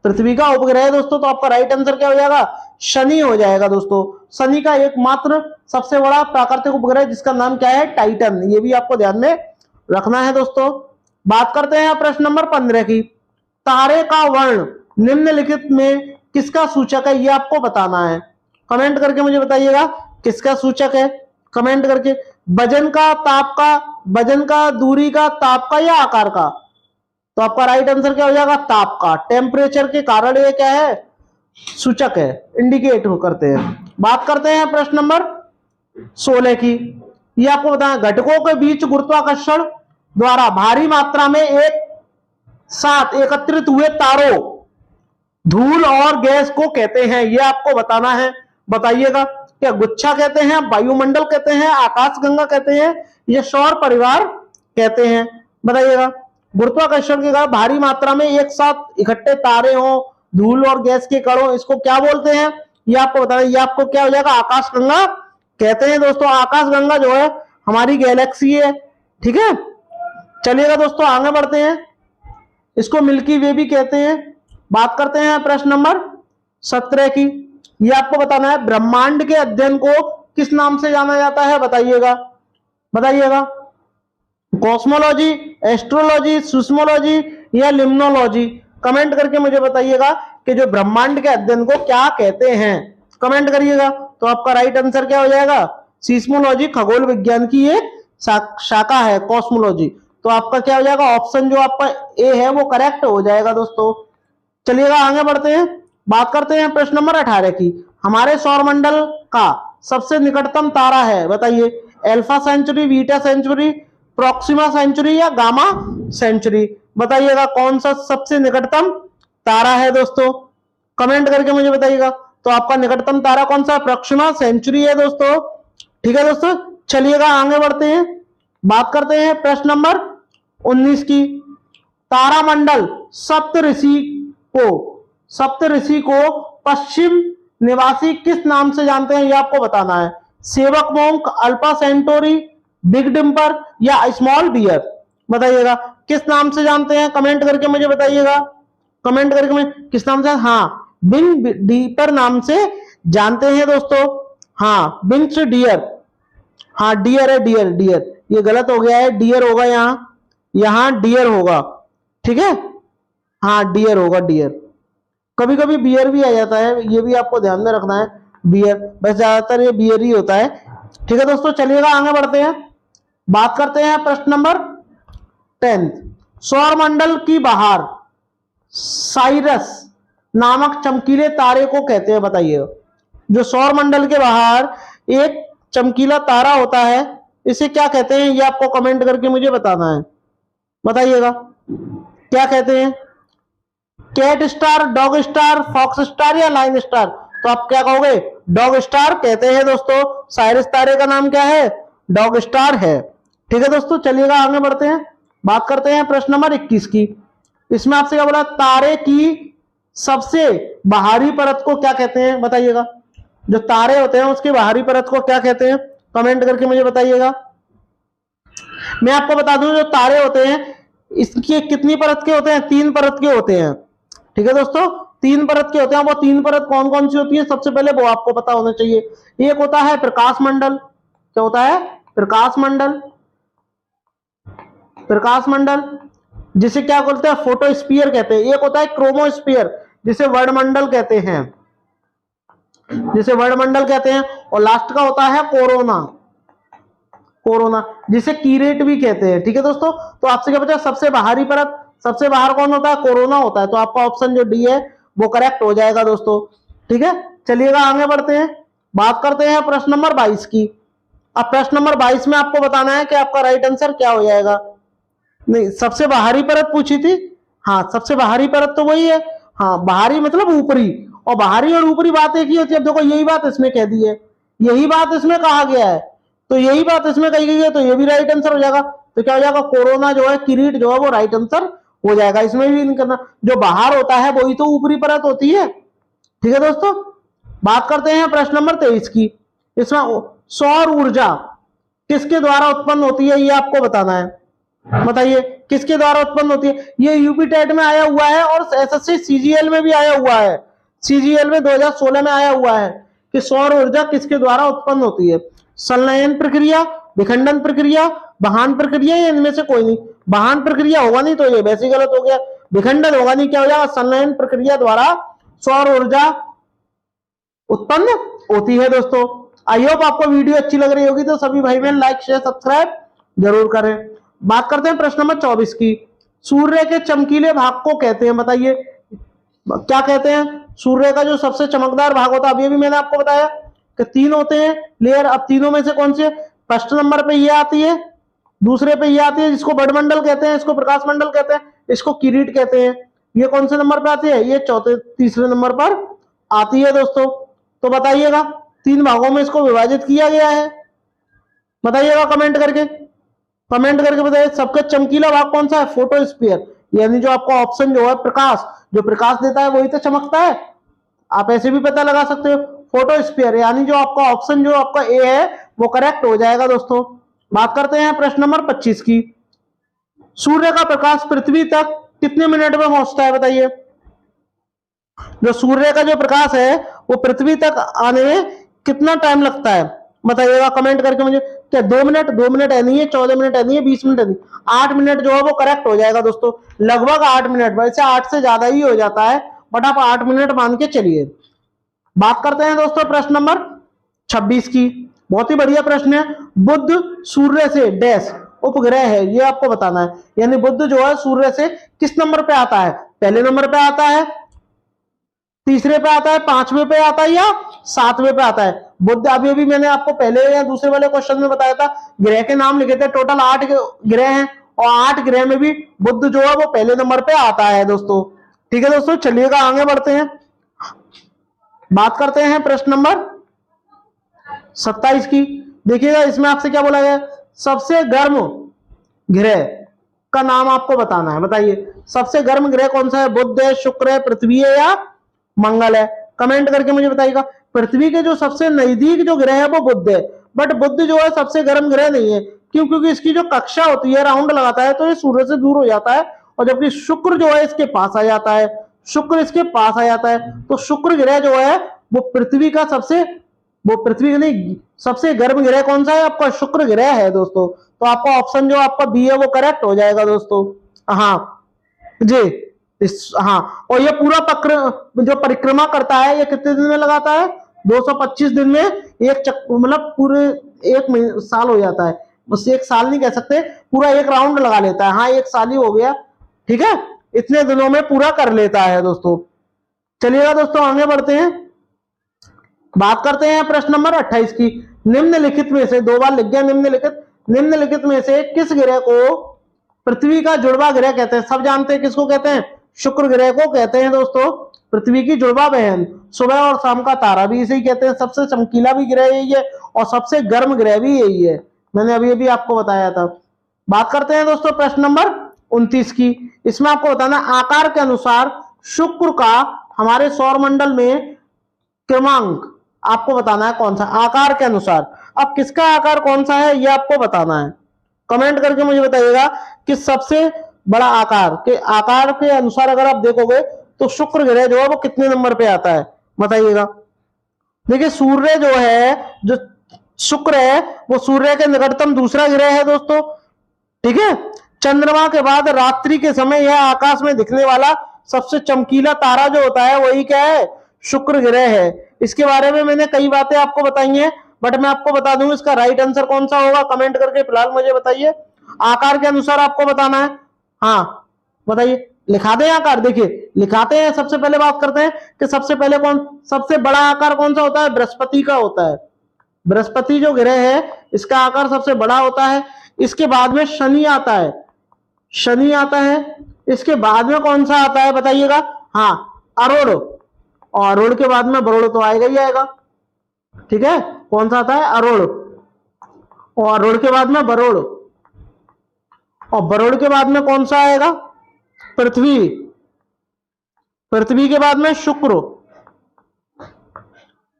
पृथ्वी का उपग्रह है दोस्तों। तो आपका राइट आंसर क्या हो जाएगा? शनि हो जाएगा दोस्तों। शनि का एकमात्र सबसे बड़ा प्राकृतिक उपग्रह जिसका नाम क्या है? टाइटन, ये भी आपको ध्यान में रखना है दोस्तों। बात करते हैं प्रश्न नंबर 15 की। तारे का वर्ण निम्नलिखित में किसका सूचक है, ये आपको बताना है। कमेंट करके मुझे बताइएगा किसका सूचक है, कमेंट करके। वजन का, ताप का, वजन का, दूरी का, ताप का या आकार का? तो आपका राइट आंसर क्या हो जाएगा, ताप का। टेम्परेचर के कारण ये क्या है, सूचक है, इंडिकेट करते हैं। बात करते हैं प्रश्न नंबर 16 की। ये आपको बताना, घटकों के बीच गुरुत्वाकर्षण द्वारा भारी मात्रा में एक साथ एकत्रित हुए तारों, धूल और गैस को कहते हैं, ये आपको बताना है। बताइएगा, क्या गुच्छा कहते हैं, वायुमंडल कहते हैं, आकाशगंगा कहते हैं, ये सौर परिवार कहते हैं? बताइएगा। गुरुत्वाकर्षण के कारण भारी मात्रा में एक साथ इकट्ठे तारे हो, धूल और गैस के कण हो, इसको क्या बोलते हैं, ये आपको बताना। ये आपको क्या हो जाएगा, आकाशगंगा कहते हैं दोस्तों। आकाशगंगा जो है हमारी गैलेक्सी है, ठीक है। चलिएगा दोस्तों आगे बढ़ते हैं, इसको मिल्की वे भी कहते हैं। बात करते हैं प्रश्न नंबर 17 की। ये आपको बताना है, ब्रह्मांड के अध्ययन को किस नाम से जाना जाता है? बताइएगा, बताइएगा। कॉस्मोलॉजी, एस्ट्रोलॉजी, सुस्मोलॉजी या लिम्नोलॉजी? कमेंट करके मुझे बताइएगा कि जो ब्रह्मांड के अध्ययन को क्या कहते हैं, कमेंट करिएगा। तो आपका राइट आंसर क्या हो जाएगा, सीस्मोलॉजी, खगोल विज्ञान की ये शाखा है कॉस्मोलॉजी। तो आपका क्या हो जाएगा, ऑप्शन जो आपका ए है वो करेक्ट हो जाएगा दोस्तों। चलिएगा आगे बढ़ते हैं, बात करते हैं प्रश्न नंबर 18 की। हमारे सौरमंडल का सबसे निकटतम तारा है, बताइए। Alpha Centauri, Beta Centauri, Proxima Centauri या गामा सेंचुरी? बताइएगा कौन सा सबसे निकटतम तारा है दोस्तों, कमेंट करके मुझे बताइएगा। तो आपका निकटतम तारा कौन सा, प्रोक्सिमा सेंचुरी है दोस्तों, ठीक है दोस्तों। चलिएगा आगे बढ़ते हैं, बात करते हैं प्रश्न नंबर 19 की। तारामंडल सप्तऋषि को पश्चिम निवासी किस नाम से जानते हैं, ये आपको बताना है। सेवक मोंक, अल्फा सेंटोरी, बिग डिम्पर या स्मॉल बियर? बताइएगा किस नाम से जानते हैं, कमेंट करके मुझे बताइएगा। कमेंट करके मैं किस नाम से, हाँ बिग डिपर नाम से जानते हैं दोस्तों। हाँ बिंग्स डियर, हाँ डियर है, डियर डियर, ये गलत हो गया है, डियर होगा यहाँ, यहाँ डियर होगा, ठीक है। हाँ डियर होगा, डियर। कभी कभी बियर भी आ जाता है, ये भी आपको ध्यान में रखना है, बियर, बस ज्यादातर ये बियर ही होता है, ठीक है दोस्तों। चलिएगा आगे बढ़ते हैं, बात करते हैं प्रश्न नंबर 10। सौरमंडल की बाहर साइरस नामक चमकीले तारे को कहते हैं, बताइए। जो सौरमंडल के बाहर एक चमकीला तारा होता है, इसे क्या कहते हैं, ये आपको कमेंट करके मुझे बताना है। बताइएगा क्या कहते हैं, cat star, dog star, fox star या लाइन स्टार? तो आप क्या कहोगे, डॉग स्टार कहते हैं दोस्तों। साइरस तारे का नाम क्या है, डॉग स्टार है, ठीक है दोस्तों। चलिएगा आगे बढ़ते हैं, बात करते हैं प्रश्न नंबर 21 की। इसमें आपसे क्या बोला, तारे की सबसे बाहरी परत को क्या कहते हैं, बताइएगा। जो तारे होते हैं उसकी बाहरी परत को क्या कहते हैं, कमेंट करके मुझे बताइएगा। मैं आपको बता दूं, जो तारे होते हैं इसकी कितनी परत के होते हैं, 3 परत के होते हैं, ठीक है दोस्तों। 3 परत के होते हैं। वो 3 परत कौन कौन सी होती है, सबसे पहले वो आपको पता होना चाहिए। एक होता है प्रकाश मंडल, क्या होता है, प्रकाश मंडल, प्रकाश मंडल जिसे क्या बोलते हैं, फोटोस्फीयर कहते हैं। एक होता है क्रोमोस्फीयर, जिसे वर्णमंडल कहते हैं, जिसे वर्णमंडल कहते हैं। और लास्ट का होता है कोरोना, कोरोना जिसे कीरेट भी कहते हैं, ठीक है दोस्तों। तो आपसे क्या पूछा, सबसे बाहरी परत, सबसे बाहर कौन होता है, कोरोना होता है। तो आपका ऑप्शन जो डी है वो करेक्ट हो जाएगा दोस्तों, ठीक है। चलिएगा आगे बढ़ते हैं, बात करते हैं प्रश्न नंबर 22 की। अब प्रश्न नंबर 22 में आपको बताना है कि आपका राइट आंसर क्या हो जाएगा। नहीं, सबसे बाहरी परत पूछी थी, हाँ सबसे बाहरी परत तो वही है, हाँ बाहरी मतलब ऊपरी, और बाहरी और ऊपरी बात एक ही होती है। अब देखो यही बात इसमें कह दी है, यही बात इसमें कहा गया है, तो यही बात इसमें कही गई है, तो ये भी राइट आंसर हो जाएगा। तो क्या हो जाएगा, कोरोना जो है, किरीट जो है वो राइट आंसर हो जाएगा। इसमें भी नहीं करना, जो बाहर होता है वही तो ऊपरी परत होती है, ठीक है दोस्तों। बात करते हैं प्रश्न नंबर 23 की। इसमें सौर ऊर्जा किसके द्वारा उत्पन्न होती है, ये आपको बताना है। बताइए किसके द्वारा उत्पन्न होती है। ये यूपी टेट में आया हुआ है और एसएससी सीजीएल में भी आया हुआ है। सीजीएल में 2016 में आया हुआ है कि सौर ऊर्जा किसके द्वारा उत्पन्न होती है। संलयन प्रक्रिया, विखंडन प्रक्रिया, बहान प्रक्रिया, या इनमें से कोई नहीं। बहान प्रक्रिया होगा नहीं तो ये वैसे गलत हो गया, विखंडन होगा नहीं, क्या हो जाएगा, संलयन प्रक्रिया द्वारा सौर ऊर्जा उत्पन्न होती है दोस्तों। आई होप आपको वीडियो अच्छी लग रही होगी, तो सभी भाई बहन लाइक शेयर सब्सक्राइब जरूर करें। बात करते हैं प्रश्न नंबर 24 की। सूर्य के चमकीले भाग को कहते हैं, बताइए क्या कहते हैं। सूर्य का जो सबसे चमकदार भाग होता है, अभी भी मैंने आपको बताया कि 3 होते हैं लेयर। अब तीनों में से कौन से, फर्स्ट नंबर पे ये आती है, दूसरे पे ये आती है जिसको बड़मंडल कहते हैं, इसको प्रकाश मंडल कहते हैं, इसको किरीट कहते हैं। ये कौन से नंबर पे आती है, ये तीसरे नंबर पर आती है दोस्तों। तो बताइएगा 3 भागों में इसको विभाजित किया गया है, बताइएगा कमेंट करके, कमेंट करके बताइए सबका चमकीला भाग कौन सा है, फोटोस्फीयर। यानी जो आपका ऑप्शन जो है प्रकाश, जो प्रकाश देता है वही तो चमकता है। आप ऐसे भी पता लगा सकते हो, फोटोस्फीयर, यानी जो आपका ऑप्शन जो आपका ए है वो करेक्ट हो जाएगा दोस्तों। बात करते हैं प्रश्न नंबर 25 की। सूर्य का प्रकाश पृथ्वी तक कितने मिनट में पहुंचता है, बताइए। जो सूर्य का जो प्रकाश है वो पृथ्वी तक आने में कितना टाइम लगता है, बताइएगा कमेंट करके मुझे। क्या 2 मिनट, 2 मिनट है नहीं है, 14 मिनट है नहीं है, 20 मिनट है नहीं, 8 मिनट जो है वो करेक्ट हो जाएगा दोस्तों। लगभग 8 मिनट, वैसे 8 से ज्यादा ही हो जाता है, बट आप 8 मिनट मान के चलिए। बात करते हैं दोस्तों प्रश्न नंबर 26 की। बहुत ही बढ़िया प्रश्न है। बुध सूर्य से डैश उपग्रह है, ये आपको बताना है। यानी बुध जो है सूर्य से किस नंबर पे आता है, पहले नंबर पे आता है, तीसरे पे आता है, 5वें पे आता है, या 7वें पे आता है। बुध अभी अभी मैंने आपको पहले या दूसरे वाले क्वेश्चन में बताया था, ग्रह के नाम लिखे थे, टोटल 8 ग्रह हैं और 8 ग्रह में भी बुध जो है वो पहले नंबर पे आता है दोस्तों। ठीक है दोस्तों, चलिएगा आगे बढ़ते हैं। बात करते हैं प्रश्न नंबर 27 की। देखिएगा इसमें आपसे क्या बोला गया, सबसे गर्म ग्रह का नाम आपको बताना है, बताइए सबसे गर्म ग्रह कौन सा है, बुध है, शुक्र है, पृथ्वी है, या मंगल है। कमेंट करके मुझे बताइएगा। पृथ्वी के जो सबसे नजदीक जो ग्रह है वो बुध है, बट बुध जो है सबसे गर्म ग्रह नहीं है। क्यों, क्योंकि इसकी जो कक्षा होती है, राउंड लगाता है तो ये सूर्य से दूर हो जाता है, और जबकि शुक्र जो है इसके पास आ जाता है, शुक्र इसके पास आ जाता है। तो शुक्र ग्रह जो है वो पृथ्वी का सबसे, वो पृथ्वी नहीं, सबसे गर्म ग्रह कौन सा है आपका, शुक्र ग्रह है दोस्तों। तो आपका ऑप्शन जो आपका बी है वो करेक्ट हो जाएगा दोस्तों। हाँ जी, हाँ। और ये पूरा जो परिक्रमा करता है ये कितने दिन में लगाता है, 225 दिन में एक मतलब पूरे 1 साल हो जाता है। बस 1 साल नहीं कह सकते, पूरा 1 राउंड लगा लेता है। हाँ 1 साल ही हो गया, ठीक है, इतने दिनों में पूरा कर लेता है दोस्तों। चलिएगा दोस्तों आगे बढ़ते हैं। बात करते हैं प्रश्न नंबर 28 की। निम्नलिखित में से, 2 बार लिख गया निम्नलिखित, निम्नलिखित में से किस ग्रह को पृथ्वी का जुड़वा ग्रह कहते हैं। सब जानते हैं किसको कहते हैं, शुक्र ग्रह को कहते हैं दोस्तों, पृथ्वी की जुड़वा बहन। सुबह और शाम का तारा भी इसे ही कहते हैं। सबसे चमकीला भी ग्रह यही है और सबसे गर्म ग्रह भी यही है, मैंने अभी अभी आपको बताया था। बात करते हैं दोस्तों प्रश्न नंबर 29 की। इसमें आपको बताना आकार के अनुसार शुक्र का हमारे सौर मंडल में क्रमांक आपको बताना है कौन सा, आकार के अनुसार। अब किसका आकार कौन सा है ये आपको बताना है, कमेंट करके मुझे बताइएगा कि सबसे बड़ा आकार के अनुसार अगर आप देखोगे तो शुक्र ग्रह जो है वो कितने नंबर पे आता है, बताइएगा। देखिए सूर्य जो है, जो शुक्र है वो सूर्य के निकटतम दूसरा ग्रह है दोस्तों, ठीक है। चंद्रमा के बाद रात्रि के समय यह आकाश में दिखने वाला सबसे चमकीला तारा जो होता है वही क्या है, शुक्र ग्रह है। इसके बारे में मैंने कई बातें आपको बताई हैं, बट मैं आपको बता दूं इसका राइट आंसर कौन सा होगा, कमेंट करके फिलहाल मुझे बताइए। आकार के अनुसार आपको बताना है, हाँ बताइए, लिखा दें आकार। देखिए लिखाते हैं, सबसे पहले बात करते हैं कि सबसे पहले सबसे बड़ा आकार कौन सा होता है, बृहस्पति का होता है। बृहस्पति जो ग्रह है इसका आकार सबसे बड़ा होता है। इसके बाद में शनि आता है, शनि आता है। इसके बाद में कौन सा आता है बताइएगा, हाँ अरुण, और अरुण के बाद में वरुण तो आएगा ही आएगा, ठीक है। कौन सा आता है, अरुण, और अरुण के बाद में वरुण, और वरुण के बाद में कौन सा आएगा, पृथ्वी, पृथ्वी के बाद में शुक्र,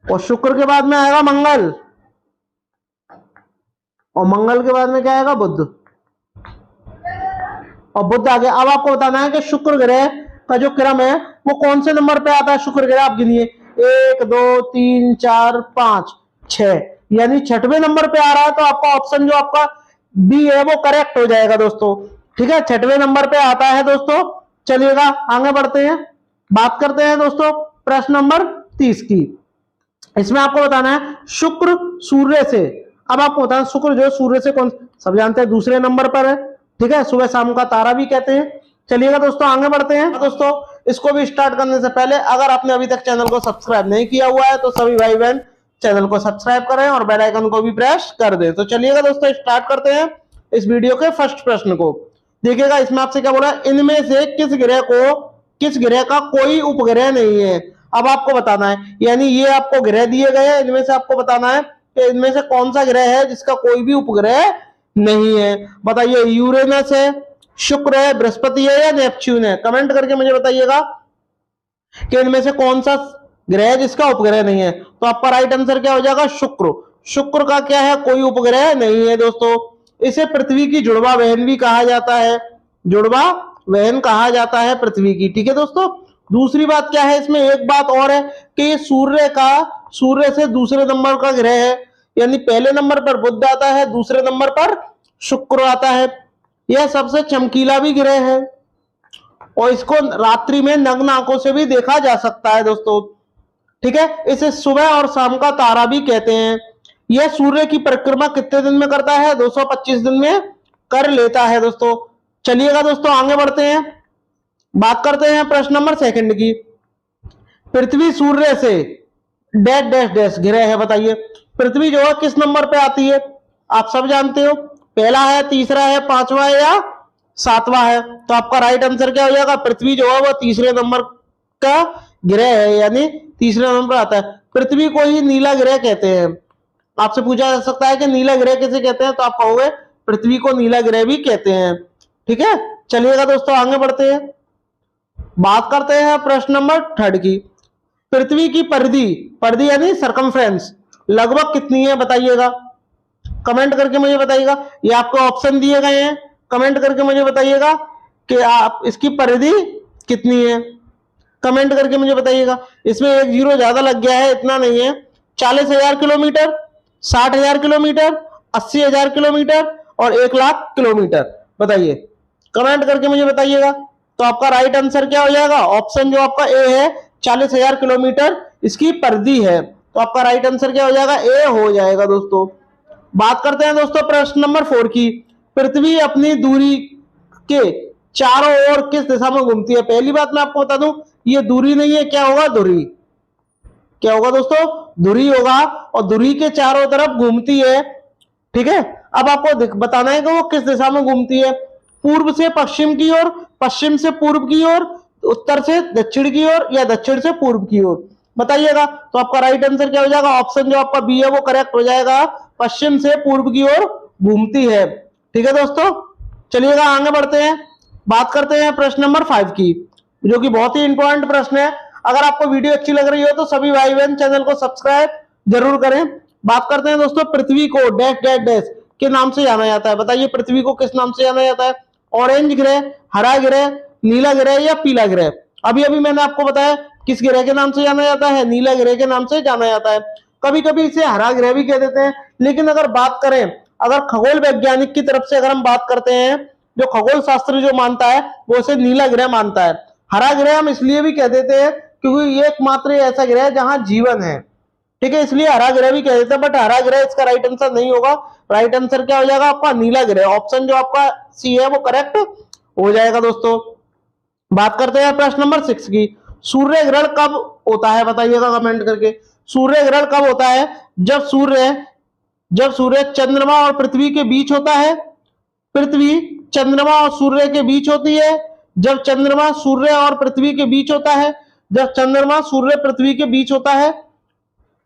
और शुक्र के बाद में आएगा मंगल, और मंगल के बाद में क्या आएगा, बुध, और बुध आ गया। अब आपको बताना है कि शुक्र ग्रह का जो क्रम है वो कौन से नंबर पे आता है। शुक्र ग्रह आप गिनिए, 1 2 3 4 5 6, यानी 6वें नंबर पे आ रहा है। तो आपका ऑप्शन जो आपका बी है वो करेक्ट हो जाएगा दोस्तों, ठीक है, 6वें नंबर पे आता है दोस्तों। चलिएगा आगे बढ़ते हैं, बात करते हैं दोस्तों प्रश्न नंबर 30 की। इसमें आपको बताना है शुक्र सूर्य से, अब आपको बताना शुक्र जो सूर्य से कौन, सब जानते हैं दूसरे नंबर पर है, ठीक है, सुबह शाम का तारा भी कहते हैं। चलिएगा दोस्तों आगे बढ़ते हैं। दोस्तों इसको भी स्टार्ट करने से पहले अगर आपने अभी तक चैनल को सब्सक्राइब नहीं किया हुआ है तो सभी भाई बहन चैनल को सब्सक्राइब करें और बेल आइकन को भी प्रेस कर दें। तो चलिएगा दोस्तों स्टार्ट करते हैं इस वीडियो के फर्स्ट प्रश्न को। देखिएगा इसमें आपसे क्या बोला, इनमें से किस ग्रह का कोई उपग्रह नहीं है। अब आपको बताना है, यानी ये आपको ग्रह दिए गए हैं, इनमें से आपको बताना है कि इनमें से कौन सा ग्रह है जिसका कोई भी उपग्रह नहीं है। बताइए यूरेनस है, शुक्र है, बृहस्पति है या नेपच्यून है। कमेंट करके मुझे बताइएगा कि इनमें से कौन सा ग्रह है जिसका उपग्रह नहीं है। तो आपका राइट आंसर क्या हो जाएगा, शुक्र। शुक्र का क्या है, कोई उपग्रह नहीं है दोस्तों। इसे पृथ्वी की जुड़वा बहन भी कहा जाता है, जुड़वा बहन कहा जाता है पृथ्वी की, ठीक है दोस्तों। दूसरी बात क्या है, इसमें एक बात और है कि ये सूर्य से दूसरे नंबर का ग्रह है, यानी पहले नंबर पर बुध आता है, दूसरे नंबर पर शुक्र आता है। यह सबसे चमकीला भी ग्रह है और इसको रात्रि में नग्न आंखों से भी देखा जा सकता है दोस्तों, ठीक है। इसे सुबह और शाम का तारा भी कहते हैं। यह सूर्य की परिक्रमा कितने दिन में करता है, 225 दिन में कर लेता है दोस्तों। चलिएगा दोस्तों आगे बढ़ते हैं, बात करते हैं प्रश्न नंबर 2 की। पृथ्वी सूर्य से डैश डैश डैश ग्रह है, बताइए पृथ्वी जो है किस नंबर पे आती है। आप सब जानते हो, पहला है, तीसरा है, पांचवा है या सातवां है। तो आपका राइट आंसर क्या हो जाएगा, पृथ्वी जो है वो तीसरे नंबर का ग्रह है, यानी तीसरे नंबर पर आता है। पृथ्वी को ही नीला ग्रह कहते हैं। आपसे पूछा जा सकता है कि नीला ग्रह किसे कहते हैं, तो आप कहोगे पृथ्वी को नीला ग्रह भी कहते हैं, ठीक है। चलिएगा दोस्तों आगे बढ़ते हैं, बात करते हैं प्रश्न नंबर 3 की। पृथ्वी की परिधि यानी सरकमफ्रेंस लगभग कितनी है, बताइएगा। कमेंट करके मुझे बताइएगा, ये आपको ऑप्शन दिए गए हैं, कमेंट करके मुझे बताइएगा कि आप इसकी परिधि कितनी है। कमेंट करके मुझे बताइएगा। इसमें एक जीरो ज्यादा लग गया है, इतना नहीं है। 40,000 किलोमीटर, 60,000 किलोमीटर, 80,000 किलोमीटर और 1,00,000 किलोमीटर, बताइए कमेंट करके मुझे बताइएगा। तो आपका राइट आंसर क्या हो जाएगा, ऑप्शन जो आपका ए है, 40,000 किलोमीटर इसकी परिधि है। तो आपका राइट आंसर क्या हो जाएगा, ए हो जाएगा दोस्तों। बात करते हैं दोस्तों प्रश्न नंबर 4 की। पृथ्वी अपनी दूरी के चारों ओर किस दिशा में घूमती है। पहली बात मैं आपको बता दूं, ये दूरी नहीं है, क्या होगा, धुरी। क्या होगा दोस्तों, धुरी होगा, और धुरी के चारों तरफ घूमती है, ठीक है। अब आपको बताना है कि वो किस दिशा में घूमती है, पूर्व से पश्चिम की ओर, पश्चिम से पूर्व की ओर, उत्तर से दक्षिण की ओर या दक्षिण से पूर्व की ओर, बताइएगा। तो आपका राइट आंसर क्या हो जाएगा, ऑप्शन जो आपका बी है वो करेक्ट हो जाएगा, पश्चिम से पूर्व की ओर घूमती है, ठीक है दोस्तों। चलिएगा आगे बढ़ते हैं, बात करते हैं प्रश्न नंबर 5 की, जो कि बहुत ही इंपॉर्टेंट प्रश्न है। अगर आपको वीडियो अच्छी लग रही हो तो सभी भाई बहन चैनल को सब्सक्राइब जरूर करें। बात करते हैं दोस्तों, पृथ्वी को डैश डैश डैश के नाम से जाना जाता है, बताइए पृथ्वी को किस नाम से जाना जाता है। ऑरेंज ग्रह, हरा ग्रह, नीला ग्रह या पीला ग्रह। अभी अभी मैंने आपको बताया किस ग्रह के नाम से जाना जाता है, नीला ग्रह के नाम से जाना जाता है। कभी कभी इसे हरा ग्रह भी कह देते हैं, लेकिन अगर बात करें, अगर खगोल वैज्ञानिक की तरफ से अगर हम बात करते हैं, जो खगोल शास्त्र जो मानता है वो इसे नीला ग्रह मानता है। हरा ग्रह हम इसलिए भी कह देते हैं क्योंकि ये एकमात्र ऐसा ग्रह है जहां जीवन है, ठीक है, इसलिए हरा ग्रह भी कह देते हैं। बट हरा ग्रह इसका राइट आंसर नहीं होगा, राइट आंसर क्या हो जाएगा आपका, नीला ग्रह। ऑप्शन जो आपका सी है वो करेक्ट हो जाएगा दोस्तों। बात करते हैं प्रश्न नंबर 6 की। सूर्य ग्रहण कब होता है, बताइएगा कमेंट करके। सूर्य ग्रहण कब होता है, जब सूर्य चंद्रमा और पृथ्वी के बीच होता है, पृथ्वी चंद्रमा और सूर्य के बीच होती है, जब चंद्रमा सूर्य और पृथ्वी के बीच होता है, जब चंद्रमा सूर्य पृथ्वी के बीच होता है,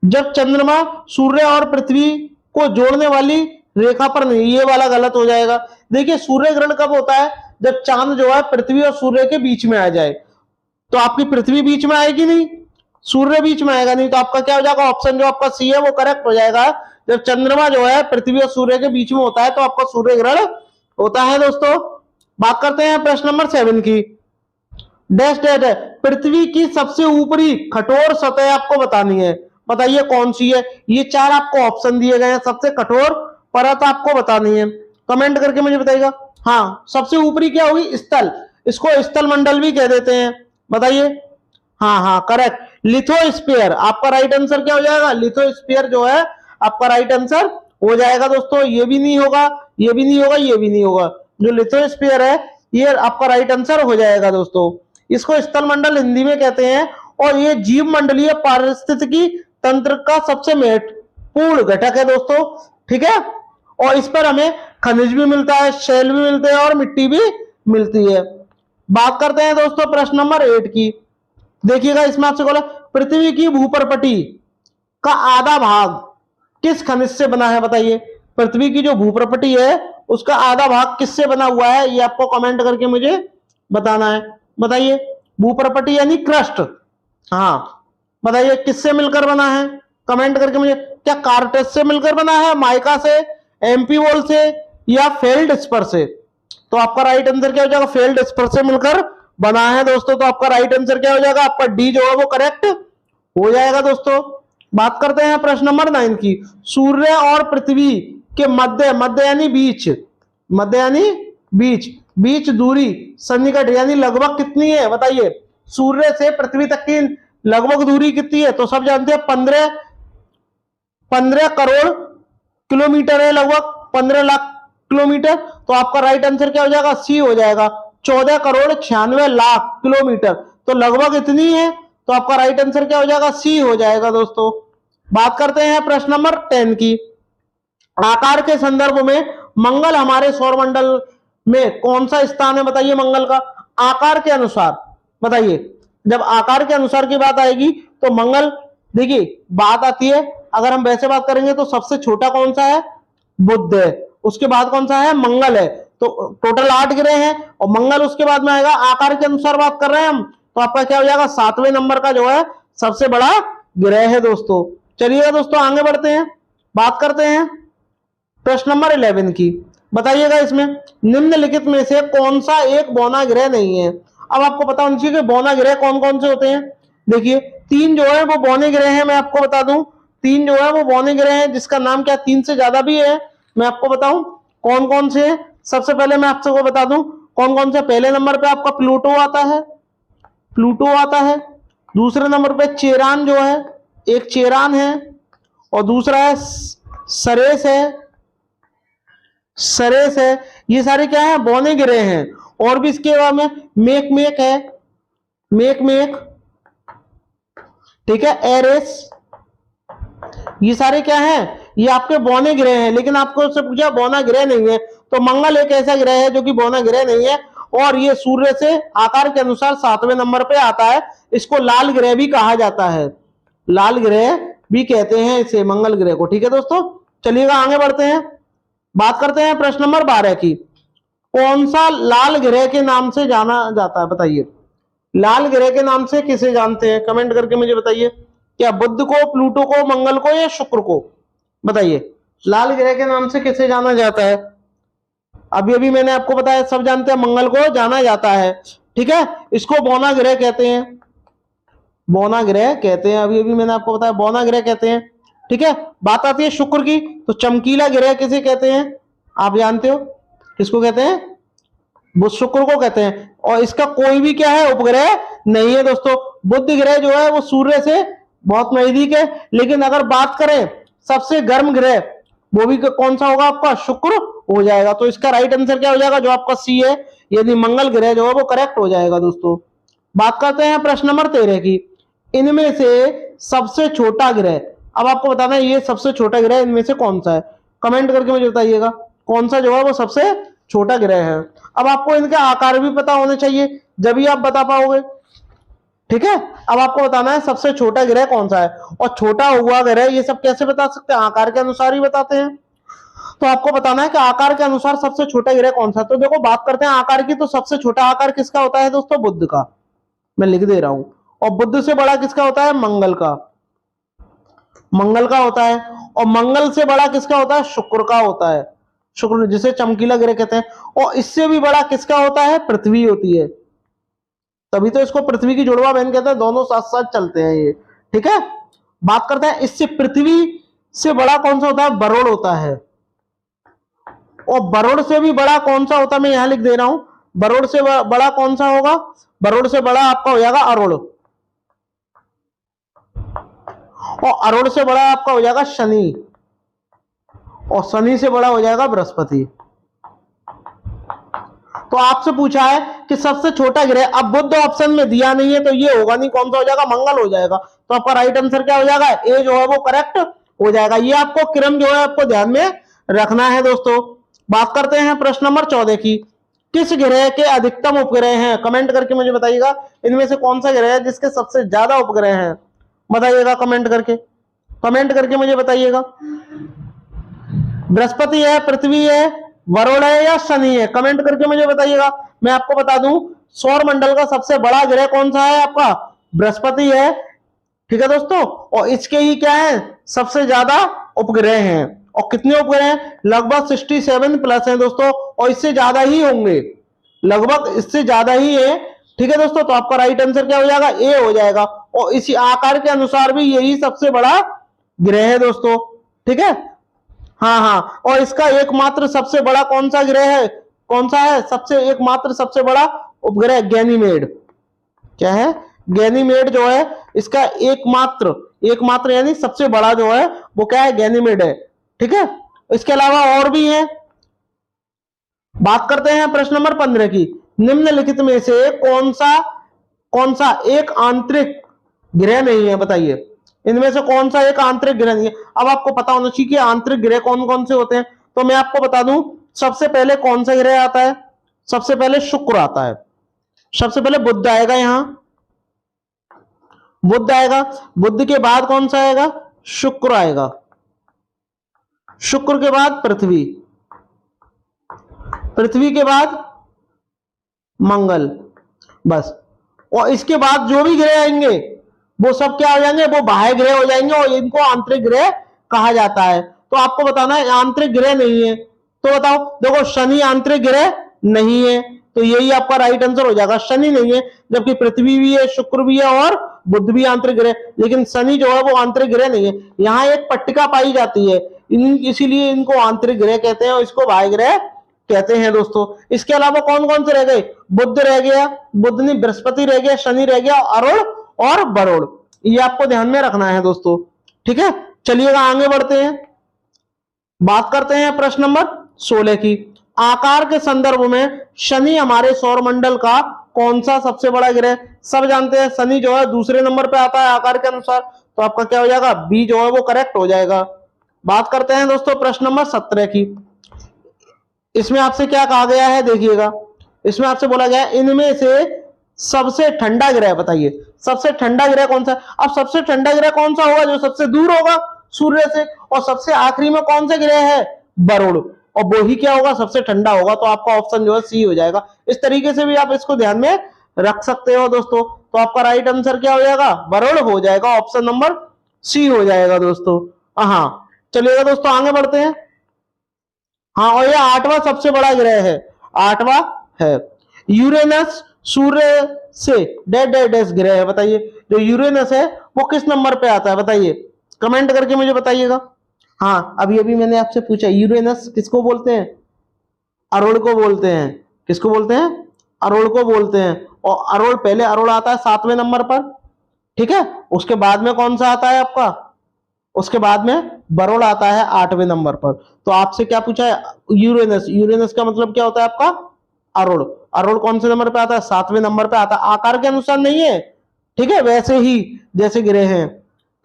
जब चंद्रमा सूर्य और पृथ्वी को जोड़ने वाली रेखा पर नहीं, ये वाला गलत हो जाएगा। देखिए सूर्य ग्रहण कब होता है, जब चांद जो है पृथ्वी और सूर्य के बीच में आ जाए। तो आपकी पृथ्वी बीच में आएगी नहीं, सूर्य बीच में आएगा नहीं, तो आपका क्या हो जाएगा, ऑप्शन जो आपका सी है वो करेक्ट हो जाएगा। जब चंद्रमा जो है पृथ्वी और सूर्य के बीच में होता है तो आपका सूर्य ग्रहण होता है दोस्तों। बात करते हैं प्रश्न नंबर 7 की। डैश डैश है, पृथ्वी की सबसे ऊपरी कठोर सतह आपको बतानी है, बताइए कौन सी है। ये 4 आपको ऑप्शन दिए गए हैं, सबसे कठोर परत आपको बतानी है, कमेंट करके मुझे बताइएगा। हाँ, सबसे ऊपरी क्या होगी, स्थल, इसको स्थल मंडल भी कह देते हैं, बताइए। हाँ हाँ करेक्ट, लिथोस्फीयर। आपका राइट आंसर क्या हो जाएगा? लिथोस्फीयर जो है आपका राइट आंसर हो जाएगा दोस्तों। ये भी नहीं होगा, ये भी नहीं होगा, ये भी नहीं होगा। जो लिथोस्फीयर है ये आपका राइट आंसर हो जाएगा दोस्तों। इसको स्थल मंडल हिंदी में कहते हैं और ये जीव मंडलीय पारिस्थितिकी तंत्र का सबसे महत्वपूर्ण घटक है दोस्तों। ठीक है, और इस पर हमें खनिज भी मिलता है, शैल भी मिलते हैं और मिट्टी भी मिलती है। बात करते हैं दोस्तों प्रश्न नंबर 8 की। देखिएगा इसमें आपसे बोला पृथ्वी की भूप्रपटी का आधा भाग किस खनिज से बना है? बताइए, पृथ्वी की जो भूप्रपटी है उसका आधा भाग किससे बना हुआ है? ये आपको कमेंट करके मुझे बताना है। बताइए, भूप्रपटी यानी क्रस्ट, हाँ बताइए किससे मिलकर बना है? कमेंट करके मुझे। क्या कार्टेस से मिलकर बना है, माइका से, एमपी वॉल से या फेल्डस्पर से? तो आपका राइट आंसर क्या हो जाएगा? फेल्डस्पर से मिलकर बना है दोस्तों। तो आपका राइट आंसर क्या हो जाएगा? आपका डी जो है वो करेक्ट हो जाएगा दोस्तों। बात करते हैं प्रश्न नंबर 9 की। सूर्य और पृथ्वी के मध्य, मध्य यानी बीच, मध्य यानी बीच, बीच दूरी सन्निकट यानी लगभग कितनी है? बताइए, सूर्य से पृथ्वी तक की लगभग दूरी कितनी है? तो सब जानते हैं 15 करोड़ किलोमीटर है, लगभग 15 लाख किलोमीटर। तो आपका राइट आंसर क्या हो जाएगा? सी हो जाएगा, 14 करोड़ 96 लाख किलोमीटर। तो लगभग इतनी है, तो आपका राइट आंसर क्या हो जाएगा? सी हो जाएगा दोस्तों। बात करते हैं प्रश्न नंबर 10 की। आकार के संदर्भ में मंगल हमारे सौरमंडल में कौन सा स्थान है? बताइए, मंगल का आकार के अनुसार। बताइए, जब आकार के अनुसार की बात आएगी तो मंगल, देखिए बात आती है, अगर हम वैसे बात करेंगे तो सबसे छोटा कौन सा है? बुध है। उसके बाद कौन सा है? मंगल है। तो टोटल 8 ग्रह हैं और मंगल उसके बाद में आएगा। आकार के अनुसार बात कर रहे हैं हम, तो आपका क्या हो जाएगा? 7वें नंबर का जो है सबसे बड़ा ग्रह है दोस्तों। चलिएगा दोस्तों आगे बढ़ते हैं, बात करते हैं प्रश्न नंबर 11 की। बताइएगा इसमें निम्नलिखित में से कौन सा एक बौना ग्रह नहीं है? अब आपको पता होना चाहिए कि बौना ग्रह कौन कौन से होते हैं। देखिए, 3 जो है वो बौने ग्रह हैं, मैं आपको बता दूं। 3 जो है वो बौने ग्रह हैं, जिसका नाम क्या, 3 से ज्यादा भी है, मैं आपको बताऊं कौन कौन से हैं। सबसे पहले मैं आपसे बता दूं कौन कौन से। पहले नंबर पे आपका प्लूटो आता है, प्लूटो आता है। दूसरे नंबर पे चेरान जो है, एक चेरान है, और दूसरा है सरेस है, सरेस है। ये सारे क्या है? बौने ग्रह हैं। और भी इसके बाद में मेक मेक है, मेक मेक, ठीक है, एरेस, ये सारे क्या हैं? ये आपके बौने ग्रह हैं। लेकिन आपको उससे पूछा बौना ग्रह नहीं है, तो मंगल एक ऐसा ग्रह है जो कि बौना ग्रह नहीं है और ये सूर्य से आकार के अनुसार 7वें नंबर पे आता है। इसको लाल ग्रह भी कहा जाता है, लाल ग्रह भी कहते हैं इसे, मंगल ग्रह को। ठीक है दोस्तों, चलिएगा आगे बढ़ते हैं, बात करते हैं प्रश्न नंबर 12 की। कौन सा लाल ग्रह के नाम से जाना जाता है? बताइए, लाल ग्रह के नाम से किसे जानते हैं? कमेंट करके मुझे बताइए। क्या बुध को, प्लूटो को, मंगल को या शुक्र को? बताइए, लाल ग्रह के नाम से किसे जाना जाता है? अभी अभी मैंने आपको बताया, सब जानते हैं मंगल को जाना जाता है। ठीक है, इसको बौना ग्रह कहते हैं, बौना ग्रह कहते हैं। अभी अभी मैंने आपको बताया बौना ग्रह कहते हैं। ठीक है, बात आती है शुक्र की, तो चमकीला ग्रह किसे कहते हैं? आप जानते हो किसको कहते हैं? बुध, शुक्र को कहते हैं। और इसका कोई भी क्या है? उपग्रह नहीं है दोस्तों। बुध ग्रह जो है वो सूर्य से बहुत नजदीक है। लेकिन अगर बात करें सबसे गर्म ग्रह, वो भी कौन सा होगा? आपका शुक्र हो जाएगा। तो इसका राइट आंसर क्या हो जाएगा? जो आपका सी है, यदि मंगल ग्रह जो है वो करेक्ट हो जाएगा दोस्तों। बात करते हैं प्रश्न नंबर 13 की। इनमें से सबसे छोटा ग्रह, अब आपको बताना है ये सबसे छोटा ग्रह इनमें से कौन सा है। कमेंट करके मुझे बताइएगा कौन सा जो है वो सबसे छोटा ग्रह है। अब आपको इनके आकार भी पता होने चाहिए, जब ही आप बता पाओगे। ठीक है, अब आपको बताना है सबसे छोटा ग्रह कौन सा है, और छोटा हुआ ग्रह ये सब कैसे बता सकते हैं? आकार के अनुसार ही बताते हैं। तो आपको बताना है कि आकार के अनुसार सबसे छोटा ग्रह कौन सा है। तो देखो, बात करते हैं आकार की, तो सबसे छोटा आकार किसका होता है दोस्तों? बुध का, मैं लिख दे रहा हूं। और बुध से बड़ा किसका होता है? मंगल का, मंगल का होता है। और मंगल से बड़ा किसका होता है? शुक्र का होता है, शुक्र जिसे चमकीला ग्रह कहते हैं। और इससे भी बड़ा किसका होता है? पृथ्वी होती है। तभी तो इसको पृथ्वी की जुड़वा बहन कहते हैं, दोनों साथ साथ चलते हैं ये। ठीक है, बात करते हैं इससे पृथ्वी से बड़ा कौन सा होता है? वरुण होता है। और वरुण से भी बड़ा कौन सा होता है? मैं यहां लिख दे रहा हूं, वरुण से बड़ा कौन सा होगा? वरुण से बड़ा आपका हो जाएगा अरुण। और अरुण से बड़ा आपका हो जाएगा शनि, और शनि से बड़ा हो जाएगा बृहस्पति। तो आपसे पूछा है कि सबसे छोटा ग्रह, अब बुध ऑप्शन में दिया नहीं है तो ये होगा नहीं, कौन सा हो जाएगा, मंगल हो जाएगा। तो आपका राइट आंसर क्या हो जाएगा, ए जो है वो करेक्ट हो जाएगा। ये आपको क्रम जो है आपको ध्यान में रखना है दोस्तों। बात करते हैं प्रश्न नंबर 14 की। किस ग्रह के अधिकतम उपग्रह हैं, कमेंट करके मुझे बताइएगा। इनमें से कौन सा ग्रह है जिसके सबसे ज्यादा उपग्रह हैं, बताइएगा कमेंट करके, कमेंट करके मुझे बताइएगा। बृहस्पति है, पृथ्वी है, वरुण है या शनि है, कमेंट करके मुझे बताइएगा। मैं आपको बता दूं, सौर मंडल का सबसे बड़ा ग्रह कौन सा है, आपका बृहस्पति है। ठीक है दोस्तों, और इसके ही क्या है, सबसे ज्यादा उपग्रह हैं। और कितने उपग्रह हैं, लगभग 67 प्लस हैं दोस्तों, और इससे ज्यादा ही होंगे, लगभग इससे ज्यादा ही है। ठीक है दोस्तों, तो आपका राइट आंसर क्या हो जाएगा, ए हो जाएगा। और इसी आकार के अनुसार भी यही सबसे बड़ा ग्रह है दोस्तों। ठीक है, हाँ हाँ, और इसका एकमात्र सबसे बड़ा कौन सा ग्रह है, कौन सा है, सबसे एकमात्र सबसे बड़ा उपग्रह गैनीमेड। क्या है, गैनीमेड जो है इसका एकमात्र, एकमात्र यानी सबसे बड़ा जो है वो क्या है, गैनीमेड है। ठीक है, इसके अलावा और भी है। बात करते हैं प्रश्न नंबर 15 की। निम्नलिखित में से कौन सा एक आंतरिक ग्रह नहीं है, बताइए। इनमें से कौन सा एक आंतरिक ग्रह नहीं है। अब आपको पता होना चाहिए कि आंतरिक ग्रह कौन कौन से होते हैं। तो मैं आपको बता दूं, सबसे पहले कौन सा ग्रह आता है, सबसे पहले शुक्र आता है, सबसे पहले बुध आएगा, यहां बुध आएगा, बुध के बाद कौन सा आएगा, शुक्र आएगा, शुक्र के बाद पृथ्वी, पृथ्वी के बाद मंगल, बस। और इसके बाद जो भी ग्रह आएंगे वो सब क्या हो जाएंगे, वो बाह्य ग्रह हो जाएंगे, और इनको आंतरिक ग्रह कहा जाता है। तो आपको बताना है आंतरिक ग्रह नहीं है, तो बताओ। देखो, शनि आंतरिक ग्रह नहीं है, तो यही आपका राइट आंसर हो जाएगा, शनि नहीं है। जबकि पृथ्वी भी है, शुक्र भी है और बुध भी आंतरिक ग्रह, लेकिन शनि जो है वो आंतरिक ग्रह नहीं है। यहाँ एक पट्टिका पाई जाती है, इसीलिए इनको आंतरिक ग्रह कहते हैं और इसको बाह्य ग्रह कहते हैं दोस्तों। इसके अलावा कौन कौन से रह गए, बुध रह गया, बुध नहीं, बृहस्पति रह गया, शनि रह गया, अरुण और वरुण, ये आपको ध्यान में रखना है दोस्तों। ठीक है, चलिएगा आगे बढ़ते हैं। बात करते हैं प्रश्न नंबर 16 की। आकार के संदर्भ में शनि हमारे सौर मंडल का कौन सा सबसे बड़ा ग्रह, सब जानते हैं शनि जो है दूसरे नंबर पे आता है आकार के अनुसार, तो आपका क्या हो जाएगा, बी जो है वो करेक्ट हो जाएगा। बात करते हैं दोस्तों प्रश्न नंबर 17 की। इसमें आपसे क्या कहा गया है, देखिएगा, इसमें आपसे बोला गया है इनमें से सबसे ठंडा ग्रह बताइए, सबसे ठंडा ग्रह कौन सा। अब सबसे ठंडा ग्रह कौन सा होगा, जो सबसे दूर होगा सूर्य से, और सबसे आखिरी में कौन सा ग्रह है, वरुण, और वो ही क्या होगा, सबसे ठंडा होगा। तो आपका ऑप्शन जो है सी हो जाएगा। इस तरीके से भी आप इसको ध्यान में रख सकते हो दोस्तों। तो आपका राइट आंसर क्या हो जाएगा, वरुण हो जाएगा, ऑप्शन नंबर सी हो जाएगा दोस्तों। हाँ, चलिएगा दोस्तों आगे बढ़ते हैं। हाँ, और ये 8वां सबसे बड़ा ग्रह है, 8वां है यूरेनस। सूर्य से डैश डैश डैश ग्रह है, बताइए। जो यूरेनस है वो किस नंबर पे आता है, बताइए, कमेंट करके मुझे बताइएगा। हाँ, अभी अभी मैंने आपसे पूछा, यूरेनस किसको बोलते हैं, अरुण को बोलते हैं। किसको बोलते हैं, अरुण को बोलते हैं। और अरुण, पहले अरुण आता है 7वें नंबर पर, ठीक है। उसके बाद में कौन सा आता है आपका, उसके बाद में वरुण आता है 8वें नंबर पर। तो आपसे क्या पूछा है, यूरेनस, यूरेनस का मतलब क्या होता है आपका, अरुण। अरुण कौन से नंबर पे आता है, 7वें नंबर पे आता है, आकार के अनुसार नहीं है, ठीक है, वैसे ही जैसे ग्रह हैं।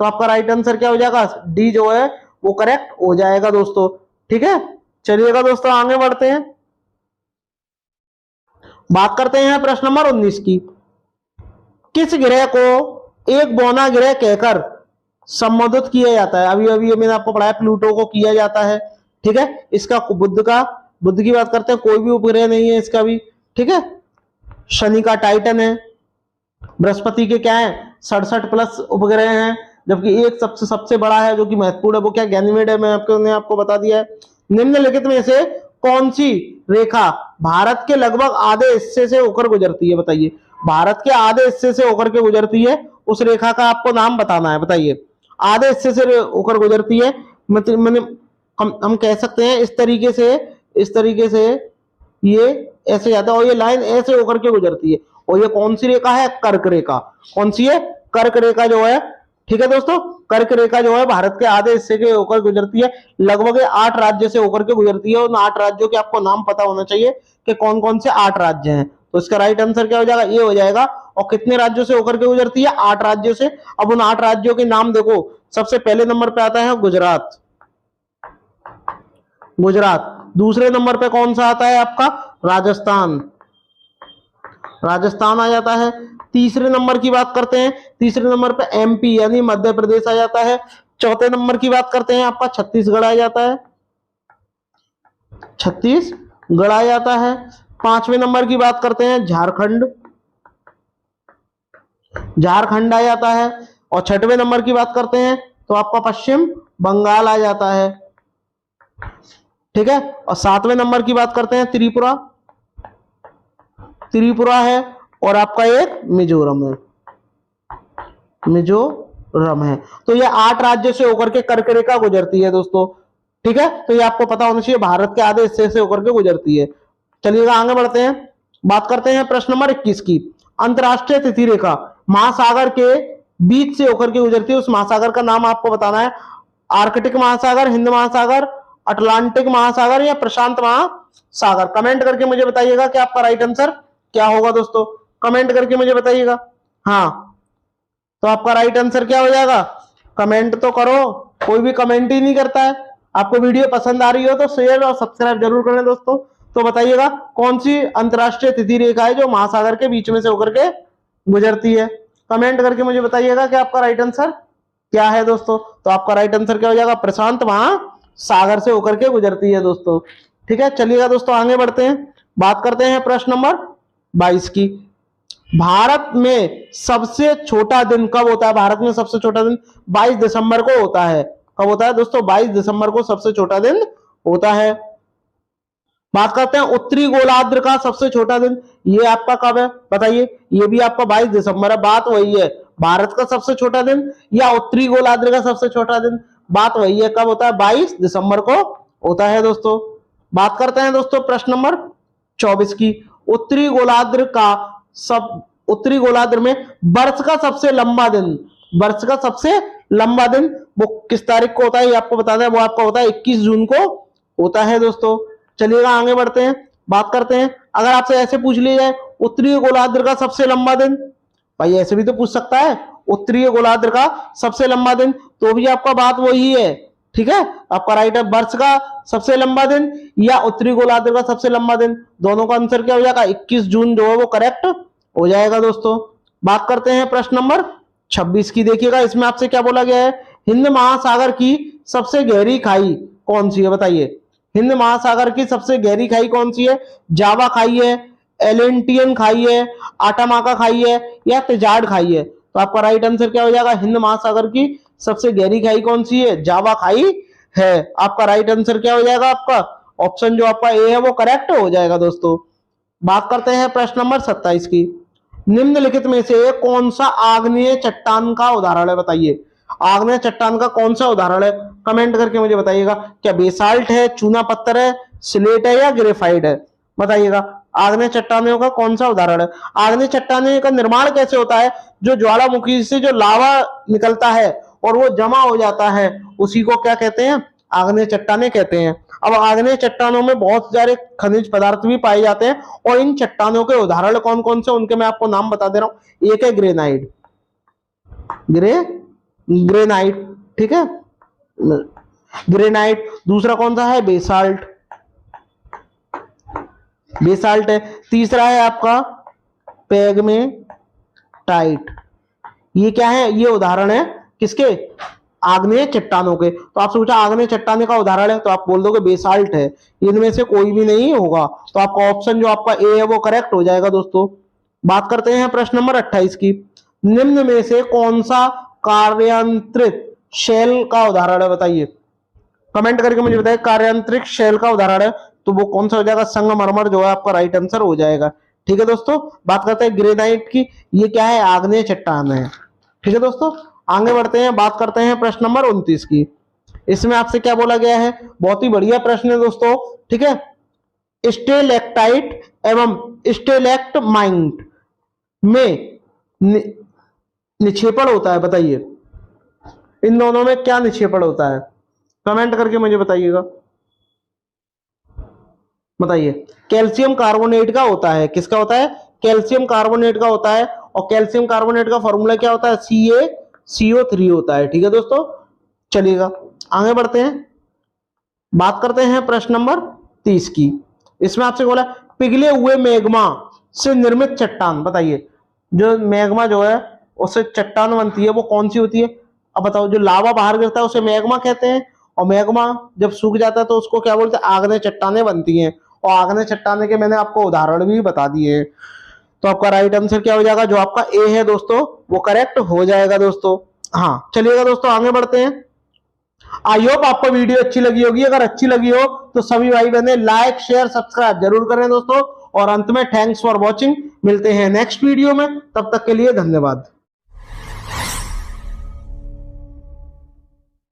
तो आपका राइट आंसर क्या हो जाएगा, डी जो है वो करेक्ट हो जाएगा दोस्तों। ठीक है, चलिएगा दोस्तों आगे बढ़ते हैं। बात करते हैं प्रश्न नंबर 19 की। किस ग्रह को एक बौना ग्रह कहकर संबोधित किया जाता है। अभी अभी मैंने आपको पढ़ाया, प्लूटो को किया जाता है, ठीक है। इसका बुध की बात करते हैं, कोई भी उपग्रह नहीं है इसका भी, ठीक है। शनि का टाइटन है, बृहस्पति के क्या है 67 प्लस उपग्रह हैं, जबकि एक सबसे बड़ा है जो कि महत्वपूर्ण है, वो क्या, गैनीमेड है। मैंने आपको बता दिया है। निम्नलिखित में से कौन सी रेखा भारत के लगभग आधे हिस्से से होकर गुजरती है, बताइए। भारत के आधे हिस्से से होकर के गुजरती है, उस रेखा का आपको नाम बताना है, बताइए। आधे हिस्से से होकर गुजरती है, मतलब हम कह सकते हैं इस तरीके से ये ऐसे जाता है, और ये लाइन ऐसे होकर के गुजरती है। और ये कौन सी रेखा है, कर्क रेखा। कौन सी है, कर्क रेखा जो है, ठीक है दोस्तों, कर्क रेखा जो है भारत के आधे हिस्से के होकर गुजरती है, लगभग 8 राज्य से होकर के गुजरती है। उन 8 राज्यों के आपको नाम पता होना चाहिए कि कौन कौन से 8 राज्य हैं। तो इसका राइट आंसर क्या हो जाएगा, ये हो जाएगा। और कितने राज्यों से होकर के गुजरती है, 8 राज्यों से। अब उन 8 राज्यों के नाम देखो, सबसे पहले नंबर पे आता है गुजरात, गुजरात। दूसरे नंबर पे कौन सा आता है आपका, राजस्थान, राजस्थान आ जाता है। तीसरे नंबर की बात करते हैं, तीसरे नंबर पे एमपी यानी मध्य प्रदेश आ जाता है। चौथे नंबर की बात करते हैं आपका छत्तीसगढ़ आ जाता है, छत्तीसगढ़ आ जाता है। पांचवें नंबर की बात करते हैं झारखंड, झारखंड आ जाता है। और छठवें नंबर की बात करते हैं तो आपका पश्चिम बंगाल आ जाता है, ठीक है। और सातवें नंबर की बात करते हैं त्रिपुरा, त्रिपुरा है। और आपका एक मिजोरम है, मिजोरम है। तो ये 8 राज्यों से होकर के कर्क रेखा गुजरती है दोस्तों, ठीक है। तो ये आपको पता होना चाहिए, भारत के आधे हिस्से से होकर के गुजरती है। चलिएगा आगे बढ़ते हैं, बात करते हैं प्रश्न नंबर 21 की। अंतरराष्ट्रीय तिथि रेखा महासागर के बीच से होकर के गुजरती है, उस महासागर का नाम आपको बताना है। आर्कटिक महासागर, हिंद महासागर, अटलांटिक महासागर या प्रशांत महासागर। कमेंट करके मुझे बताइएगा कि आपका राइट आंसर क्या होगा दोस्तों, कमेंट करके मुझे बताइएगा। हाँ, तो आपका राइट आंसर क्या हो जाएगा, कमेंट तो करो, कोई भी कमेंट ही नहीं करता है। आपको वीडियो पसंद आ रही हो तो शेयर और सब्सक्राइब जरूर करें दोस्तों। तो बताइएगा कौन सी अंतरराष्ट्रीय तिथि रेखा है जो महासागर के बीच में से होकर के गुजरती है। कमेंट करके मुझे बताइएगा कि आपका राइट आंसर क्या है दोस्तों। तो आपका राइट आंसर क्या हो जाएगा, प्रशांत महासागर से होकर के गुजरती है दोस्तों, ठीक है। चलिएगा दोस्तों आगे बढ़ते हैं, बात करते हैं प्रश्न नंबर 22 की। भारत में सबसे छोटा दिन कब होता है, भारत में सबसे छोटा दिन 22 दिसंबर को होता है। कब होता है दोस्तों, 22 दिसंबर को सबसे छोटा दिन होता है। बात करते हैं उत्तरी गोलार्ध का सबसे छोटा दिन, ये आपका कब है बताइए, ये भी आपका 22 दिसंबर है। बात वही है, भारत का सबसे छोटा दिन या उत्तरी गोलार्ध का सबसे छोटा दिन, बात वही है, कब होता है, 22 दिसंबर को होता है दोस्तों। बात करते हैं दोस्तों प्रश्न नंबर 24 की। उत्तरी गोलार्ध का उत्तरी गोलार्ध में वर्ष का सबसे लंबा दिन, वर्ष का सबसे लंबा दिन वो किस तारीख को होता है, ये आपको बताना है। वो आपका होता है 21 जून को होता है दोस्तों। चलिएगा आगे बढ़ते हैं, बात करते हैं। अगर आपसे ऐसे पूछ लिया जाए उत्तरी गोलार्ध का सबसे लंबा दिन, भाई ऐसे भी तो पूछ सकता है, उत्तरी गोलार्ध का सबसे लंबा दिन, तो भी आपका बात वही है, ठीक है। आपका राइट है वर्ष का सबसे लंबा दिन या उत्तरी गोलार्ध का सबसे लंबा दिन, दोनों का आंसर क्या हो जाएगा, 21 जून जो है वो करेक्ट हो जाएगा दोस्तों। बात करते हैं प्रश्न नंबर 26 की। देखिएगा इसमें आपसे क्या बोला गया है, हिंद महासागर की सबसे गहरी खाई कौन सी है बताइए। हिंद महासागर की सबसे गहरी खाई कौन सी है, जावा खाई है, एलेंटियन खाई है, आटामाका खाई है या तिजाड़ खाई है। तो आपका राइट आंसर क्या हो जाएगा, हिंद महासागर की सबसे गहरी खाई कौन सी है, जावा खाई है। आपका राइट आंसर क्या हो जाएगा, आपका ऑप्शन जो आपका ए है वो करेक्ट हो जाएगा दोस्तों। बात करते हैं प्रश्न नंबर 27 की। निम्नलिखित में से कौन सा आग्नेय चट्टान का उदाहरण है बताइए। आग्नेय चट्टान का कौन सा उदाहरण है, कमेंट करके मुझे बताइएगा। क्या बेसाल्ट है, चूना पत्थर है, स्लेट है या ग्रेफाइट है, बताइएगा। आग्नेय चट्टानों का कौन सा उदाहरण है। आग्नेय चट्टानों का निर्माण कैसे होता है, जो ज्वालामुखी से जो लावा निकलता है और वो जमा हो जाता है, उसी को क्या कहते हैं, आग्नेय चट्टाने कहते हैं। अब आग्नेय चट्टानों में बहुत सारे खनिज पदार्थ भी पाए जाते हैं और इन चट्टानों के उदाहरण कौन कौन से उनके मैं आपको नाम बता दे रहा हूं। एक है ग्रेनाइट, ग्रेनाइट, ठीक है, ग्रेनाइट। दूसरा कौन सा है, बेसाल्ट, बेसाल्ट है। तीसरा है आपका पेग्मेटाइट। ये क्या है, ये उदाहरण है किसके, आग्नेय चट्टानों के। तो आपसे पूछा आग्नेय चट्टाने का उदाहरण है तो आप बोल दोगे बेसाल्ट है, इनमें से कोई भी नहीं होगा। तो आपका ऑप्शन जो आपका ए है वो करेक्ट हो जाएगा दोस्तों। बात करते हैं प्रश्न नंबर 28 की। निम्न में से कौन सा कार्यांतरित शेल का उदाहरण है बताइए। कमेंट करके मुझे बताइए, कार्यांतरित शेल का उदाहरण है तो वो कौन सा हो जाएगा, संगमरमर जो है आपका राइट आंसर हो जाएगा, ठीक है दोस्तों। बात करते हैं ग्रेनाइट की, ये क्या है, आग्नेय चट्टान है, ठीक है दोस्तों। आगे बढ़ते हैं, बात करते हैं प्रश्न नंबर 29 की। इसमें आपसे क्या बोला गया है, बहुत ही बढ़िया प्रश्न है दोस्तों, ठीक है। स्टेलेक्टाइट एवं स्टेलेक्टमाइट में निक्षेपण होता है बताइए। इन दोनों में क्या निक्षेपण होता है? कमेंट करके मुझे बताइएगा। बताइए। कैल्शियम कार्बोनेट का होता है। किसका होता है? कैल्शियम कार्बोनेट का होता है। और कैल्शियम कार्बोनेट का फॉर्मूला क्या होता है? CaCO3 होता है। ठीक है दोस्तों, चलिएगा आगे बढ़ते हैं। बात करते हैं प्रश्न नंबर 30 की। इसमें आपसे बोला पिघले हुए मैग्मा से निर्मित चट्टान। बताइए, जो मैग्मा जो है उससे चट्टान बनती है वो कौन सी होती है? अब बताओ, जो लावा बाहर गिरता है उसे मैग्मा कहते हैं, और मैग्मा जब सूख जाता है तो उसको क्या बोलते हैं? आग्नेय चट्टानें बनती हैं। और आग्नेय चट्टाने के मैंने आपको उदाहरण भी बता दिए हैं। तो आपका राइट आंसर क्या हो जाएगा? जो आपका ए है दोस्तों वो करेक्ट हो जाएगा दोस्तों। हाँ, चलिएगा दोस्तों आगे बढ़ते हैं। आई होप आपको वीडियो अच्छी लगी होगी। अगर अच्छी लगी हो तो सभी भाई बहने लाइक शेयर सब्सक्राइब जरूर करें दोस्तों। और अंत में थैंक्स फॉर वॉचिंग। मिलते हैं नेक्स्ट वीडियो में, तब तक के लिए धन्यवाद।